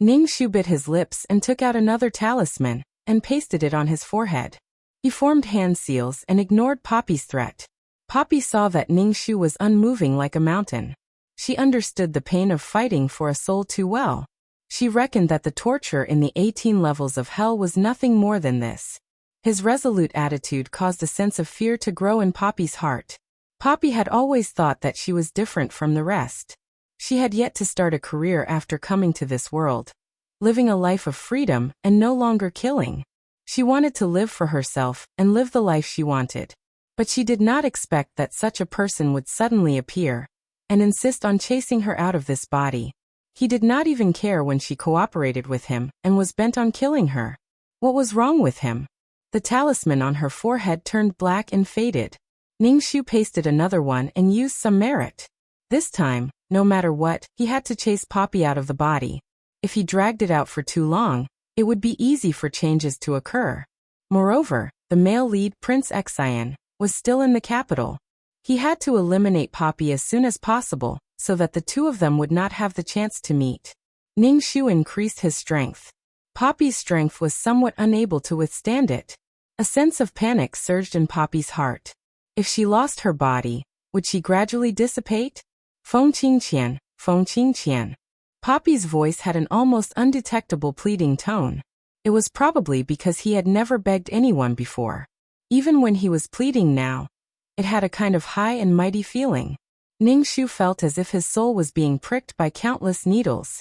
Ningshu bit his lips and took out another talisman, and pasted it on his forehead. He formed hand seals and ignored Poppy's threat. Poppy saw that Ningshu was unmoving like a mountain. She understood the pain of fighting for a soul too well. She reckoned that the torture in the 18 levels of hell was nothing more than this. His resolute attitude caused a sense of fear to grow in Poppy's heart. Poppy had always thought that she was different from the rest. She had yet to start a career after coming to this world, living a life of freedom and no longer killing. She wanted to live for herself and live the life she wanted. But she did not expect that such a person would suddenly appear and insist on chasing her out of this body. He did not even care when she cooperated with him and was bent on killing her. What was wrong with him? The talisman on her forehead turned black and faded. Ningshu pasted another one and used some merit. This time, no matter what, he had to chase Poppy out of the body. If he dragged it out for too long, it would be easy for changes to occur. Moreover, the male lead, Prince Xian, was still in the capital. He had to eliminate Poppy as soon as possible, so that the two of them would not have the chance to meet. Ningshu increased his strength. Poppy's strength was somewhat unable to withstand it. A sense of panic surged in Poppy's heart. If she lost her body, would she gradually dissipate? Feng Qingqian, Feng Qingqian. Poppy's voice had an almost undetectable pleading tone. It was probably because he had never begged anyone before. Even when he was pleading now, it had a kind of high and mighty feeling. Ningshu felt as if his soul was being pricked by countless needles.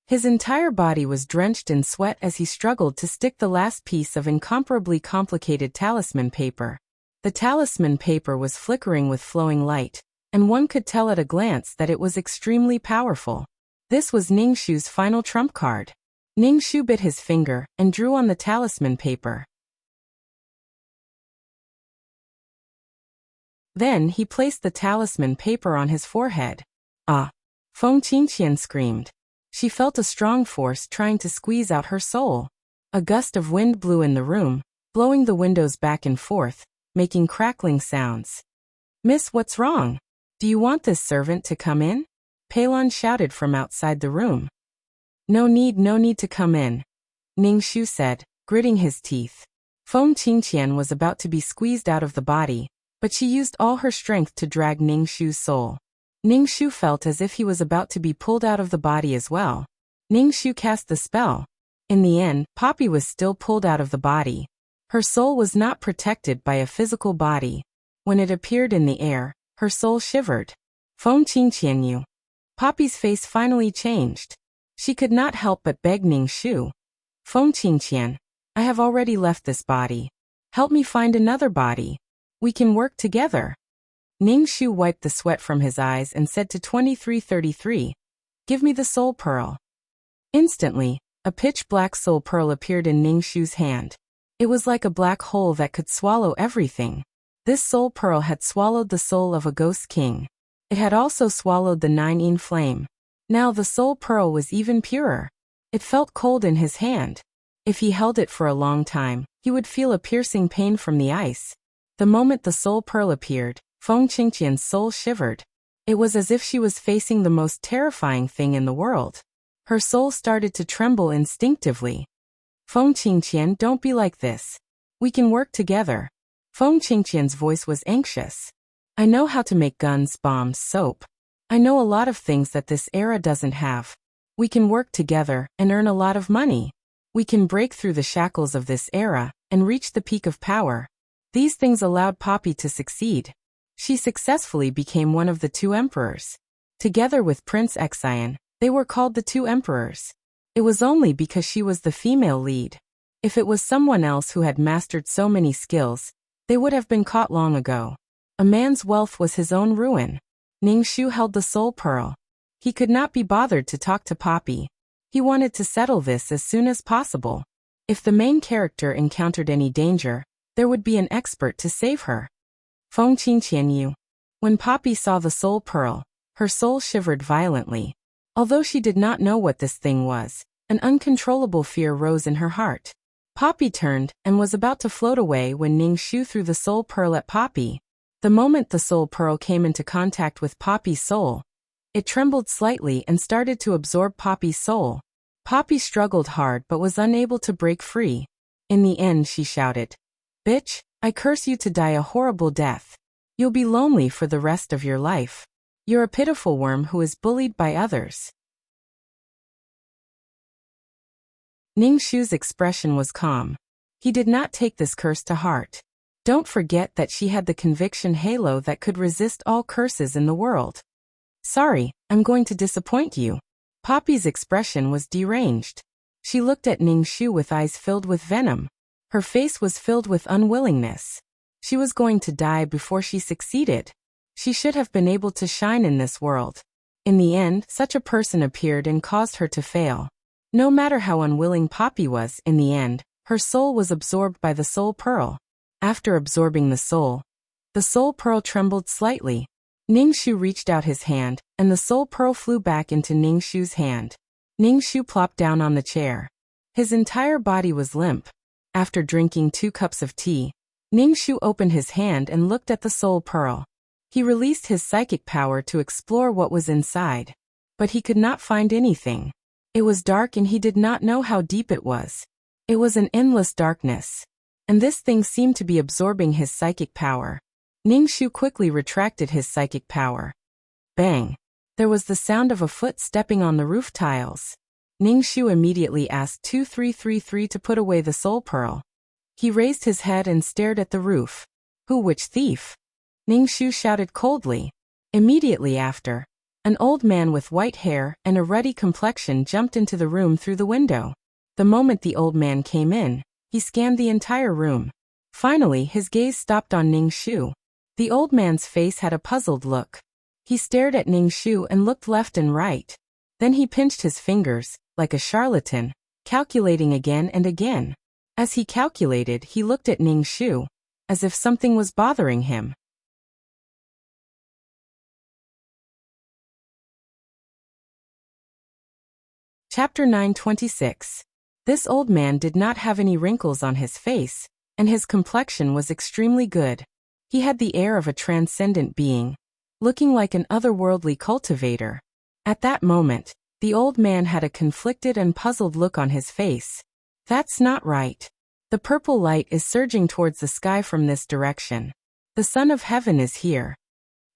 His entire body was drenched in sweat as he struggled to stick the last piece of incomparably complicated talisman paper. The talisman paper was flickering with flowing light, and one could tell at a glance that it was extremely powerful. This was Ningshu's final trump card. Ningshu bit his finger and drew on the talisman paper. Then he placed the talisman paper on his forehead. Ah! Feng Qingqian screamed. She felt a strong force trying to squeeze out her soul. A gust of wind blew in the room, blowing the windows back and forth, making crackling sounds. "Miss, what's wrong? Do you want this servant to come in?" Peilon shouted from outside the room. No need to come in," Ningshu said, gritting his teeth. Feng Qingqian was about to be squeezed out of the body, but she used all her strength to drag Ningshu's soul. Ningshu felt as if he was about to be pulled out of the body as well. Ningshu cast the spell. In the end, Poppy was still pulled out of the body. Her soul was not protected by a physical body. When it appeared in the air, her soul shivered. Feng Qingqian, you. Poppy's face finally changed. She could not help but beg Ningshu. "Feng Qingqian, I have already left this body. Help me find another body. We can work together." Ningshu wiped the sweat from his eyes and said to 2333, "Give me the soul pearl." Instantly, a pitch-black soul pearl appeared in Ningshu's hand. It was like a black hole that could swallow everything. This soul pearl had swallowed the soul of a ghost king. It had also swallowed the 9-yin flame. Now the soul pearl was even purer. It felt cold in his hand. If he held it for a long time, he would feel a piercing pain from the ice. The moment the soul pearl appeared, Feng Qingqian's soul shivered. It was as if she was facing the most terrifying thing in the world. Her soul started to tremble instinctively. "Feng Qingqian, don't be like this. We can work together." Feng Qingqian's voice was anxious. "I know how to make guns, bombs, soap. I know a lot of things that this era doesn't have. We can work together and earn a lot of money. We can break through the shackles of this era and reach the peak of power." These things allowed Poppy to succeed. She successfully became one of the two emperors. Together with Prince Xian, they were called the two emperors. It was only because she was the female lead. If it was someone else who had mastered so many skills, they would have been caught long ago. A man's wealth was his own ruin. Ningshu held the soul pearl. He could not be bothered to talk to Poppy. He wanted to settle this as soon as possible. If the main character encountered any danger, There would be an expert to save her. Feng Qing Qianyu. When Poppy saw the soul pearl, her soul shivered violently. Although she did not know what this thing was, an uncontrollable fear rose in her heart. Poppy turned and was about to float away when Ning Shu threw the soul pearl at Poppy. The moment the soul pearl came into contact with Poppy's soul, it trembled slightly and started to absorb Poppy's soul. Poppy struggled hard but was unable to break free. In the end, she shouted, "Bitch, I curse you to die a horrible death. You'll be lonely for the rest of your life. You're a pitiful worm who is bullied by others." Ning Shu's expression was calm. He did not take this curse to heart. Don't forget that she had the conviction halo that could resist all curses in the world. "Sorry, I'm going to disappoint you." Poppy's expression was deranged. She looked at Ning Shu with eyes filled with venom. Her face was filled with unwillingness. She was going to die before she succeeded. She should have been able to shine in this world. In the end, such a person appeared and caused her to fail. No matter how unwilling Poppy was, in the end, her soul was absorbed by the soul pearl. After absorbing the soul pearl trembled slightly. Ning Shu reached out his hand, and the soul pearl flew back into Ning Shu's hand. Ning Shu plopped down on the chair. His entire body was limp. After drinking 2 cups of tea, Ning Shu opened his hand and looked at the soul pearl. He released his psychic power to explore what was inside. But he could not find anything. It was dark and he did not know how deep it was. It was an endless darkness. And this thing seemed to be absorbing his psychic power. Ning Shu quickly retracted his psychic power. Bang! There was the sound of a foot stepping on the roof tiles. Ning Shu immediately asked 2333 to put away the soul pearl. He raised his head and stared at the roof. Which thief? Ning Shu shouted coldly. Immediately after, an old man with white hair and a ruddy complexion jumped into the room through the window. The moment the old man came in, he scanned the entire room. Finally, his gaze stopped on Ning Shu. The old man's face had a puzzled look. He stared at Ning Shu and looked left and right. Then he pinched his fingers, like a charlatan, calculating again and again. As he calculated, he looked at Ning Shu, as if something was bothering him. Chapter 926. This old man did not have any wrinkles on his face, and his complexion was extremely good. He had the air of a transcendent being, looking like an otherworldly cultivator. At that moment, the old man had a conflicted and puzzled look on his face. That's not right. The purple light is surging towards the sky from this direction. The Son of Heaven is here.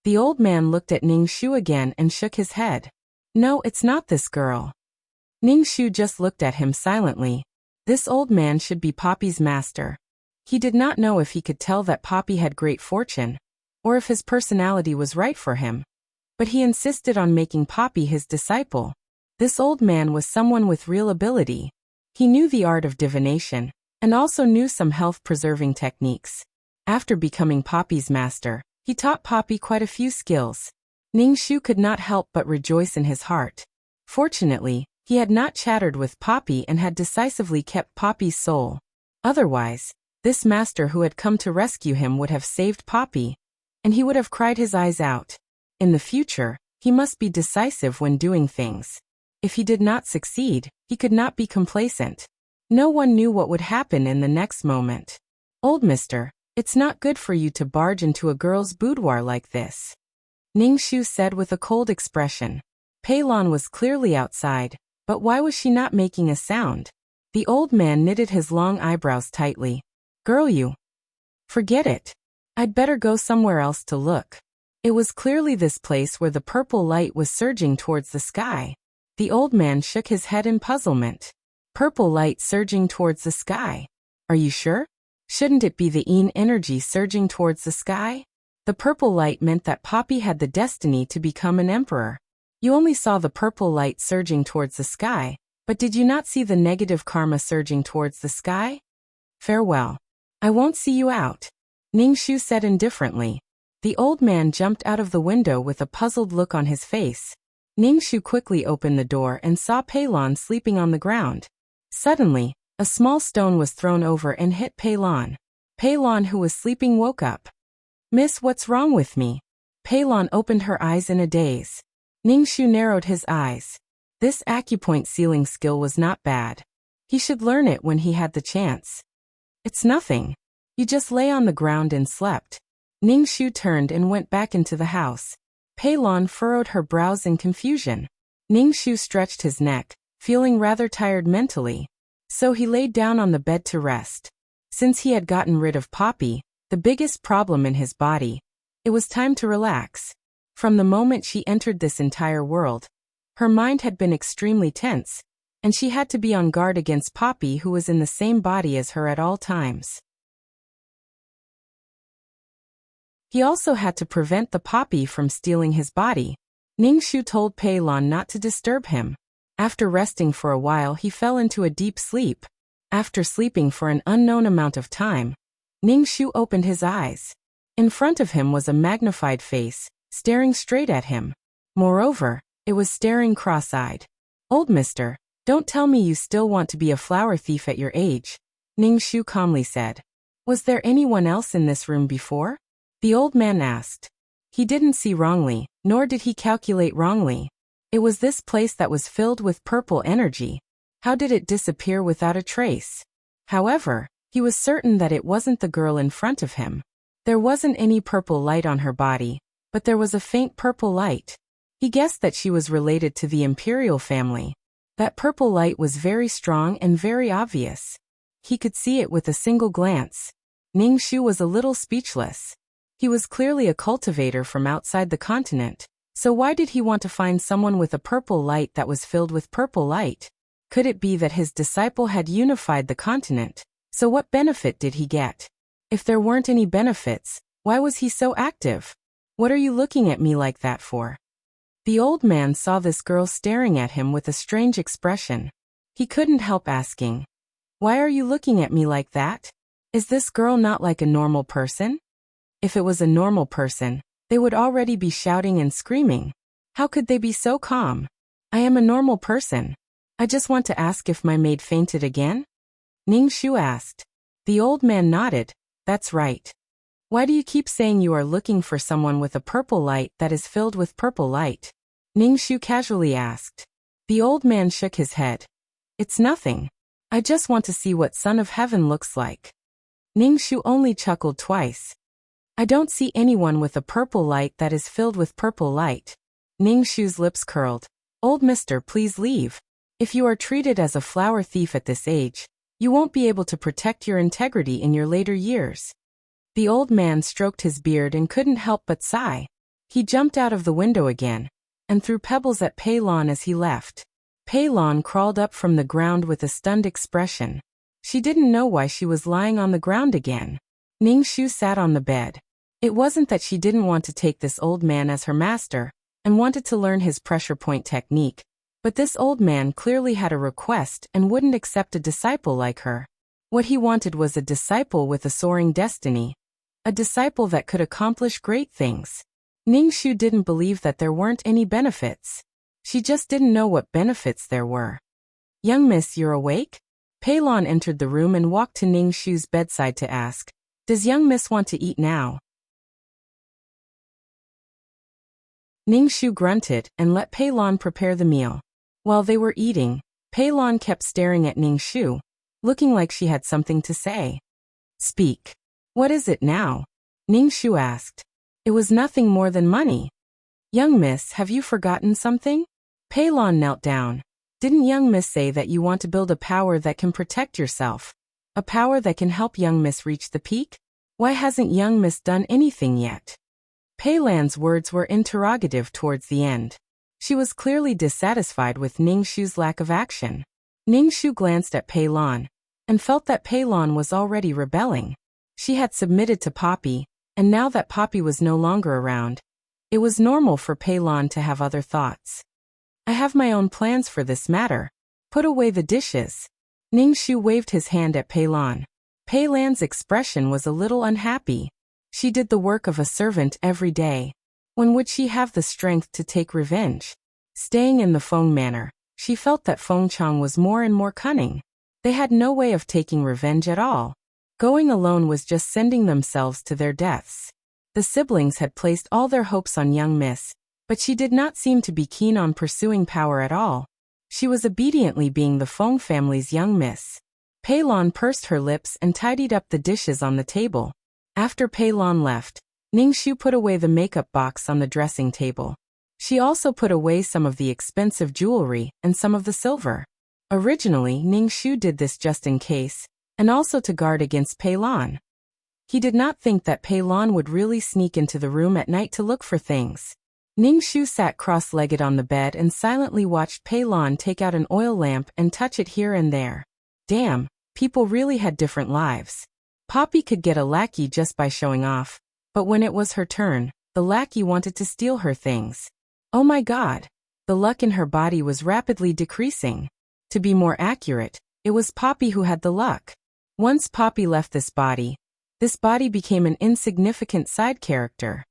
The old man looked at Ning Shu again and shook his head. No, it's not this girl. Ning Shu just looked at him silently. This old man should be Poppy's master. He did not know if he could tell that Poppy had great fortune, or if his personality was right for him. But he insisted on making Poppy his disciple. This old man was someone with real ability. He knew the art of divination, and also knew some health-preserving techniques. After becoming Poppy's master, he taught Poppy quite a few skills. Ning Shu could not help but rejoice in his heart. Fortunately, he had not chattered with Poppy and had decisively kept Poppy's soul. Otherwise, this master who had come to rescue him would have saved Poppy, and he would have cried his eyes out. In the future, he must be decisive when doing things. If he did not succeed, he could not be complacent. No one knew what would happen in the next moment. Old mister, it's not good for you to barge into a girl's boudoir like this, Ning Shu said with a cold expression. Pei Lan was clearly outside, but why was she not making a sound? The old man knitted his long eyebrows tightly. Girl, you. Forget it. I'd better go somewhere else to look. It was clearly this place where the purple light was surging towards the sky. The old man shook his head in puzzlement. Purple light surging towards the sky. Are you sure? Shouldn't it be the Yin energy surging towards the sky? The purple light meant that Poppy had the destiny to become an emperor. You only saw the purple light surging towards the sky, but did you not see the negative karma surging towards the sky? Farewell. I won't see you out, Ning Shu said indifferently. The old man jumped out of the window with a puzzled look on his face. Ning Shu quickly opened the door and saw Pei Lan sleeping on the ground. Suddenly, a small stone was thrown over and hit Pei Lan. Pei Lan, who was sleeping, woke up. "Miss, what's wrong with me?" Pei Lan opened her eyes in a daze. Ningxu narrowed his eyes. This acupoint sealing skill was not bad. He should learn it when he had the chance. "It's nothing. You just lay on the ground and slept." Ningxu turned and went back into the house. Pei Lan furrowed her brows in confusion. Ningxu stretched his neck, feeling rather tired mentally. So he laid down on the bed to rest. Since he had gotten rid of Poppy, the biggest problem in his body, it was time to relax. From the moment she entered this entire world, her mind had been extremely tense, and she had to be on guard against Poppy, who was in the same body as her at all times. He also had to prevent the Poppy from stealing his body. Ningxu told Pei Lan not to disturb him. After resting for a while, he fell into a deep sleep. After sleeping for an unknown amount of time, Ningxu opened his eyes. In front of him was a magnified face, staring straight at him. Moreover, it was staring cross-eyed. "Old mister, don't tell me you still want to be a flower thief at your age," Ningxu calmly said. "Was there anyone else in this room before?" the old man asked. He didn't see wrongly, nor did he calculate wrongly. It was this place that was filled with purple energy. How did it disappear without a trace? However, he was certain that it wasn't the girl in front of him. There wasn't any purple light on her body, but there was a faint purple light. He guessed that she was related to the imperial family. That purple light was very strong and very obvious. He could see it with a single glance. Ningxu was a little speechless. He was clearly a cultivator from outside the continent, so why did he want to find someone with a purple light that was filled with purple light? Could it be that his disciple had unified the continent? So what benefit did he get? If there weren't any benefits, why was he so active? "What are you looking at me like that for?" The old man saw this girl staring at him with a strange expression. He couldn't help asking, "Why are you looking at me like that? Is this girl not like a normal person?" If it was a normal person, they would already be shouting and screaming. How could they be so calm? "I am a normal person. I just want to ask if my maid fainted again?" Ningxu asked. The old man nodded. "That's right. Why do you keep saying you are looking for someone with a purple light that is filled with purple light?" Ningxu casually asked. The old man shook his head. "It's nothing. I just want to see what Son of Heaven looks like." Ningxu only chuckled twice. "I don't see anyone with a purple light that is filled with purple light." Ningxu's lips curled. "Old mister, please leave. If you are treated as a flower thief at this age, you won't be able to protect your integrity in your later years." The old man stroked his beard and couldn't help but sigh. He jumped out of the window again, and threw pebbles at Pei Lan as he left. Pei Lan crawled up from the ground with a stunned expression. She didn't know why she was lying on the ground again. Ningxu sat on the bed. It wasn't that she didn't want to take this old man as her master, and wanted to learn his pressure point technique. But this old man clearly had a request and wouldn't accept a disciple like her. What he wanted was a disciple with a soaring destiny. A disciple that could accomplish great things. Ningxu didn't believe that there weren't any benefits. She just didn't know what benefits there were. "Young miss, you're awake?" Pei Lan entered the room and walked to Ningxu's bedside to ask, "Does young miss want to eat now?" Ningxu grunted and let Pei Lan prepare the meal. While they were eating, Pei Lan kept staring at Ningxu, looking like she had something to say. "Speak. What is it now?" Ningxu asked. "It was nothing more than money." "Young miss, have you forgotten something?" Pei Lan knelt down. "Didn't young miss say that you want to build a power that can protect yourself? A power that can help young miss reach the peak? Why hasn't young miss done anything yet?" Pei Lan's words were interrogative towards the end. She was clearly dissatisfied with Ningxu's lack of action. Ningxu glanced at Pei Lan, and felt that Pei Lan was already rebelling. She had submitted to Poppy, and now that Poppy was no longer around, it was normal for Pei Lan to have other thoughts. "I have my own plans for this matter. Put away the dishes." Ningxu waved his hand at Pei Lan. Pei Lan's expression was a little unhappy. She did the work of a servant every day. When would she have the strength to take revenge? Staying in the Feng manor, she felt that Feng Chang was more and more cunning. They had no way of taking revenge at all. Going alone was just sending themselves to their deaths. The siblings had placed all their hopes on young Miss, but she did not seem to be keen on pursuing power at all. She was obediently being the Feng family's young Miss. Pei Lan pursed her lips and tidied up the dishes on the table. After Pei Lan left, Ningxu put away the makeup box on the dressing table. She also put away some of the expensive jewelry and some of the silver. Originally, Ningxu did this just in case, and also to guard against Pei Lan. He did not think that Pei Lan would really sneak into the room at night to look for things. Ningxu sat cross-legged on the bed and silently watched Pei Lan take out an oil lamp and touch it here and there. Damn, people really had different lives. Poppy could get a lackey just by showing off, but when it was her turn, the lackey wanted to steal her things. Oh my god, the luck in her body was rapidly decreasing. To be more accurate, it was Poppy who had the luck. Once Poppy left this body became an insignificant side character.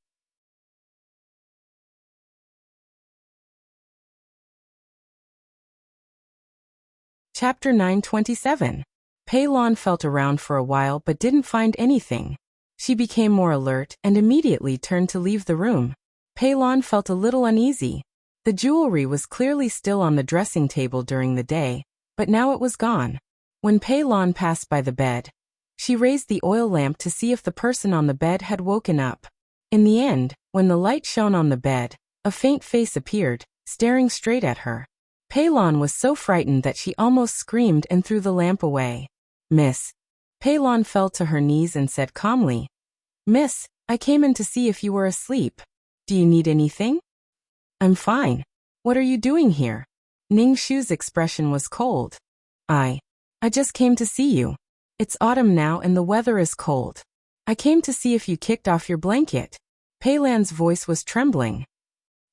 Chapter 927. Pei Lan felt around for a while but didn't find anything. She became more alert and immediately turned to leave the room. Pei Lan felt a little uneasy. The jewelry was clearly still on the dressing table during the day, but now it was gone. When Pei Lan passed by the bed, she raised the oil lamp to see if the person on the bed had woken up. In the end, when the light shone on the bed, a faint face appeared, staring straight at her. Pei Lan was so frightened that she almost screamed and threw the lamp away. Miss. Pei Lan fell to her knees and said calmly, Miss, I came in to see if you were asleep. Do you need anything? I'm fine. What are you doing here? Ningxu's expression was cold. I just came to see you. It's autumn now and the weather is cold. I came to see if you kicked off your blanket. Pei Lan's voice was trembling.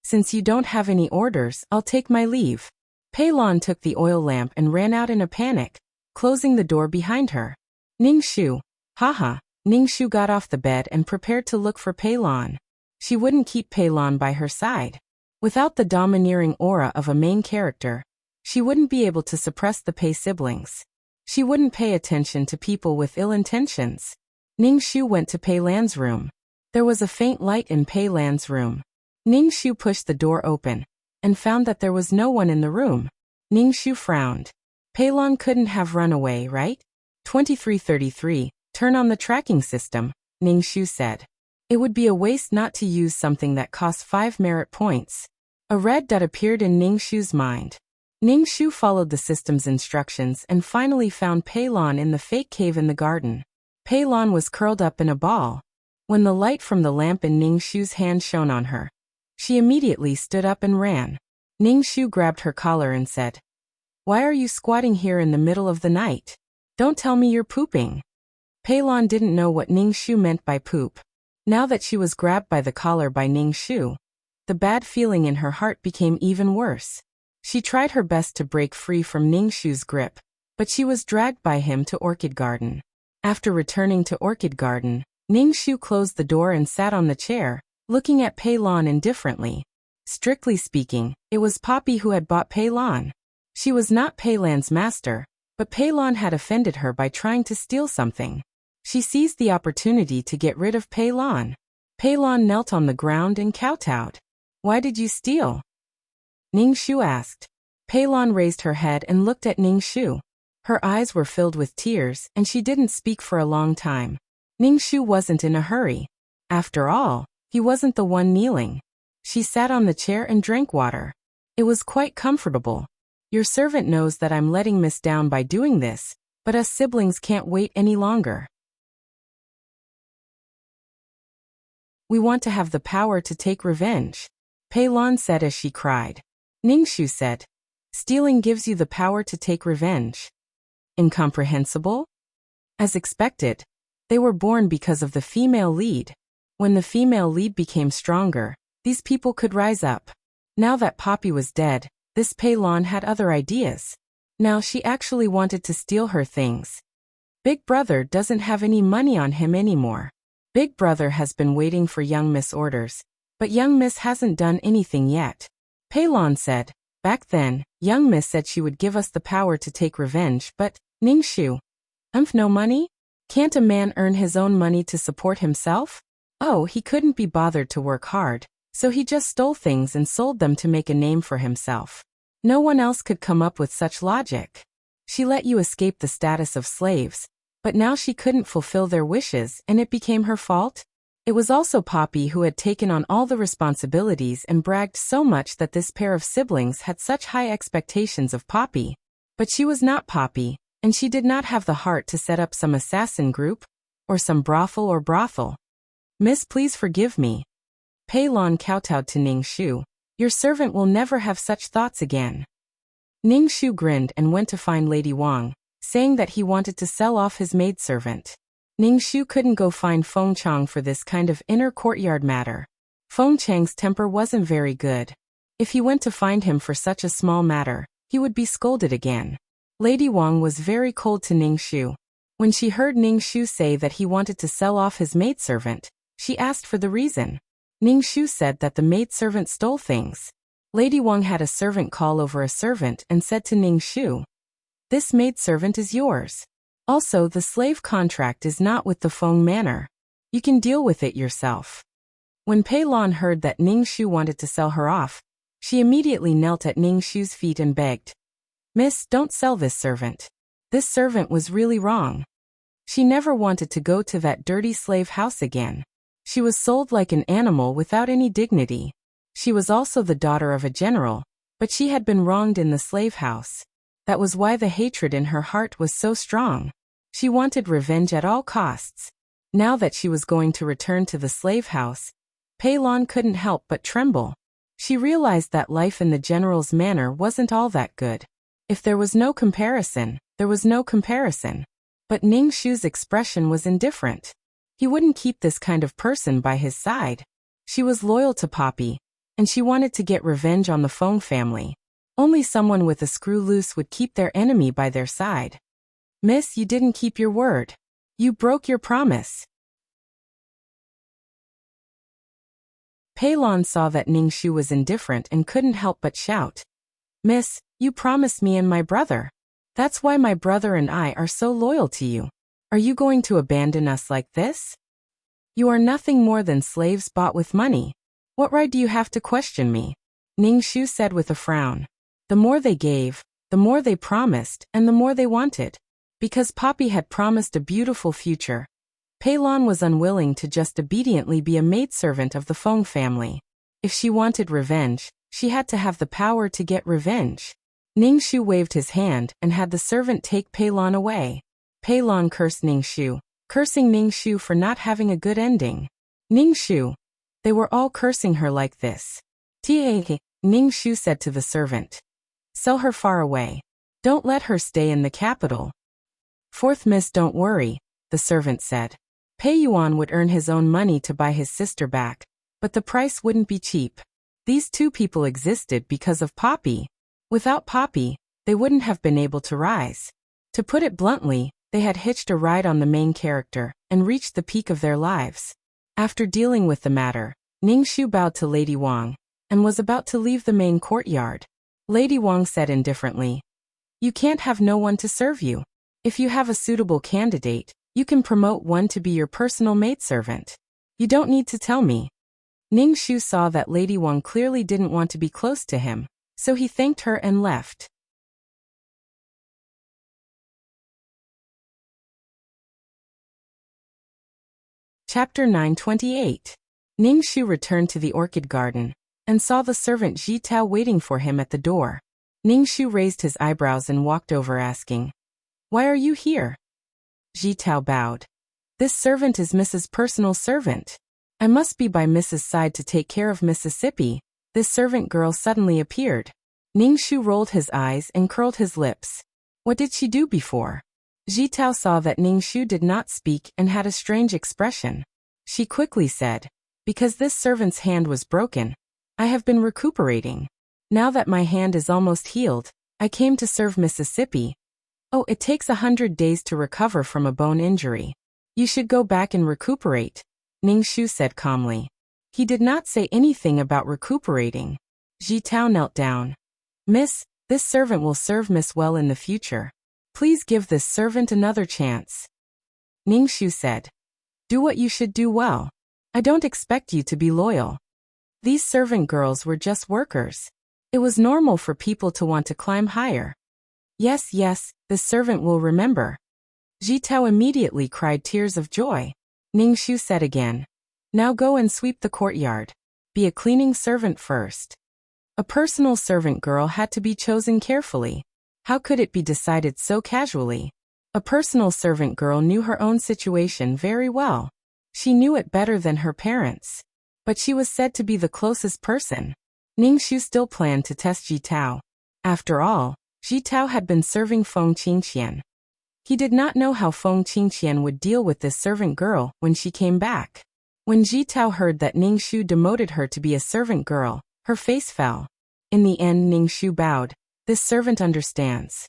Since you don't have any orders, I'll take my leave. Pei Lan took the oil lamp and ran out in a panic, closing the door behind her. Ningxu. Haha. Ningxu got off the bed and prepared to look for Pei Lan. She wouldn't keep Pei Lan by her side. Without the domineering aura of a main character, she wouldn't be able to suppress the Pei siblings. She wouldn't pay attention to people with ill intentions. Ningxu went to Pei Lan's room. There was a faint light in Pei Lan's room. Ningxu pushed the door open and found that there was no one in the room. Ningxu frowned. Pei Lan couldn't have run away, right? 2333, turn on the tracking system, Ningxu said. It would be a waste not to use something that costs 5 merit points. A red dot appeared in Ningxu's mind. Ningxu followed the system's instructions and finally found Pei Lan in the fake cave in the garden. Pei Lan was curled up in a ball. When the light from the lamp in Ningxu's hand shone on her, she immediately stood up and ran. Ningxu grabbed her collar and said, Why are you squatting here in the middle of the night? Don't tell me you're pooping. Pei Lan didn't know what Ningxu meant by poop. Now that she was grabbed by the collar by Ningxu, the bad feeling in her heart became even worse. She tried her best to break free from Ningxu's grip, but she was dragged by him to Orchid Garden. After returning to Orchid Garden, Ningxu closed the door and sat on the chair, looking at Pei Lan indifferently. Strictly speaking, it was Poppy who had bought Pei Lan. She was not Pei Lan's master, but Pei Lan had offended her by trying to steal something. She seized the opportunity to get rid of Pei Lan. Pei Lan knelt on the ground and kowtowed. Why did you steal? Ningxu asked. Pei Lan raised her head and looked at Ningxu. Her eyes were filled with tears and she didn't speak for a long time. Ningxu wasn't in a hurry. After all, he wasn't the one kneeling. She sat on the chair and drank water. It was quite comfortable. Your servant knows that I'm letting Miss down by doing this, but us siblings can't wait any longer. We want to have the power to take revenge, Pei Lan said as she cried. Ningxu said, Stealing gives you the power to take revenge. Incomprehensible? As expected, they were born because of the female lead. When the female lead became stronger, these people could rise up. Now that Poppy was dead, this Pei Lan had other ideas. Now she actually wanted to steal her things. Big Brother doesn't have any money on him anymore. Big Brother has been waiting for young Miss orders, but young Miss hasn't done anything yet. Pei Lan said, Back then, young Miss said she would give us the power to take revenge, but, Ningxu, no money? Can't a man earn his own money to support himself? Oh, he couldn't be bothered to work hard, so he just stole things and sold them to make a name for himself. No one else could come up with such logic. She let you escape the status of slaves, but now she couldn't fulfill their wishes and it became her fault? It was also Poppy who had taken on all the responsibilities and bragged so much that this pair of siblings had such high expectations of Poppy. But she was not Poppy, and she did not have the heart to set up some assassin group, or some brothel. Miss, please forgive me. Pei Lon kowtowed to Ning Shu. Your servant will never have such thoughts again. Ning Shu grinned and went to find Lady Wang, saying that he wanted to sell off his maidservant. Ning Shu couldn't go find Feng Chang for this kind of inner courtyard matter. Feng Chang's temper wasn't very good. If he went to find him for such a small matter, he would be scolded again. Lady Wang was very cold to Ning Shu. When she heard Ning Shu say that he wanted to sell off his maidservant, she asked for the reason. Ning Shu said that the maidservant stole things. Lady Wang had a servant call over a servant and said to Ning Shu, "This maidservant is yours. Also, the slave contract is not with the Feng Manor. You can deal with it yourself." When Pei Lon heard that Ning Shu wanted to sell her off, she immediately knelt at Ning Shu's feet and begged, "Miss, don't sell this servant. This servant was really wrong. She never wanted to go to that dirty slave house again. She was sold like an animal without any dignity. She was also the daughter of a general, but she had been wronged in the slave house. That was why the hatred in her heart was so strong. She wanted revenge at all costs. Now that she was going to return to the slave house, Pei Lon couldn't help but tremble. She realized that life in the general's manor wasn't all that good. If there was no comparison, there was no comparison. But Ning Shu's expression was indifferent. He wouldn't keep this kind of person by his side. She was loyal to Poppy, and she wanted to get revenge on the Feng family. Only someone with a screw loose would keep their enemy by their side. Miss, you didn't keep your word. You broke your promise. Pei Lon saw that Ning Shu was indifferent and couldn't help but shout, "Miss, you promised me and my brother. That's why my brother and I are so loyal to you. Are you going to abandon us like this? You are nothing more than slaves bought with money. What right do you have to question me?" Ning Shu said with a frown. The more they gave, the more they promised, and the more they wanted. Because Poppy had promised a beautiful future, Pei Lon was unwilling to just obediently be a maidservant of the Feng family. If she wanted revenge, she had to have the power to get revenge. Ning Shu waved his hand and had the servant take Pei Lon away. Pei Lon cursed Ning Shu, cursing Ning Shu for not having a good ending. Ning Shu. They were all cursing her like this. "Ta," Ning Shu said to the servant. "Sell her far away. Don't let her stay in the capital." "Fourth miss, don't worry," the servant said. Pei Yuan would earn his own money to buy his sister back, but the price wouldn't be cheap. These two people existed because of Poppy. Without Poppy, they wouldn't have been able to rise. To put it bluntly, they had hitched a ride on the main character and reached the peak of their lives. After dealing with the matter, Ning Shu bowed to Lady Wang and was about to leave the main courtyard. Lady Wang said indifferently, "You can't have no one to serve you. If you have a suitable candidate, you can promote one to be your personal maidservant. You don't need to tell me." Ning Shu saw that Lady Wang clearly didn't want to be close to him, so he thanked her and left. Chapter 928. Ning Shu returned to the orchid garden and saw the servant Ji Tao waiting for him at the door. Ning Shu raised his eyebrows and walked over asking, "Why are you here?" Ji Tao bowed. "This servant is Mrs.'s personal servant. I must be by Mrs.'s side to take care of Mississippi." This servant girl suddenly appeared. Ning Shu rolled his eyes and curled his lips. What did she do before? Ji Tao saw that Ning Shu did not speak and had a strange expression. She quickly said, "Because this servant's hand was broken, I have been recuperating. Now that my hand is almost healed, I came to serve Mississippi." "Oh, it takes 100 days to recover from a bone injury. You should go back and recuperate," Ning Shu said calmly. He did not say anything about recuperating. Ji Tao knelt down. "Miss, this servant will serve Miss well in the future. Please give this servant another chance." Ningshu said. Do what you should do well. I don't expect you to be loyal. These servant girls were just workers. It was normal for people to want to climb higher. Yes, yes, the servant will remember. Jitao immediately cried tears of joy. Ningshu said again. Now go and sweep the courtyard. Be a cleaning servant first. A personal servant girl had to be chosen carefully. How could it be decided so casually? A personal servant girl knew her own situation very well. She knew it better than her parents. But she was said to be the closest person. Ningshu still planned to test Jitao. After all, Jitao had been serving Feng Qingqian. He did not know how Feng Qingqian would deal with this servant girl when she came back. When Jitao heard that Ningshu demoted her to be a servant girl, her face fell. In the end, Ningshu bowed. This servant understands.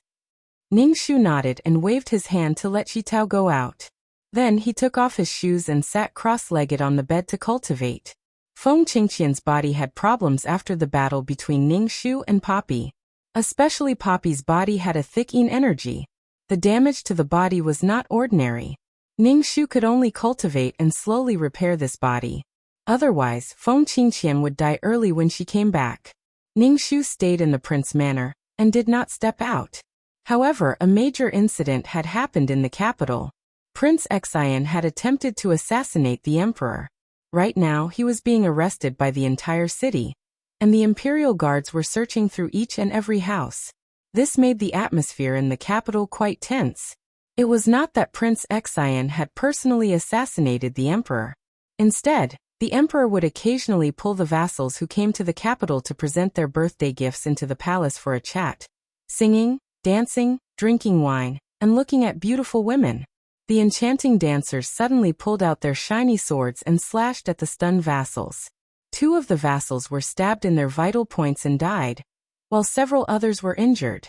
Ningshu nodded and waved his hand to let Jitao go out. Then he took off his shoes and sat cross-legged on the bed to cultivate. Feng Qingqian's body had problems after the battle between Ningshu and Poppy. Especially Poppy's body had a thick yin energy. The damage to the body was not ordinary. Ningshu could only cultivate and slowly repair this body. Otherwise, Feng Qingqian would die early when she came back. Ningshu stayed in the prince manor and did not step out. However, a major incident had happened in the capital. Prince Xian had attempted to assassinate the emperor. Right now, he was being arrested by the entire city, and the imperial guards were searching through each and every house. This made the atmosphere in the capital quite tense. It was not that Prince Xian had personally assassinated the emperor. Instead, the emperor would occasionally pull the vassals who came to the capital to present their birthday gifts into the palace for a chat. Singing, dancing, drinking wine, and looking at beautiful women. The enchanting dancers suddenly pulled out their shiny swords and slashed at the stunned vassals. 2 of the vassals were stabbed in their vital points and died, while several others were injured.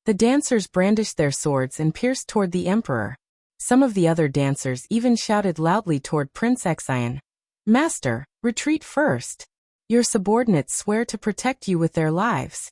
The dancers brandished their swords and pierced toward the emperor. Some of the other dancers even shouted loudly toward Prince Xian. Master, retreat first. Your subordinates swear to protect you with their lives.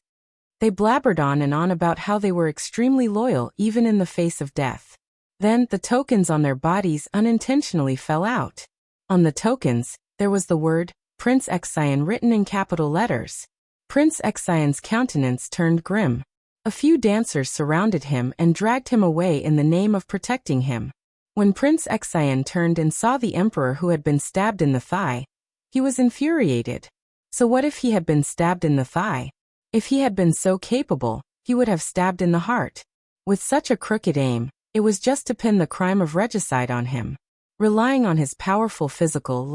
They blabbered on and on about how they were extremely loyal even in the face of death. Then, the tokens on their bodies unintentionally fell out. On the tokens, there was the word, Prince Xian written in capital letters. Prince Xian's countenance turned grim. A few dancers surrounded him and dragged him away in the name of protecting him. When Prince Xian turned and saw the emperor who had been stabbed in the thigh, he was infuriated. So what if he had been stabbed in the thigh? If he had been so capable, he would have stabbed in the heart. With such a crooked aim, it was just to pin the crime of regicide on him. Relying on his powerful physical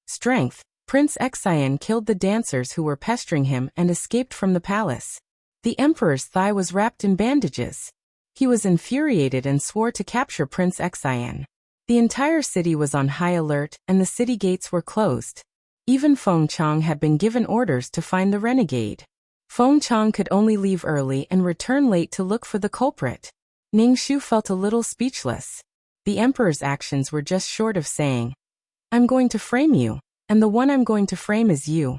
strength, Prince Xian killed the dancers who were pestering him and escaped from the palace. The emperor's thigh was wrapped in bandages. He was infuriated and swore to capture Prince Xian. The entire city was on high alert and the city gates were closed. Even Feng Chang had been given orders to find the renegade. Feng Chang could only leave early and return late to look for the culprit. Ningshu felt a little speechless. The emperor's actions were just short of saying, I'm going to frame you, and the one I'm going to frame is you.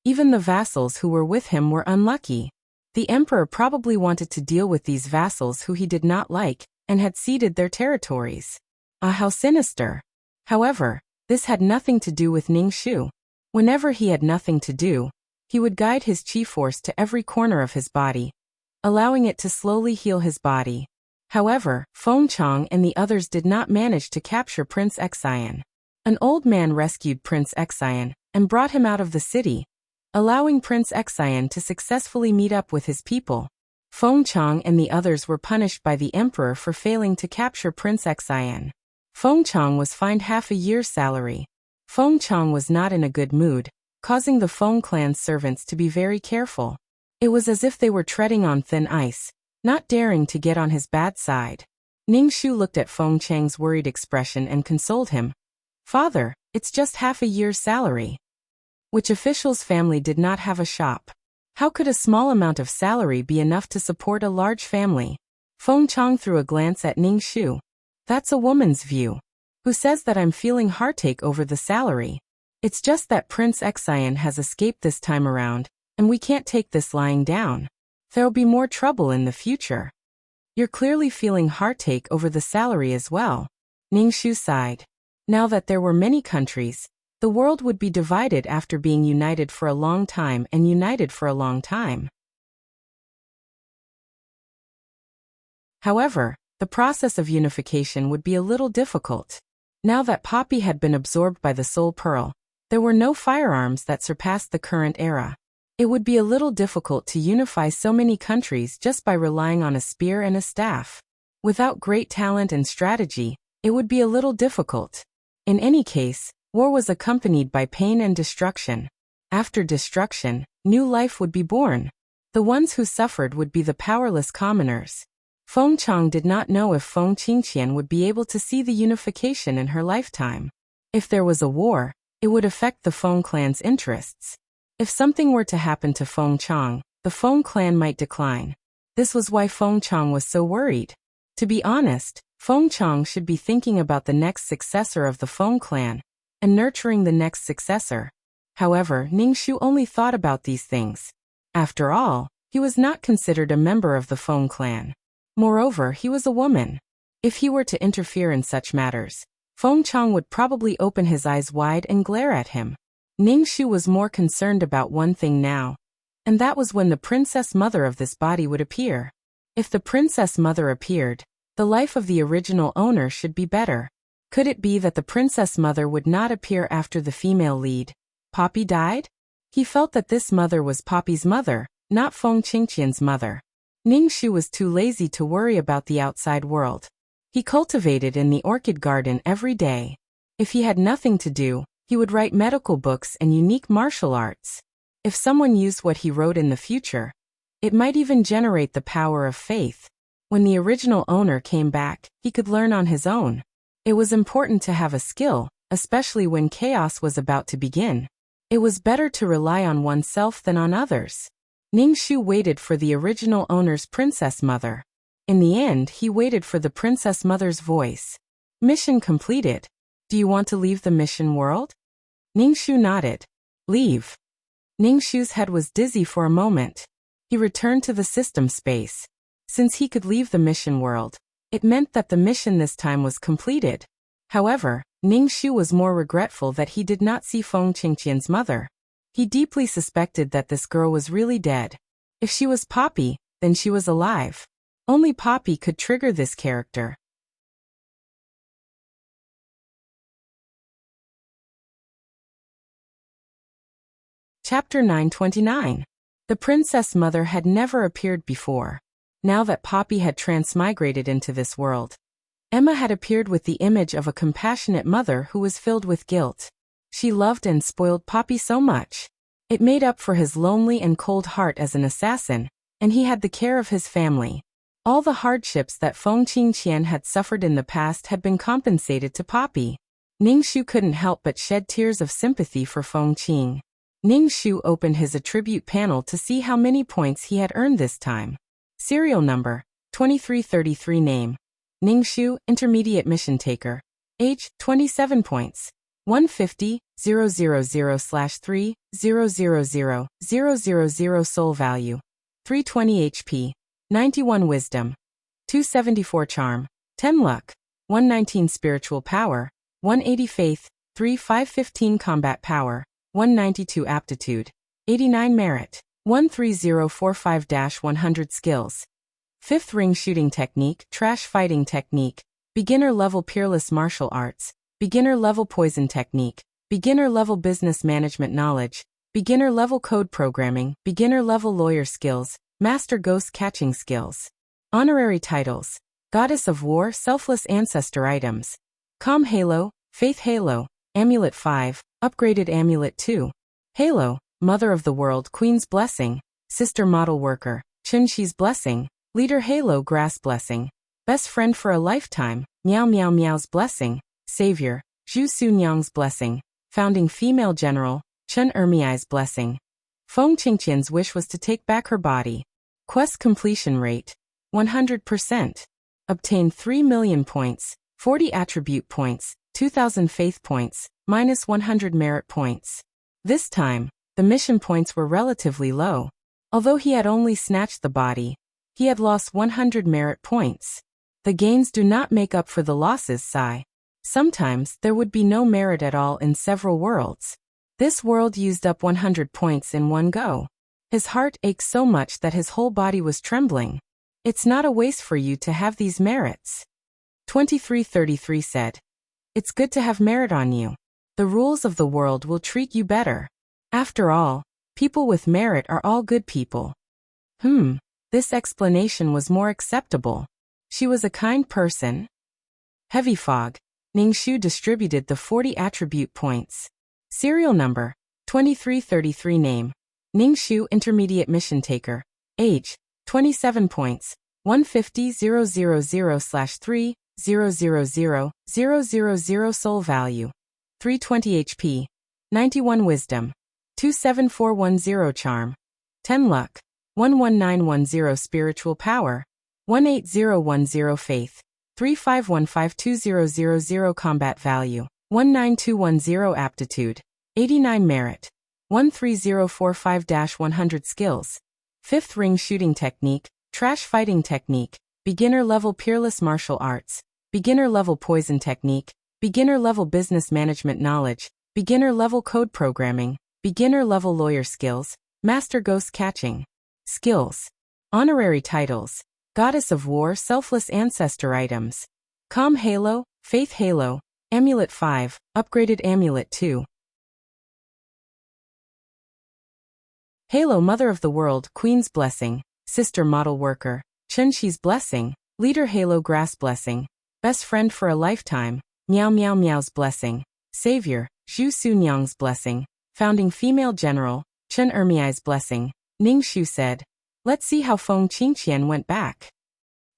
Even the vassals who were with him were unlucky. The emperor probably wanted to deal with these vassals who he did not like, and had ceded their territories. Ah, how sinister. However, this had nothing to do with Ningshu. Whenever he had nothing to do, he would guide his chi force to every corner of his body, allowing it to slowly heal his body. However, Feng Chang and the others did not manage to capture Prince Xian. An old man rescued Prince Xian and brought him out of the city, allowing Prince Xian to successfully meet up with his people. Feng Chang and the others were punished by the emperor for failing to capture Prince Xian. Feng Chang was fined half a year's salary. Feng Chang was not in a good mood, causing the Feng clan's servants to be very careful. It was as if they were treading on thin ice, not daring to get on his bad side. Ningshu looked at Feng Chang's worried expression and consoled him. Father, it's just half a year's salary. Which official's family did not have a shop? How could a small amount of salary be enough to support a large family? Feng Chang threw a glance at Ningshu. That's a woman's view. Who says that I'm feeling heartache over the salary? It's just that Prince Xian has escaped this time around, and we can't take this lying down. There'll be more trouble in the future. You're clearly feeling heartache over the salary as well. Ningxu sighed. Now that there were many countries, the world would be divided after being united for a long time and united for a long time. However, the process of unification would be a little difficult. Now that Poppy had been absorbed by the Soul Pearl, there were no firearms that surpassed the current era. It would be a little difficult to unify so many countries just by relying on a spear and a staff. Without great talent and strategy, it would be a little difficult. In any case, war was accompanied by pain and destruction. After destruction, new life would be born. The ones who suffered would be the powerless commoners. Feng Chang did not know if Feng Qingqian would be able to see the unification in her lifetime. If there was a war, it would affect the Feng clan's interests. If something were to happen to Feng Chang, the Feng clan might decline. This was why Feng Chang was so worried. To be honest, Feng Chang should be thinking about the next successor of the Feng clan and nurturing the next successor. However, Ningxu only thought about these things. After all, he was not considered a member of the Feng clan. Moreover, he was a woman. If he were to interfere in such matters, Feng Chang would probably open his eyes wide and glare at him. Ningxu was more concerned about one thing now, and that was when the princess mother of this body would appear. If the princess mother appeared, the life of the original owner should be better. Could it be that the princess mother would not appear after the female lead, Poppy, died? He felt that this mother was Poppy's mother, not Feng Qingqian's mother. Ningxu was too lazy to worry about the outside world. He cultivated in the orchid garden every day. If he had nothing to do, he would write medical books and unique martial arts. If someone used what he wrote in the future, it might even generate the power of faith. When the original owner came back, he could learn on his own. It was important to have a skill, especially when chaos was about to begin. It was better to rely on oneself than on others. Ningxu waited for the original owner's princess mother. In the end, he waited for the princess mother's voice. Mission completed. Do you want to leave the mission world? Ningxu nodded. Leave. Ningxu's head was dizzy for a moment. He returned to the system space. Since he could leave the mission world, it meant that the mission this time was completed. However, Ningxu was more regretful that he did not see Feng Qingqian's mother. He deeply suspected that this girl was really dead. If she was Poppy, then she was alive. Only Poppy could trigger this character. Chapter 929. The princess mother had never appeared before. Now that Poppy had transmigrated into this world, Emma had appeared with the image of a compassionate mother who was filled with guilt. She loved and spoiled Poppy so much. It made up for his lonely and cold heart as an assassin, and he had the care of his family. All the hardships that Feng Qingqian had suffered in the past had been compensated to Poppy. Ningxu couldn't help but shed tears of sympathy for Feng Qing. Ningxu opened his attribute panel to see how many points he had earned this time. Serial number, 2333. Name, Ningxu, intermediate mission taker. Age, 27 points. 150, 000/3, 000 soul value. 320 HP. 91 wisdom. 274 charm. 10 luck. 119 spiritual power. 180 faith. 515 combat power. 192 aptitude. 89 merit. 13045-100 skills. 5th ring shooting technique, trash fighting technique, beginner level peerless martial arts, beginner level poison technique, beginner level business management knowledge, beginner level code programming, beginner level lawyer skills, master ghost catching skills. Honorary titles: Goddess of War, selfless ancestor items, Calm Halo, Faith Halo, Amulet 5, upgraded Amulet 2. Halo, Mother of the World, Queen's Blessing, Sister Model Worker, Chun-Chi's Blessing, Leader Halo, Grass Blessing, Best Friend for a Lifetime, Meow Meow Meow's Blessing, Savior, Zhu Su Nyang's Blessing, Founding Female General, Chun Ermiai's Blessing. Feng Qingqian's wish was to take back her body. Quest completion rate, 100%. Obtain 3 million points, 40 attribute points, 2,000 faith points, minus 100 merit points. This time, the mission points were relatively low. Although he had only snatched the body, He had lost 100 merit points. The gains do not make up for the losses, sigh. Sometimes there would be no merit at all in several worlds. This world used up 100 points in one go. His heart ached so much that his whole body was trembling. It's not a waste for you to have these merits. 2333 said. It's good to have merit on you. The rules of the world will treat you better. After all, people with merit are all good people. This explanation was more acceptable. She was a kind person. Heavy fog. Ningxu distributed the 40 attribute points. Serial number, 2333 name. Ningxu intermediate mission taker. Age, 27 points. 150,000/3,000,000 soul value. 320 HP. 91 wisdom. 27410 charm. 10 luck. 11910 spiritual power. 18010 faith. 35152000 combat value. 19210 aptitude. 89 merit. 13045-100 skills. 5th ring shooting technique, trash fighting technique, beginner level peerless martial arts, beginner level poison technique, beginner level business management knowledge, beginner level code programming, beginner level lawyer skills, master ghost catching. Skills. Honorary titles. Goddess of War selfless ancestor items. Calm Halo, Faith Halo, Amulet 5, upgraded Amulet 2. Halo Mother of the World Queen's Blessing, Sister Model Worker, Chun-Chi's Blessing, Leader Halo Grass Blessing, Best Friend for a Lifetime, Meow Meow Meow's Blessing, Savior, Zhu Sunyang's Blessing, Founding Female General, Chen Ermiai's Blessing. Ningxu said. Let's see how Feng Qingqian went back.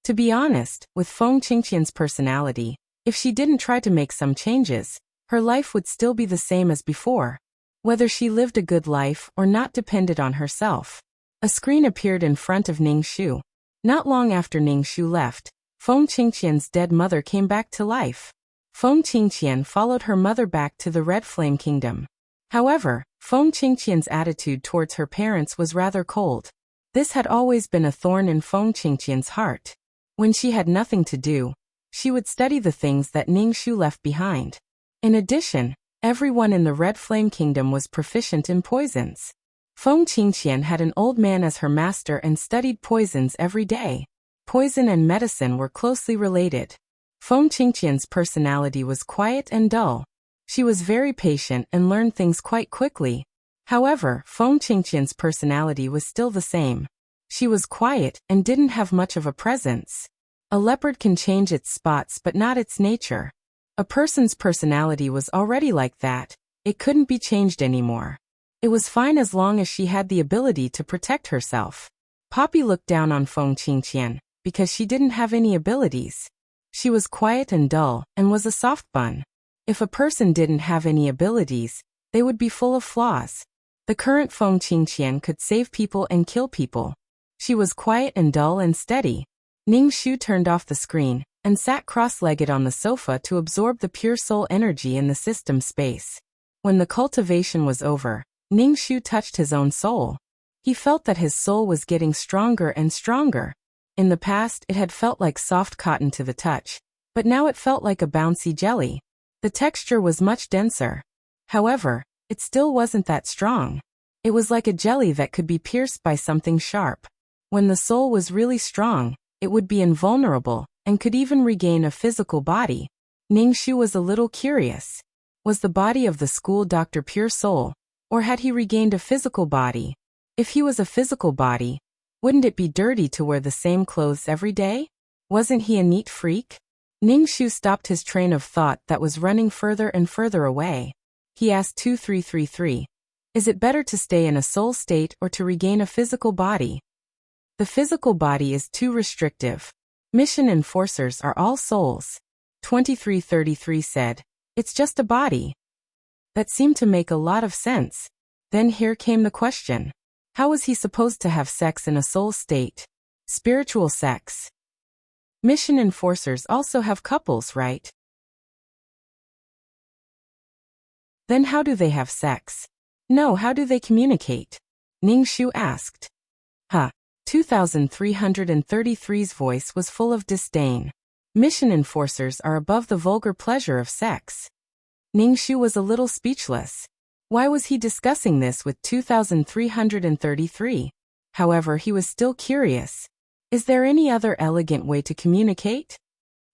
To be honest, with Feng Qingqian's personality, if she didn't try to make some changes, her life would still be the same as before. Whether she lived a good life or not depended on herself. A screen appeared in front of Ningxu. Not long after Ningxu left, Feng Qingqian's dead mother came back to life. Feng Qingqian followed her mother back to the Red Flame Kingdom. However, Feng Qingqian's attitude towards her parents was rather cold. This had always been a thorn in Feng Qingqian's heart. When she had nothing to do, she would study the things that Ningxu left behind. In addition, everyone in the Red Flame Kingdom was proficient in poisons. Feng Qingqian had an old man as her master and studied poisons every day. Poison and medicine were closely related. Feng Qingqian's personality was quiet and dull. She was very patient and learned things quite quickly. However, Feng Qingqian's personality was still the same. She was quiet and didn't have much of a presence. A leopard can change its spots but not its nature. A person's personality was already like that. It couldn't be changed anymore. It was fine as long as she had the ability to protect herself. Poppy looked down on Feng Qingqian because she didn't have any abilities. She was quiet and dull and was a soft bun. If a person didn't have any abilities, they would be full of flaws. The current Feng Qingqian could save people and kill people. She was quiet and dull and steady. Ningxu turned off the screen and sat cross-legged on the sofa to absorb the pure soul energy in the system space. When the cultivation was over, Ningxu touched his own soul. He felt that his soul was getting stronger and stronger. In the past, it had felt like soft cotton to the touch, but now it felt like a bouncy jelly. The texture was much denser. However, it still wasn't that strong. It was like a jelly that could be pierced by something sharp. When the soul was really strong, it would be invulnerable, and could even regain a physical body. Ningxu was a little curious. Was the body of the school doctor pure soul, or had he regained a physical body? If he was a physical body, wouldn't it be dirty to wear the same clothes every day? Wasn't he a neat freak? Ningxu stopped his train of thought that was running further and further away. He asked 2333, is it better to stay in a soul state or to regain a physical body? The physical body is too restrictive. Mission enforcers are all souls. 2333 said, it's just a body. That seemed to make a lot of sense. Then here came the question. How was he supposed to have sex in a soul state? Spiritual sex. Mission enforcers also have couples, right? Then how do they have sex? No, how do they communicate? Ningxu asked. 2333's voice was full of disdain. Mission enforcers are above the vulgar pleasure of sex. Ningxu was a little speechless. Why was he discussing this with 2333? However, he was still curious. Is there any other elegant way to communicate?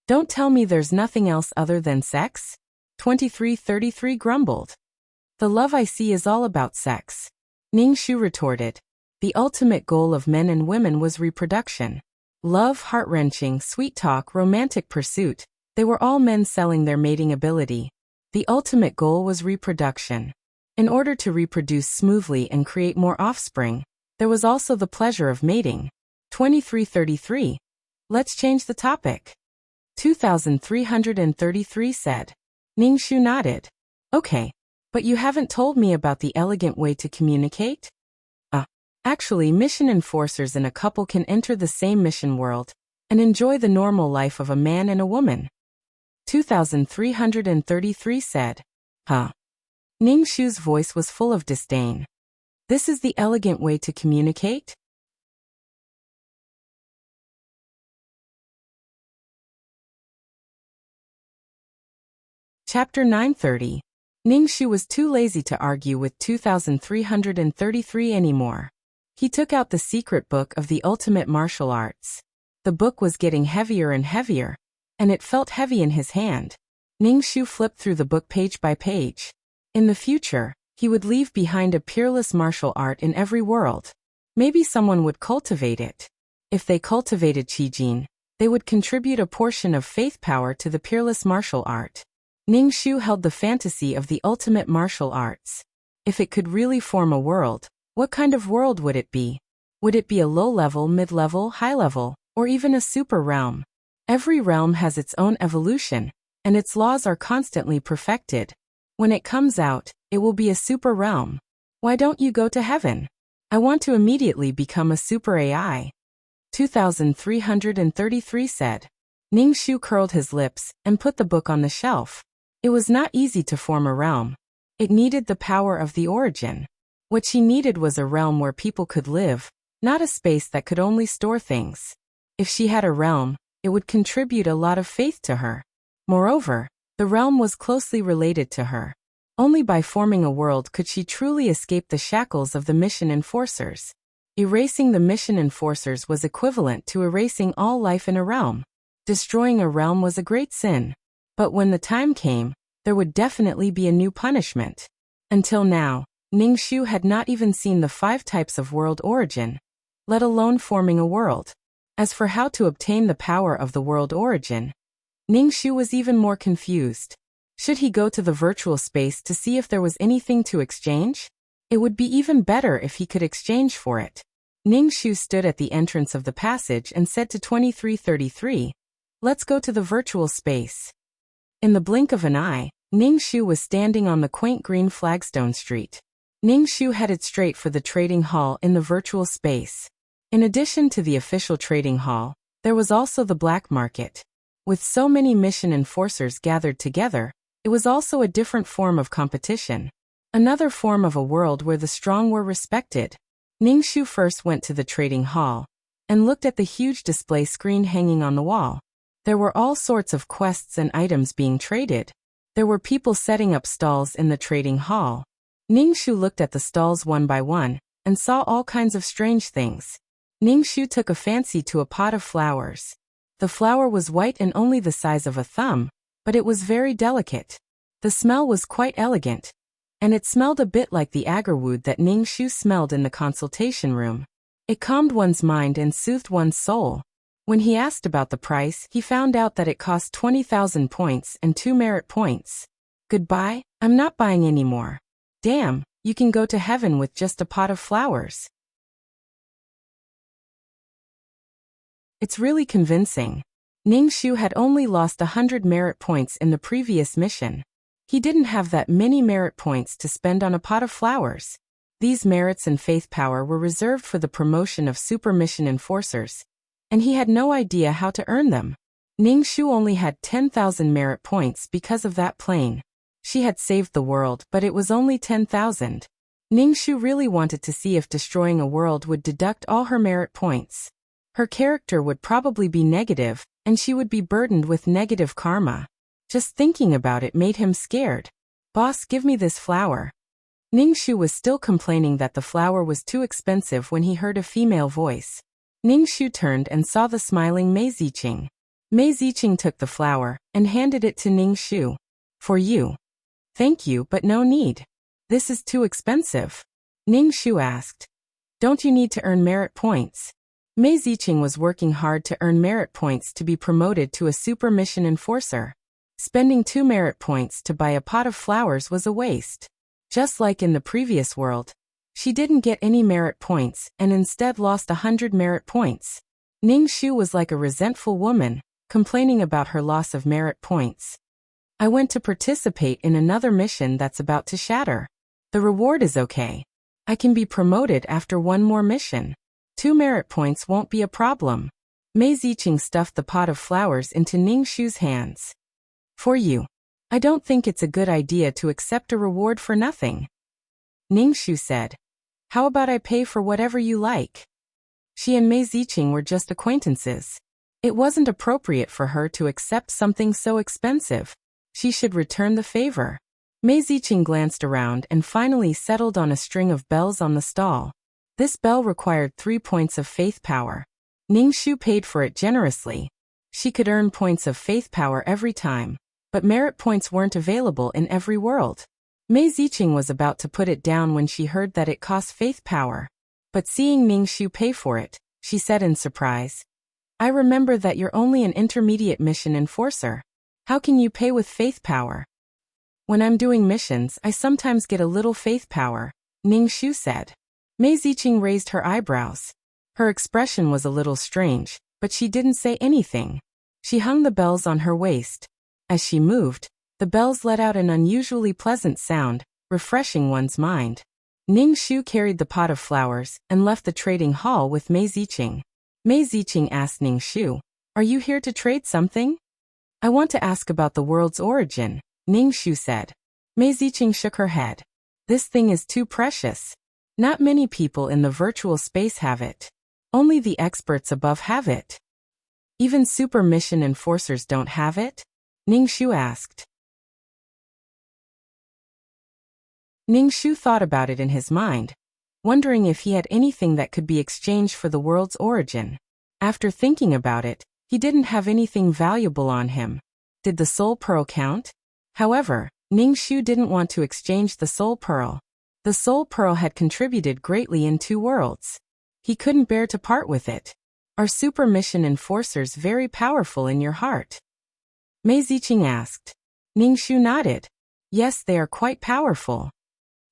Don't tell me there's nothing else other than sex? 2333 grumbled. The love I see is all about sex. Ningxu retorted. The ultimate goal of men and women was reproduction. Love, heart-wrenching, sweet talk, romantic pursuit, they were all men selling their mating ability. The ultimate goal was reproduction. In order to reproduce smoothly and create more offspring, there was also the pleasure of mating. 2333. Let's change the topic. 2333 said. Ningxu nodded. Okay, but you haven't told me about the elegant way to communicate? Actually, mission enforcers in a couple can enter the same mission world and enjoy the normal life of a man and a woman. 2333 said. Ningxu's voice was full of disdain. This is the elegant way to communicate? Chapter 930. Ningxu was too lazy to argue with 2333 anymore. He took out the secret book of the ultimate martial arts. The book was getting heavier and heavier, and it felt heavy in his hand. Ningxu flipped through the book page by page. In the future, he would leave behind a peerless martial art in every world. Maybe someone would cultivate it. If they cultivated Qijin, they would contribute a portion of faith power to the peerless martial art. Ningxu held the fantasy of the ultimate martial arts. If it could really form a world, what kind of world would it be? Would it be a low-level, mid-level, high-level, or even a super realm? Every realm has its own evolution, and its laws are constantly perfected. When it comes out, it will be a super realm. Why don't you go to heaven? I want to immediately become a super AI. 2333 said. Ningxu curled his lips and put the book on the shelf. It was not easy to form a realm. It needed the power of the origin. What she needed was a realm where people could live, not a space that could only store things. If she had a realm, it would contribute a lot of faith to her. Moreover, the realm was closely related to her. Only by forming a world could she truly escape the shackles of the mission enforcers. Erasing the mission enforcers was equivalent to erasing all life in a realm. Destroying a realm was a great sin. But when the time came, there would definitely be a new punishment. Until now, Ningxu had not even seen the 5 types of world origin, let alone forming a world. As for how to obtain the power of the world origin, Ningxu was even more confused. Should he go to the virtual space to see if there was anything to exchange? It would be even better if he could exchange for it. Ningxu stood at the entrance of the passage and said to 2333, "Let's go to the virtual space." In the blink of an eye, Ningxu was standing on the quaint green flagstone street. Ningxu headed straight for the trading hall in the virtual space. In addition to the official trading hall, there was also the black market. With so many mission enforcers gathered together, it was also a different form of competition. Another form of a world where the strong were respected. Ningxu first went to the trading hall and looked at the huge display screen hanging on the wall. There were all sorts of quests and items being traded. There were people setting up stalls in the trading hall. Ningxu looked at the stalls one by one and saw all kinds of strange things. Ningxu took a fancy to a pot of flowers. The flower was white and only the size of a thumb, but it was very delicate. The smell was quite elegant, and it smelled a bit like the agarwood that Ningxu smelled in the consultation room. It calmed one's mind and soothed one's soul. When he asked about the price, he found out that it cost 20,000 points and 2 merit points. Goodbye, I'm not buying anymore. Damn, you can go to heaven with just a pot of flowers. It's really convincing. Ningxu had only lost 100 merit points in the previous mission. He didn't have that many merit points to spend on a pot of flowers. These merits and faith power were reserved for the promotion of super mission enforcers, and he had no idea how to earn them. Ningxu only had 10,000 merit points because of that plane. She had saved the world, but it was only 10,000. Ningxu really wanted to see if destroying a world would deduct all her merit points. Her character would probably be negative, and she would be burdened with negative karma. Just thinking about it made him scared. "Boss, give me this flower." Ningxu was still complaining that the flower was too expensive when he heard a female voice. Ningxu turned and saw the smiling Mei Ziqing. Mei Ziqing took the flower and handed it to Ningxu. "For you." "Thank you, but no need. This is too expensive." Ningxu asked. "Don't you need to earn merit points?" Mei Ziqing was working hard to earn merit points to be promoted to a super mission enforcer. Spending 2 merit points to buy a pot of flowers was a waste. Just like in the previous world, she didn't get any merit points and instead lost 100 merit points. Ningxu was like a resentful woman, complaining about her loss of merit points. "I went to participate in another mission that's about to shatter. The reward is okay. I can be promoted after 1 more mission. 2 merit points won't be a problem." Mei Ziqing stuffed the pot of flowers into Ningxu's hands. "For you. I don't think it's a good idea to accept a reward for nothing." Ningxu said. "How about I pay for whatever you like?" She and Mei Ziqing were just acquaintances. It wasn't appropriate for her to accept something so expensive. She should return the favor. Mei Ziqing glanced around and finally settled on a string of bells on the stall. This bell required 3 points of faith power. Ningxu paid for it generously. She could earn points of faith power every time, but merit points weren't available in every world. Mei Ziqing was about to put it down when she heard that it cost faith power. But seeing Ningxu pay for it, she said in surprise, "I remember that you're only an intermediate mission enforcer. How can you pay with faith power?" "When I'm doing missions, I sometimes get a little faith power," Ningxu said. Mei Ziqing raised her eyebrows. Her expression was a little strange, but she didn't say anything. She hung the bells on her waist. As she moved, the bells let out an unusually pleasant sound, refreshing one's mind. Ningxu carried the pot of flowers and left the trading hall with Mei Ziqing. Mei Ziqing asked Ningxu, "Are you here to trade something?" "I want to ask about the world's origin," Ningxu said. Mei Ziqing shook her head. "This thing is too precious. Not many people in the virtual space have it. Only the experts above have it." "Even super mission enforcers don't have it?" Ningxu asked. Ningxu thought about it in his mind, wondering if he had anything that could be exchanged for the world's origin. After thinking about it, he didn't have anything valuable on him. Did the soul pearl count? However, Ningxu didn't want to exchange the soul pearl. The soul pearl had contributed greatly in 2 worlds. He couldn't bear to part with it. "Are super mission enforcers very powerful in your heart?" Mei Ziqing asked. Ningxu nodded. "Yes, they are quite powerful.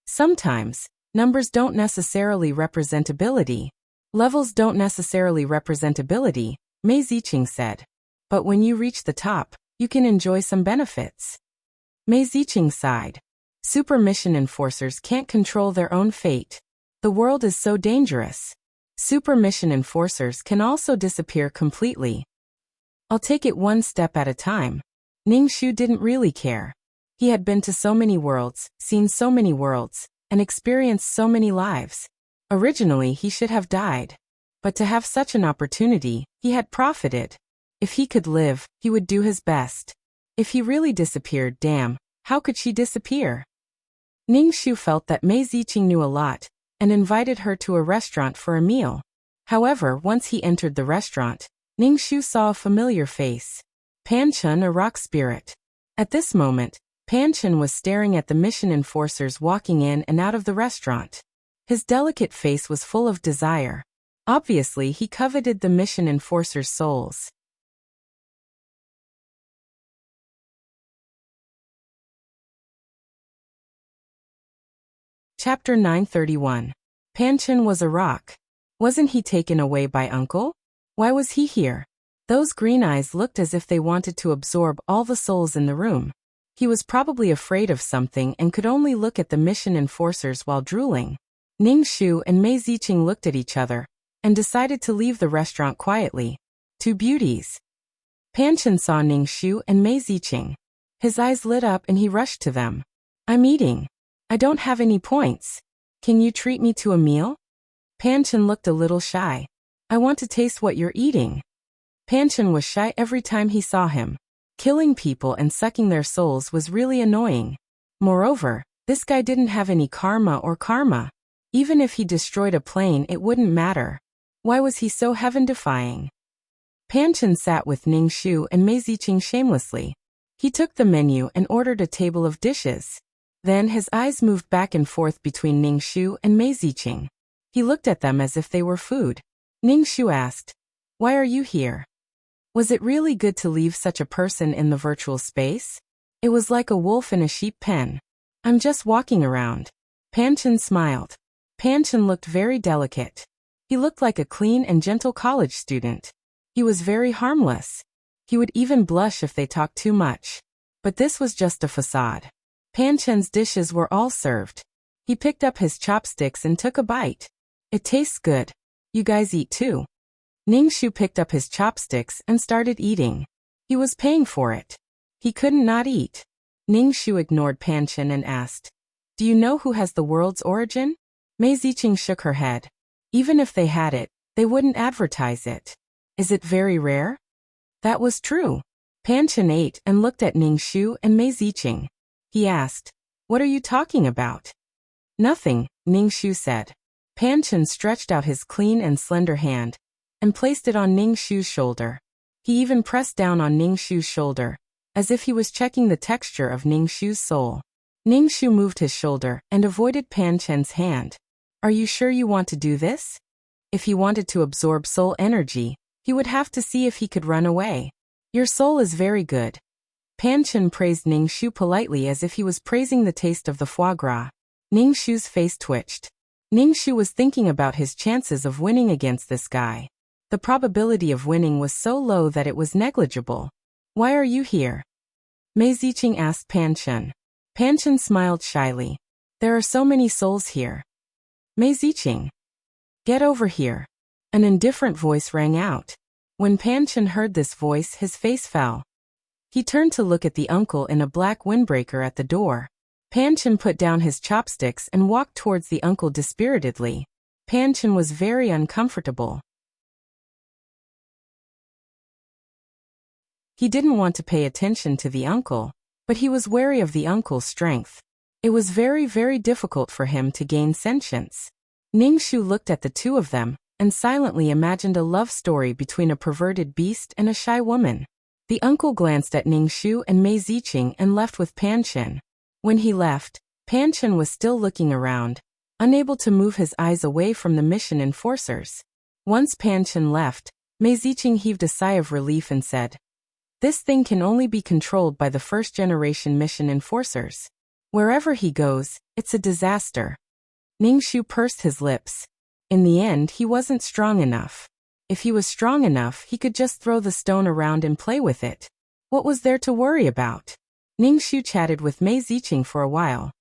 Sometimes, numbers don't necessarily represent ability. Levels don't necessarily represent ability," Mei Ziqing said. "But when you reach the top, you can enjoy some benefits." Mei Ziqing sighed. "Super mission enforcers can't control their own fate. The world is so dangerous. Super mission enforcers can also disappear completely. I'll take it 1 step at a time." Ningxu didn't really care. He had been to so many worlds, seen so many worlds, and experienced so many lives. Originally, he should have died. But to have such an opportunity, he had profited. If he could live, he would do his best. If he really disappeared, damn, how could she disappear? Ningxu felt that Mei Ziqing knew a lot, and invited her to a restaurant for a meal. However, once he entered the restaurant, Ningxu saw a familiar face. Panchen, a rock spirit. At this moment, Panchen was staring at the mission enforcers walking in and out of the restaurant. His delicate face was full of desire. Obviously, he coveted the mission enforcers' souls. Chapter 931. Panchen was a rock. Wasn't he taken away by Uncle? Why was he here? Those green eyes looked as if they wanted to absorb all the souls in the room. He was probably afraid of something and could only look at the mission enforcers while drooling. Ningxu and Mei Ziqing looked at each other and decided to leave the restaurant quietly. 2 beauties. Panchen saw Ningxu and Mei Ziqing. His eyes lit up and he rushed to them. "I'm eating. I don't have any points." Can you treat me to a meal? Panchen looked a little shy. I want to taste what you're eating. Panchen was shy every time he saw him. Killing people and sucking their souls was really annoying. Moreover, this guy didn't have any karma. Even if he destroyed a plane, it wouldn't matter. Why was he so heaven-defying? Panchen sat with Ningxu and Mei Ziqing shamelessly. He took the menu and ordered a table of dishes. Then his eyes moved back and forth between Ningxu and Mei Ziqing. He looked at them as if they were food. Ningxu asked, "Why are you here? Was it really good to leave such a person in the virtual space? It was like a wolf in a sheep pen. I'm just walking around." Panchen smiled. Panchen looked very delicate. He looked like a clean and gentle college student. He was very harmless. He would even blush if they talked too much. But this was just a facade. Panchen's dishes were all served. He picked up his chopsticks and took a bite. "It tastes good. You guys eat too." Ningxu picked up his chopsticks and started eating. He was paying for it. He couldn't not eat. Ningxu ignored Panchen and asked, "Do you know who has the world's origin?" Mei Ziqing shook her head. Even if they had it, they wouldn't advertise it. "Is it very rare?" That was true. Panchen ate and looked at Ningxu and Mei Ziqing. He asked, "What are you talking about?" "Nothing," Ningxu said. Panchen stretched out his clean and slender hand and placed it on Ningxu's shoulder. He even pressed down on Ningxu's shoulder, as if he was checking the texture of Ningxu's soul. Ningxu moved his shoulder and avoided Panchen's hand. "Are you sure you want to do this?" If he wanted to absorb soul energy, he would have to see if he could run away. "Your soul is very good." Panchen praised Ningxu politely as if he was praising the taste of the foie gras. Ningxu's face twitched. Ningxu was thinking about his chances of winning against this guy. The probability of winning was so low that it was negligible. "Why are you here?" Mei Ziqing asked Panchen. Panchen smiled shyly. "There are so many souls here." "Mei Ziqing, get over here." An indifferent voice rang out. When Panchen heard this voice, his face fell. He turned to look at the uncle in a black windbreaker at the door. Panchen put down his chopsticks and walked towards the uncle dispiritedly. Panchen was very uncomfortable. He didn't want to pay attention to the uncle, but he was wary of the uncle's strength. It was very difficult for him to gain sentience. Ningxu looked at the two of them and silently imagined a love story between a perverted beast and a shy woman. The uncle glanced at Ningxu and Mei Ziqing and left with Panchen. When he left, Panchen was still looking around, unable to move his eyes away from the mission enforcers. Once Panchen left, Mei Ziqing heaved a sigh of relief and said, "This thing can only be controlled by the first-generation mission enforcers. Wherever he goes, it's a disaster." Ningxu pursed his lips. In the end, he wasn't strong enough. If he was strong enough, he could just throw the stone around and play with it. What was there to worry about? Ningxu chatted with Mei Ziqing for a while.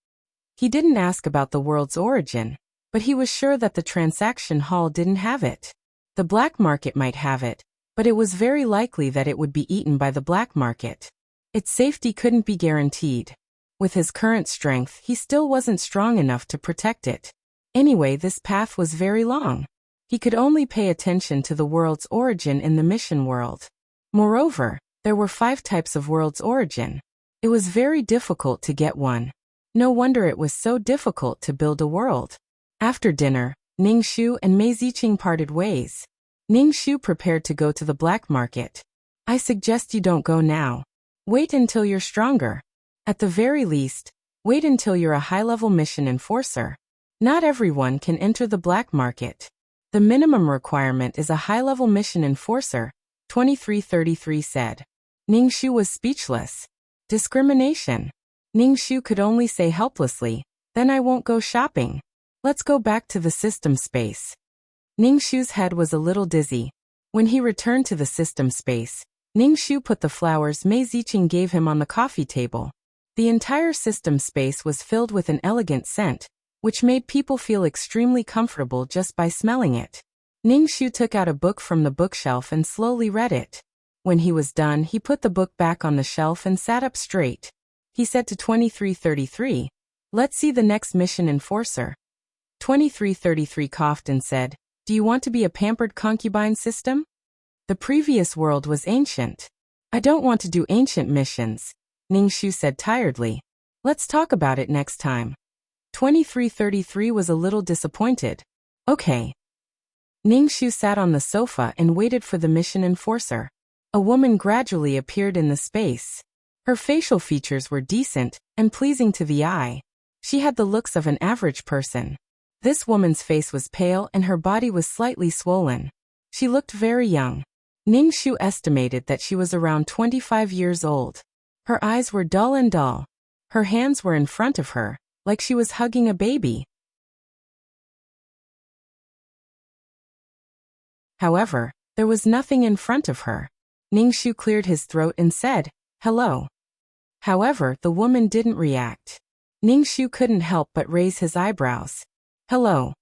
He didn't ask about the world's origin, but he was sure that the transaction hall didn't have it. The black market might have it, but it was very likely that it would be eaten by the black market. Its safety couldn't be guaranteed. With his current strength, he still wasn't strong enough to protect it. Anyway, this path was very long. He could only pay attention to the world's origin in the mission world. Moreover, there were 5 types of world's origin. It was very difficult to get one. No wonder it was so difficult to build a world. After dinner, Ningxu and Mei Ziqing parted ways. Ningxu prepared to go to the black market. "I suggest you don't go now. Wait until you're stronger. At the very least, wait until you're a high-level mission enforcer. Not everyone can enter the black market. The minimum requirement is a high-level mission enforcer," 2333 said. Ningxu was speechless. Discrimination. Ningxu could only say helplessly, "Then I won't go shopping. Let's go back to the system space." Ningxu's head was a little dizzy. When he returned to the system space, Ningxu put the flowers Mei Ziqing gave him on the coffee table. The entire system space was filled with an elegant scent, which made people feel extremely comfortable just by smelling it. Ningxu took out a book from the bookshelf and slowly read it. When he was done, he put the book back on the shelf and sat up straight. He said to 2333, "Let's see the next mission enforcer." 2333 coughed and said, "Do you want to be a pampered concubine system? The previous world was ancient. I don't want to do ancient missions," Ningxu said tiredly. "Let's talk about it next time." 2333 was a little disappointed. Okay. Ningxu sat on the sofa and waited for the mission enforcer. A woman gradually appeared in the space. Her facial features were decent and pleasing to the eye. She had the looks of an average person. This woman's face was pale and her body was slightly swollen. She looked very young. Ningxu estimated that she was around 25 years old. Her eyes were dull and dull. Her hands were in front of her, like she was hugging a baby. However, there was nothing in front of her. Ningxu cleared his throat and said, "Hello." However, the woman didn't react. Ningxu couldn't help but raise his eyebrows. "Hello."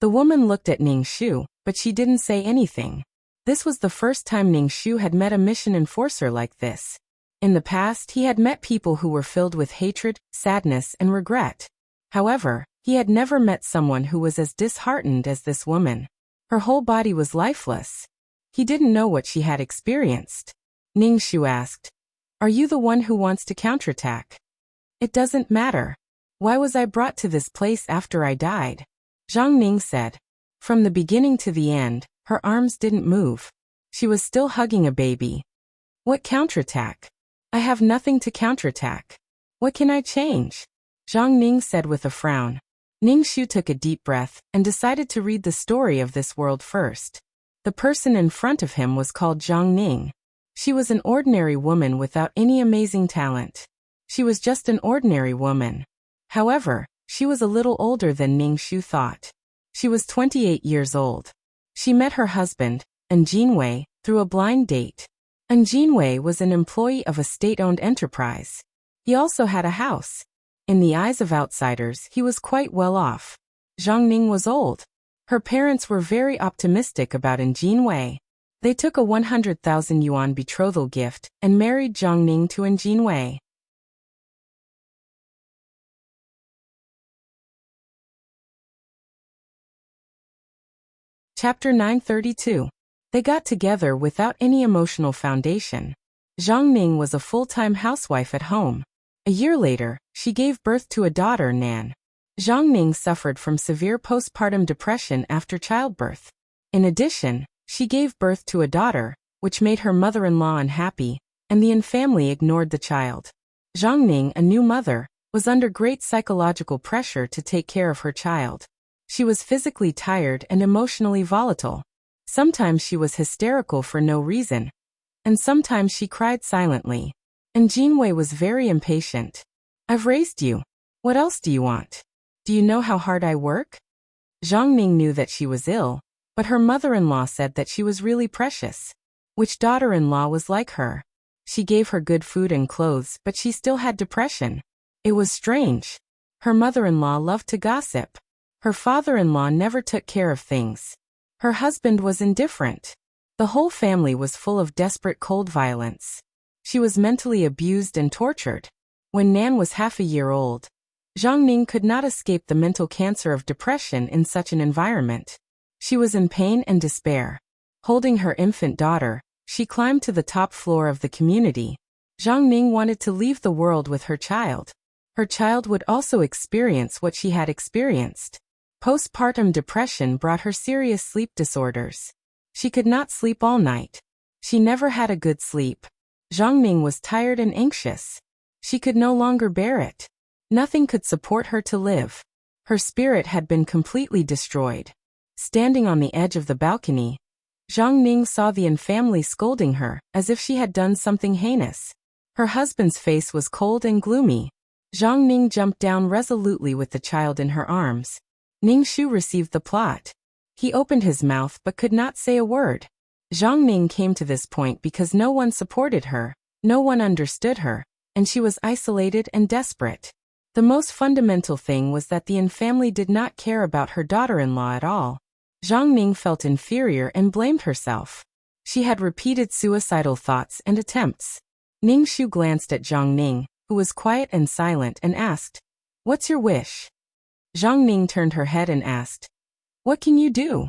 The woman looked at Ningxu, but she didn't say anything. This was the first time Ningxu had met a mission enforcer like this. In the past, he had met people who were filled with hatred, sadness, and regret. However, he had never met someone who was as disheartened as this woman. Her whole body was lifeless. He didn't know what she had experienced. Ningxu asked, "Are you the one who wants to counterattack?" "It doesn't matter. Why was I brought to this place after I died?" Zhang Ning said. From the beginning to the end, her arms didn't move. She was still hugging a baby. "What counterattack? I have nothing to counterattack. What can I change?" Zhang Ning said with a frown. Ningxu took a deep breath and decided to read the story of this world first. The person in front of him was called Zhang Ning. She was an ordinary woman without any amazing talent. She was just an ordinary woman. However, she was a little older than Ningxu thought. She was 28 years old. She met her husband, An Jinwei, through a blind date. An Jinwei was an employee of a state-owned enterprise. He also had a house. In the eyes of outsiders, he was quite well off. Zhang Ning was old. Her parents were very optimistic about An Jinwei. They took a 100,000 yuan betrothal gift and married Zhang Ning to An Jinwei. Chapter 932. They got together without any emotional foundation. Zhang Ning was a full-time housewife at home. A year later, she gave birth to a daughter, Nan. Zhang Ning suffered from severe postpartum depression after childbirth. In addition, she gave birth to a daughter, which made her mother-in-law unhappy, and the An family ignored the child. Zhang Ning, a new mother, was under great psychological pressure to take care of her child. She was physically tired and emotionally volatile. Sometimes she was hysterical for no reason, and sometimes she cried silently. And Jinwei was very impatient. "I've raised you. What else do you want? Do you know how hard I work?" Zhang Ning knew that she was ill, but her mother-in-law said that she was really precious. Which daughter-in-law was like her? She gave her good food and clothes, but she still had depression. It was strange. Her mother-in-law loved to gossip. Her father-in-law never took care of things. Her husband was indifferent. The whole family was full of desperate cold violence. She was mentally abused and tortured. When Nan was half a year old, Zhang Ning could not escape the mental cancer of depression in such an environment. She was in pain and despair. Holding her infant daughter, she climbed to the top floor of the community. Zhang Ning wanted to leave the world with her child. Her child would also experience what she had experienced. Postpartum depression brought her serious sleep disorders. She could not sleep all night. She never had a good sleep. Zhang Ning was tired and anxious. She could no longer bear it. Nothing could support her to live. Her spirit had been completely destroyed. Standing on the edge of the balcony, Zhang Ning saw the An family scolding her, as if she had done something heinous. Her husband's face was cold and gloomy. Zhang Ning jumped down resolutely with the child in her arms. Ningxu received the plot. He opened his mouth but could not say a word. Zhang Ning came to this point because no one supported her, no one understood her, and she was isolated and desperate. The most fundamental thing was that the An family did not care about her daughter-in-law at all. Zhang Ning felt inferior and blamed herself. She had repeated suicidal thoughts and attempts. Ningxu glanced at Zhang Ning, who was quiet and silent, and asked, "What's your wish?" Zhang Ning turned her head and asked, "What can you do?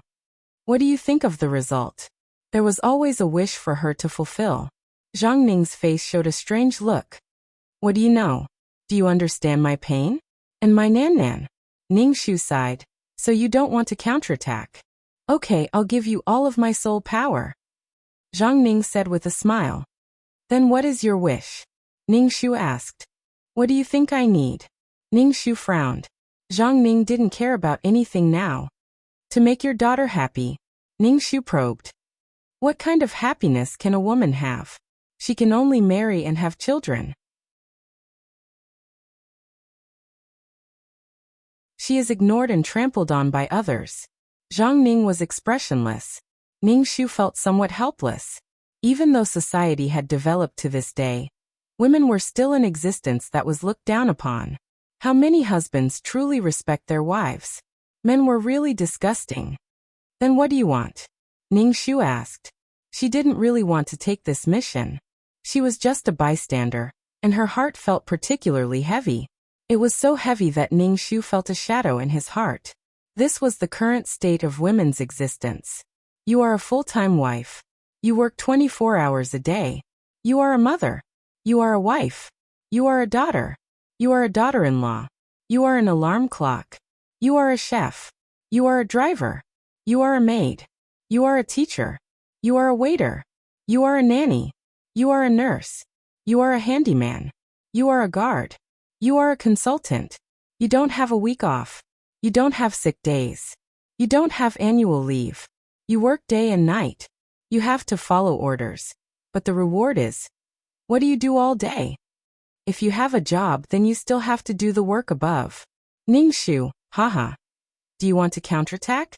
What do you think of the result?" There was always a wish for her to fulfill. Zhang Ning's face showed a strange look. "What do you know? Do you understand my pain? And my nan-nan?" Ningxu sighed. "So you don't want to counterattack? Okay, I'll give you all of my soul power," Zhang Ning said with a smile. "Then what is your wish?" Ningxu asked. "What do you think I need?" Ningxu frowned. Zhang Ning didn't care about anything now. "To make your daughter happy," Ningxu probed. "What kind of happiness can a woman have? She can only marry and have children. She is ignored and trampled on by others." Zhang Ning was expressionless. Ningxu felt somewhat helpless. Even though society had developed to this day, women were still in existence that was looked down upon. How many husbands truly respect their wives? Men were really disgusting. "Then what do you want?" Ningxu asked. She didn't really want to take this mission. She was just a bystander, and her heart felt particularly heavy. It was so heavy that Ningxu felt a shadow in his heart. This was the current state of women's existence. You are a full-time wife. You work 24 hours a day. You are a mother. You are a wife. You are a daughter. You are a daughter-in-law. You are an alarm clock. You are a chef. You are a driver. You are a maid. You are a teacher. You are a waiter. You are a nanny. You are a nurse. You are a handyman. You are a guard. You are a consultant. You don't have a week off. You don't have sick days. You don't have annual leave. You work day and night. You have to follow orders. But the reward is, what do you do all day? If you have a job, then you still have to do the work above. Ningxu, haha. Do you want to counterattack?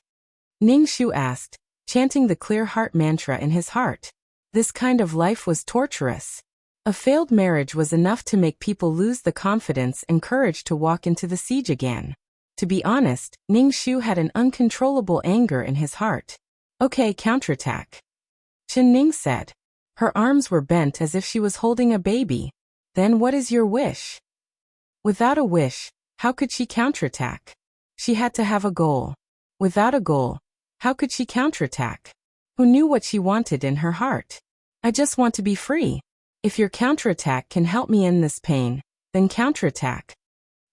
Ningxu asked, chanting the clear heart mantra in his heart. This kind of life was torturous. A failed marriage was enough to make people lose the confidence and courage to walk into the siege again. To be honest, Ningxu had an uncontrollable anger in his heart. Okay, counterattack. Chen Ning said. Her arms were bent as if she was holding a baby. Then what is your wish? Without a wish, how could she counterattack? She had to have a goal. Without a goal, how could she counterattack? Who knew what she wanted in her heart? I just want to be free. If your counterattack can help me end this pain, then counterattack.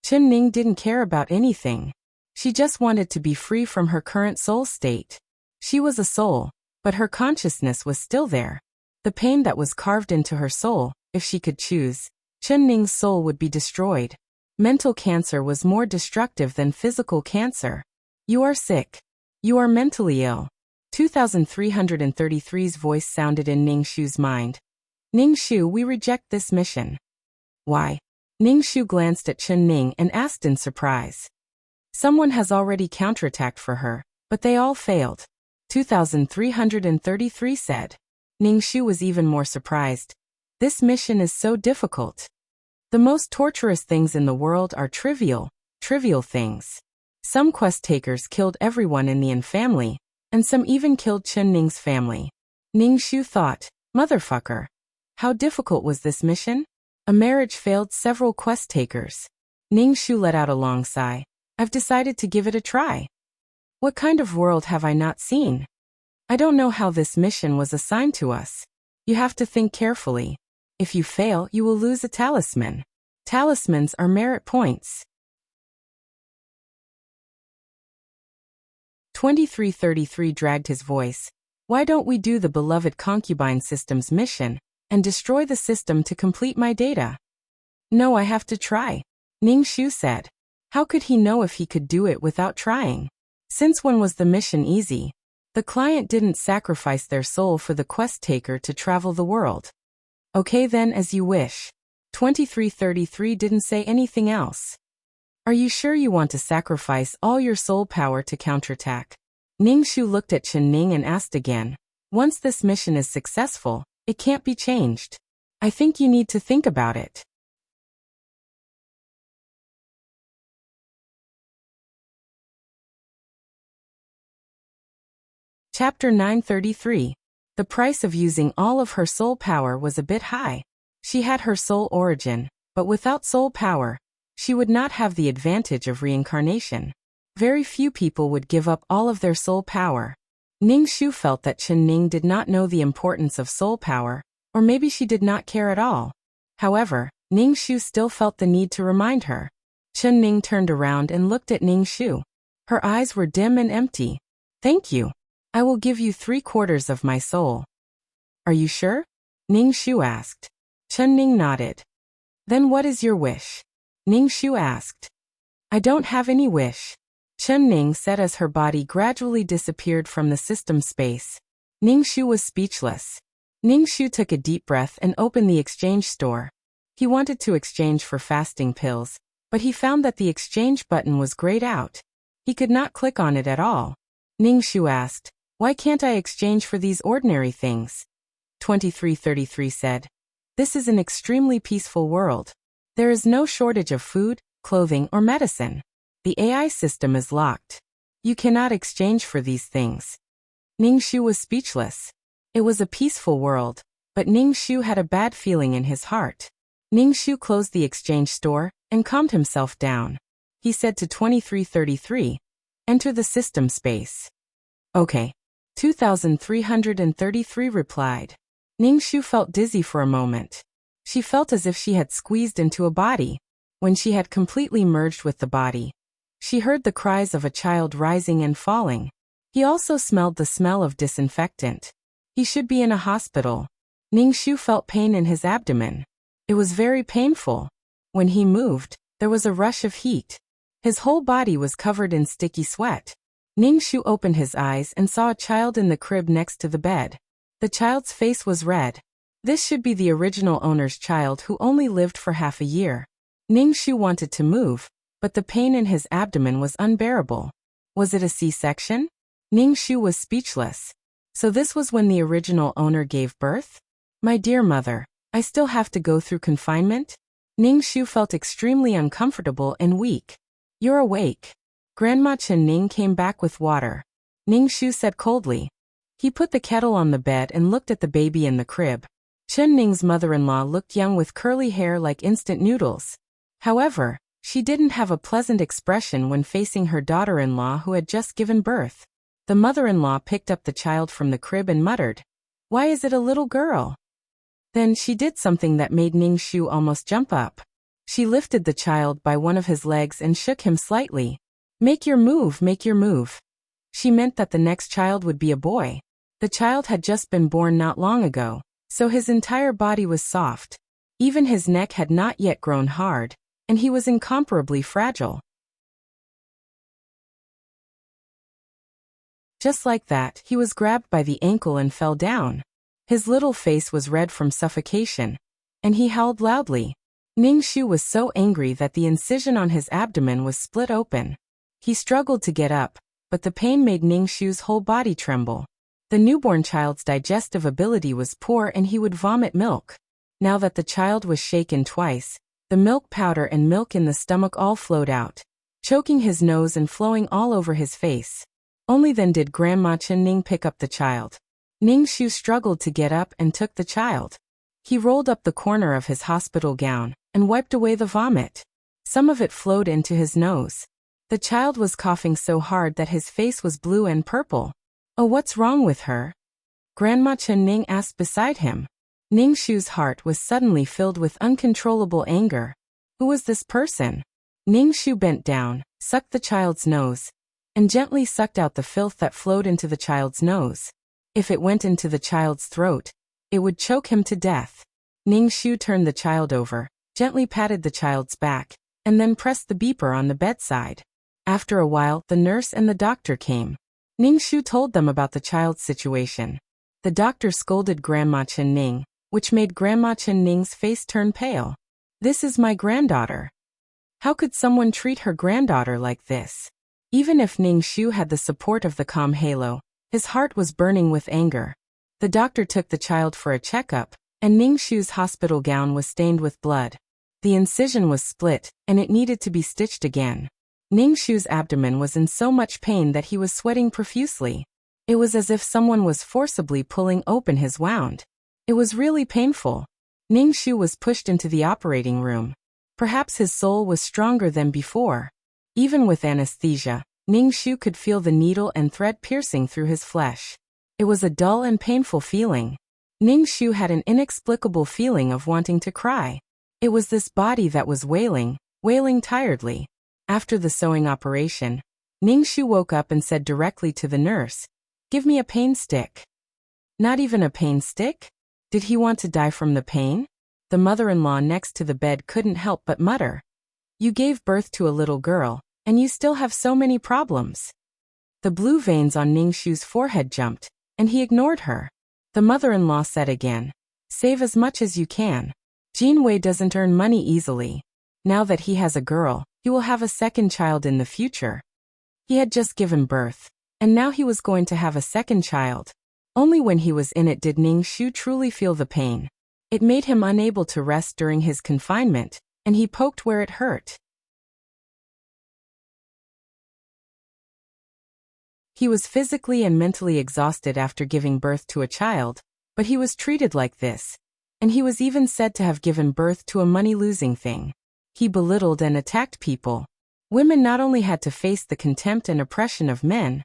Chen Ning didn't care about anything. She just wanted to be free from her current soul state. She was a soul, but her consciousness was still there. The pain that was carved into her soul, if she could choose, Chen Ning's soul would be destroyed. Mental cancer was more destructive than physical cancer. You are sick. You are mentally ill. 2333's voice sounded in Ningxu's mind. Ningxu, we reject this mission. Why? Ningxu glanced at Chen Ning and asked in surprise. Someone has already counterattacked for her, but they all failed. 2333 said. Ningxu was even more surprised. This mission is so difficult. The most torturous things in the world are trivial things. Some quest takers killed everyone in the Yin family, and some even killed Chen Ning's family. Ningxu thought, motherfucker. How difficult was this mission? A marriage failed several quest takers. Ningxu let out a long sigh. I've decided to give it a try. What kind of world have I not seen? I don't know how this mission was assigned to us. You have to think carefully. If you fail, you will lose a talisman. Talismans are merit points. 2333 dragged his voice. Why don't we do the beloved concubine system's mission and destroy the system to complete my data? No, I have to try, Ningxu said. How could he know if he could do it without trying? Since when was the mission easy? The client didn't sacrifice their soul for the quest taker to travel the world. Okay then, as you wish. 2333 didn't say anything else. Are you sure you want to sacrifice all your soul power to counterattack? Ningxu looked at Chen Ning and asked again. Once this mission is successful, it can't be changed. I think you need to think about it. Chapter 933. The price of using all of her soul power was a bit high. She had her soul origin, but without soul power, She would not have the advantage of reincarnation. Very few people would give up all of their soul power. Ningxu felt that Chen Ning did not know the importance of soul power, or maybe she did not care at all. However, Ningxu still felt the need to remind her. Chen Ning turned around and looked at Ningxu. Her eyes were dim and empty. Thank you. I will give you 3/4 of my soul. Are you sure? Ningxu asked. Chen Ning nodded. Then what is your wish? Ningxu asked. I don't have any wish. Chen Ning said as her body gradually disappeared from the system space. Ningxu was speechless. Ningxu took a deep breath and opened the exchange store. He wanted to exchange for fasting pills, but he found that the exchange button was grayed out. He could not click on it at all. Ningxu asked, why can't I exchange for these ordinary things? 2333 said, this is an extremely peaceful world. There is no shortage of food, clothing, or medicine. The AI system is locked. You cannot exchange for these things. Ningxu was speechless. It was a peaceful world, but Ningxu had a bad feeling in his heart. Ningxu closed the exchange store and calmed himself down. He said to 2333, enter the system space. Okay. 2333 replied. Ningxu felt dizzy for a moment. She felt as if she had squeezed into a body. When she had completely merged with the body, she heard the cries of a child rising and falling. He also smelled the smell of disinfectant. He should be in a hospital. Ningxu felt pain in his abdomen. It was very painful. When he moved, there was a rush of heat. His whole body was covered in sticky sweat. Ningxu opened his eyes and saw a child in the crib next to the bed. The child's face was red. This should be the original owner's child who only lived for half a year. Ningxu wanted to move, but the pain in his abdomen was unbearable. Was it a C-section? Ningxu was speechless. So this was when the original owner gave birth? My dear mother, I still have to go through confinement? Ningxu felt extremely uncomfortable and weak. You're awake. Grandma Chen Ning came back with water. Ningxu said coldly. He put the kettle on the bed and looked at the baby in the crib. Chen Ning's mother-in-law looked young with curly hair like instant noodles. However, she didn't have a pleasant expression when facing her daughter-in-law who had just given birth. The mother-in-law picked up the child from the crib and muttered, why is it a little girl? Then she did something that made Ningxu almost jump up. She lifted the child by one of his legs and shook him slightly. Make your move, make your move. She meant that the next child would be a boy. The child had just been born not long ago, so his entire body was soft. Even his neck had not yet grown hard, and he was incomparably fragile. Just like that, he was grabbed by the ankle and fell down. His little face was red from suffocation, and he howled loudly. Ningxu was so angry that the incision on his abdomen was split open. He struggled to get up, but the pain made Ningxu's whole body tremble. The newborn child's digestive ability was poor and he would vomit milk. Now that the child was shaken twice, the milk powder and milk in the stomach all flowed out, choking his nose and flowing all over his face. Only then did Grandma Chen Ning pick up the child. Ningxu struggled to get up and took the child. He rolled up the corner of his hospital gown and wiped away the vomit. Some of it flowed into his nose. The child was coughing so hard that his face was blue and purple. Oh, what's wrong with her? Grandma Chen Ning asked beside him. Ningxu's heart was suddenly filled with uncontrollable anger. Who was this person? Ningxu bent down, sucked the child's nose, and gently sucked out the filth that flowed into the child's nose. If it went into the child's throat, it would choke him to death. Ningxu turned the child over, gently patted the child's back, and then pressed the beeper on the bedside. After a while, the nurse and the doctor came. Ningxu told them about the child's situation. The doctor scolded Grandma Chen Ning, which made Grandma Chen Ning's face turn pale. This is my granddaughter. How could someone treat her granddaughter like this? Even if Ningxu had the support of the calm halo, his heart was burning with anger. The doctor took the child for a checkup, and Ningxu's hospital gown was stained with blood. The incision was split, and it needed to be stitched again. Ningxu's abdomen was in so much pain that he was sweating profusely. It was as if someone was forcibly pulling open his wound. It was really painful. Ningxu was pushed into the operating room. Perhaps his soul was stronger than before. Even with anesthesia, Ningxu could feel the needle and thread piercing through his flesh. It was a dull and painful feeling. Ningxu had an inexplicable feeling of wanting to cry. It was this body that was wailing tiredly. After the sewing operation, Ningxu woke up and said directly to the nurse, "Give me a pain stick." Not even a pain stick? Did he want to die from the pain? The mother-in-law next to the bed couldn't help but mutter. "You gave birth to a little girl, and you still have so many problems." The blue veins on Ningxu's forehead jumped, and he ignored her. The mother-in-law said again, "Save as much as you can. Jinwei doesn't earn money easily. Now that he has a girl, he will have a second child in the future." He had just given birth, and now he was going to have a second child. Only when he was in it did Ningxu truly feel the pain. It made him unable to rest during his confinement, and he poked where it hurt. He was physically and mentally exhausted after giving birth to a child, but he was treated like this. And he was even said to have given birth to a money-losing thing. He belittled and attacked people. Women not only had to face the contempt and oppression of men,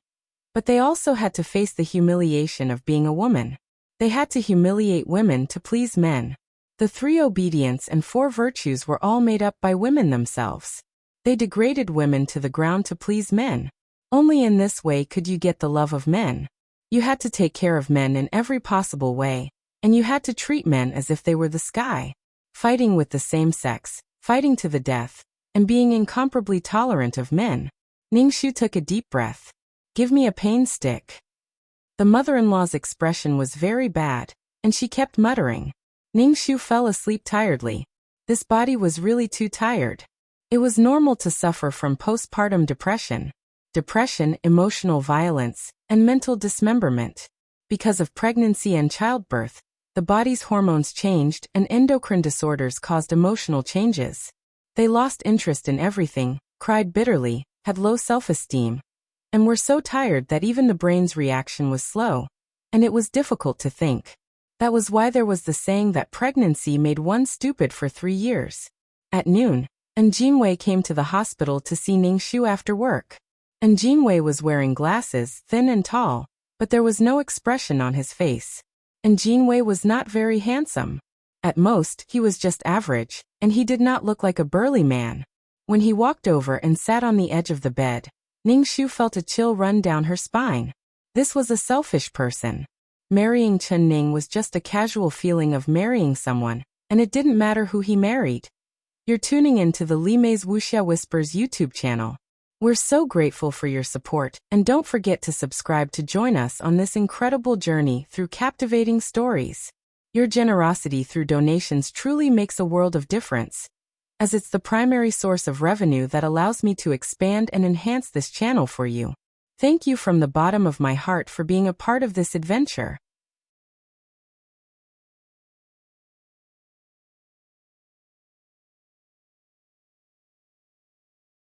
but they also had to face the humiliation of being a woman. They had to humiliate women to please men. The 3 obedience and 4 virtues were all made up by women themselves. They degraded women to the ground to please men. Only in this way could you get the love of men. You had to take care of men in every possible way, and you had to treat men as if they were the sky. Fighting with the same sex, fighting to the death, and being incomparably tolerant of men. Ningxu took a deep breath. "Give me a pain stick." The mother-in-law's expression was very bad, and she kept muttering. Ningxu fell asleep tiredly. This body was really too tired. It was normal to suffer from postpartum depression. Depression, emotional violence, and mental dismemberment. Because of pregnancy and childbirth, the body's hormones changed and endocrine disorders caused emotional changes. They lost interest in everything, cried bitterly, had low self-esteem, and were so tired that even the brain's reaction was slow, and it was difficult to think. That was why there was the saying that pregnancy made one stupid for 3 years. At noon, Jinwei came to the hospital to see Ningxu after work. Jinwei was wearing glasses, thin and tall, but there was no expression on his face. Jinwei was not very handsome. At most, he was just average, and he did not look like a burly man. When he walked over and sat on the edge of the bed, Ningxu felt a chill run down her spine. This was a selfish person. Marrying Chen Ning was just a casual feeling of marrying someone, and it didn't matter who he married. You're tuning into the Li Mei's Wuxia Whispers YouTube channel. We're so grateful for your support, and don't forget to subscribe to join us on this incredible journey through captivating stories. Your generosity through donations truly makes a world of difference, as it's the primary source of revenue that allows me to expand and enhance this channel for you. Thank you from the bottom of my heart for being a part of this adventure.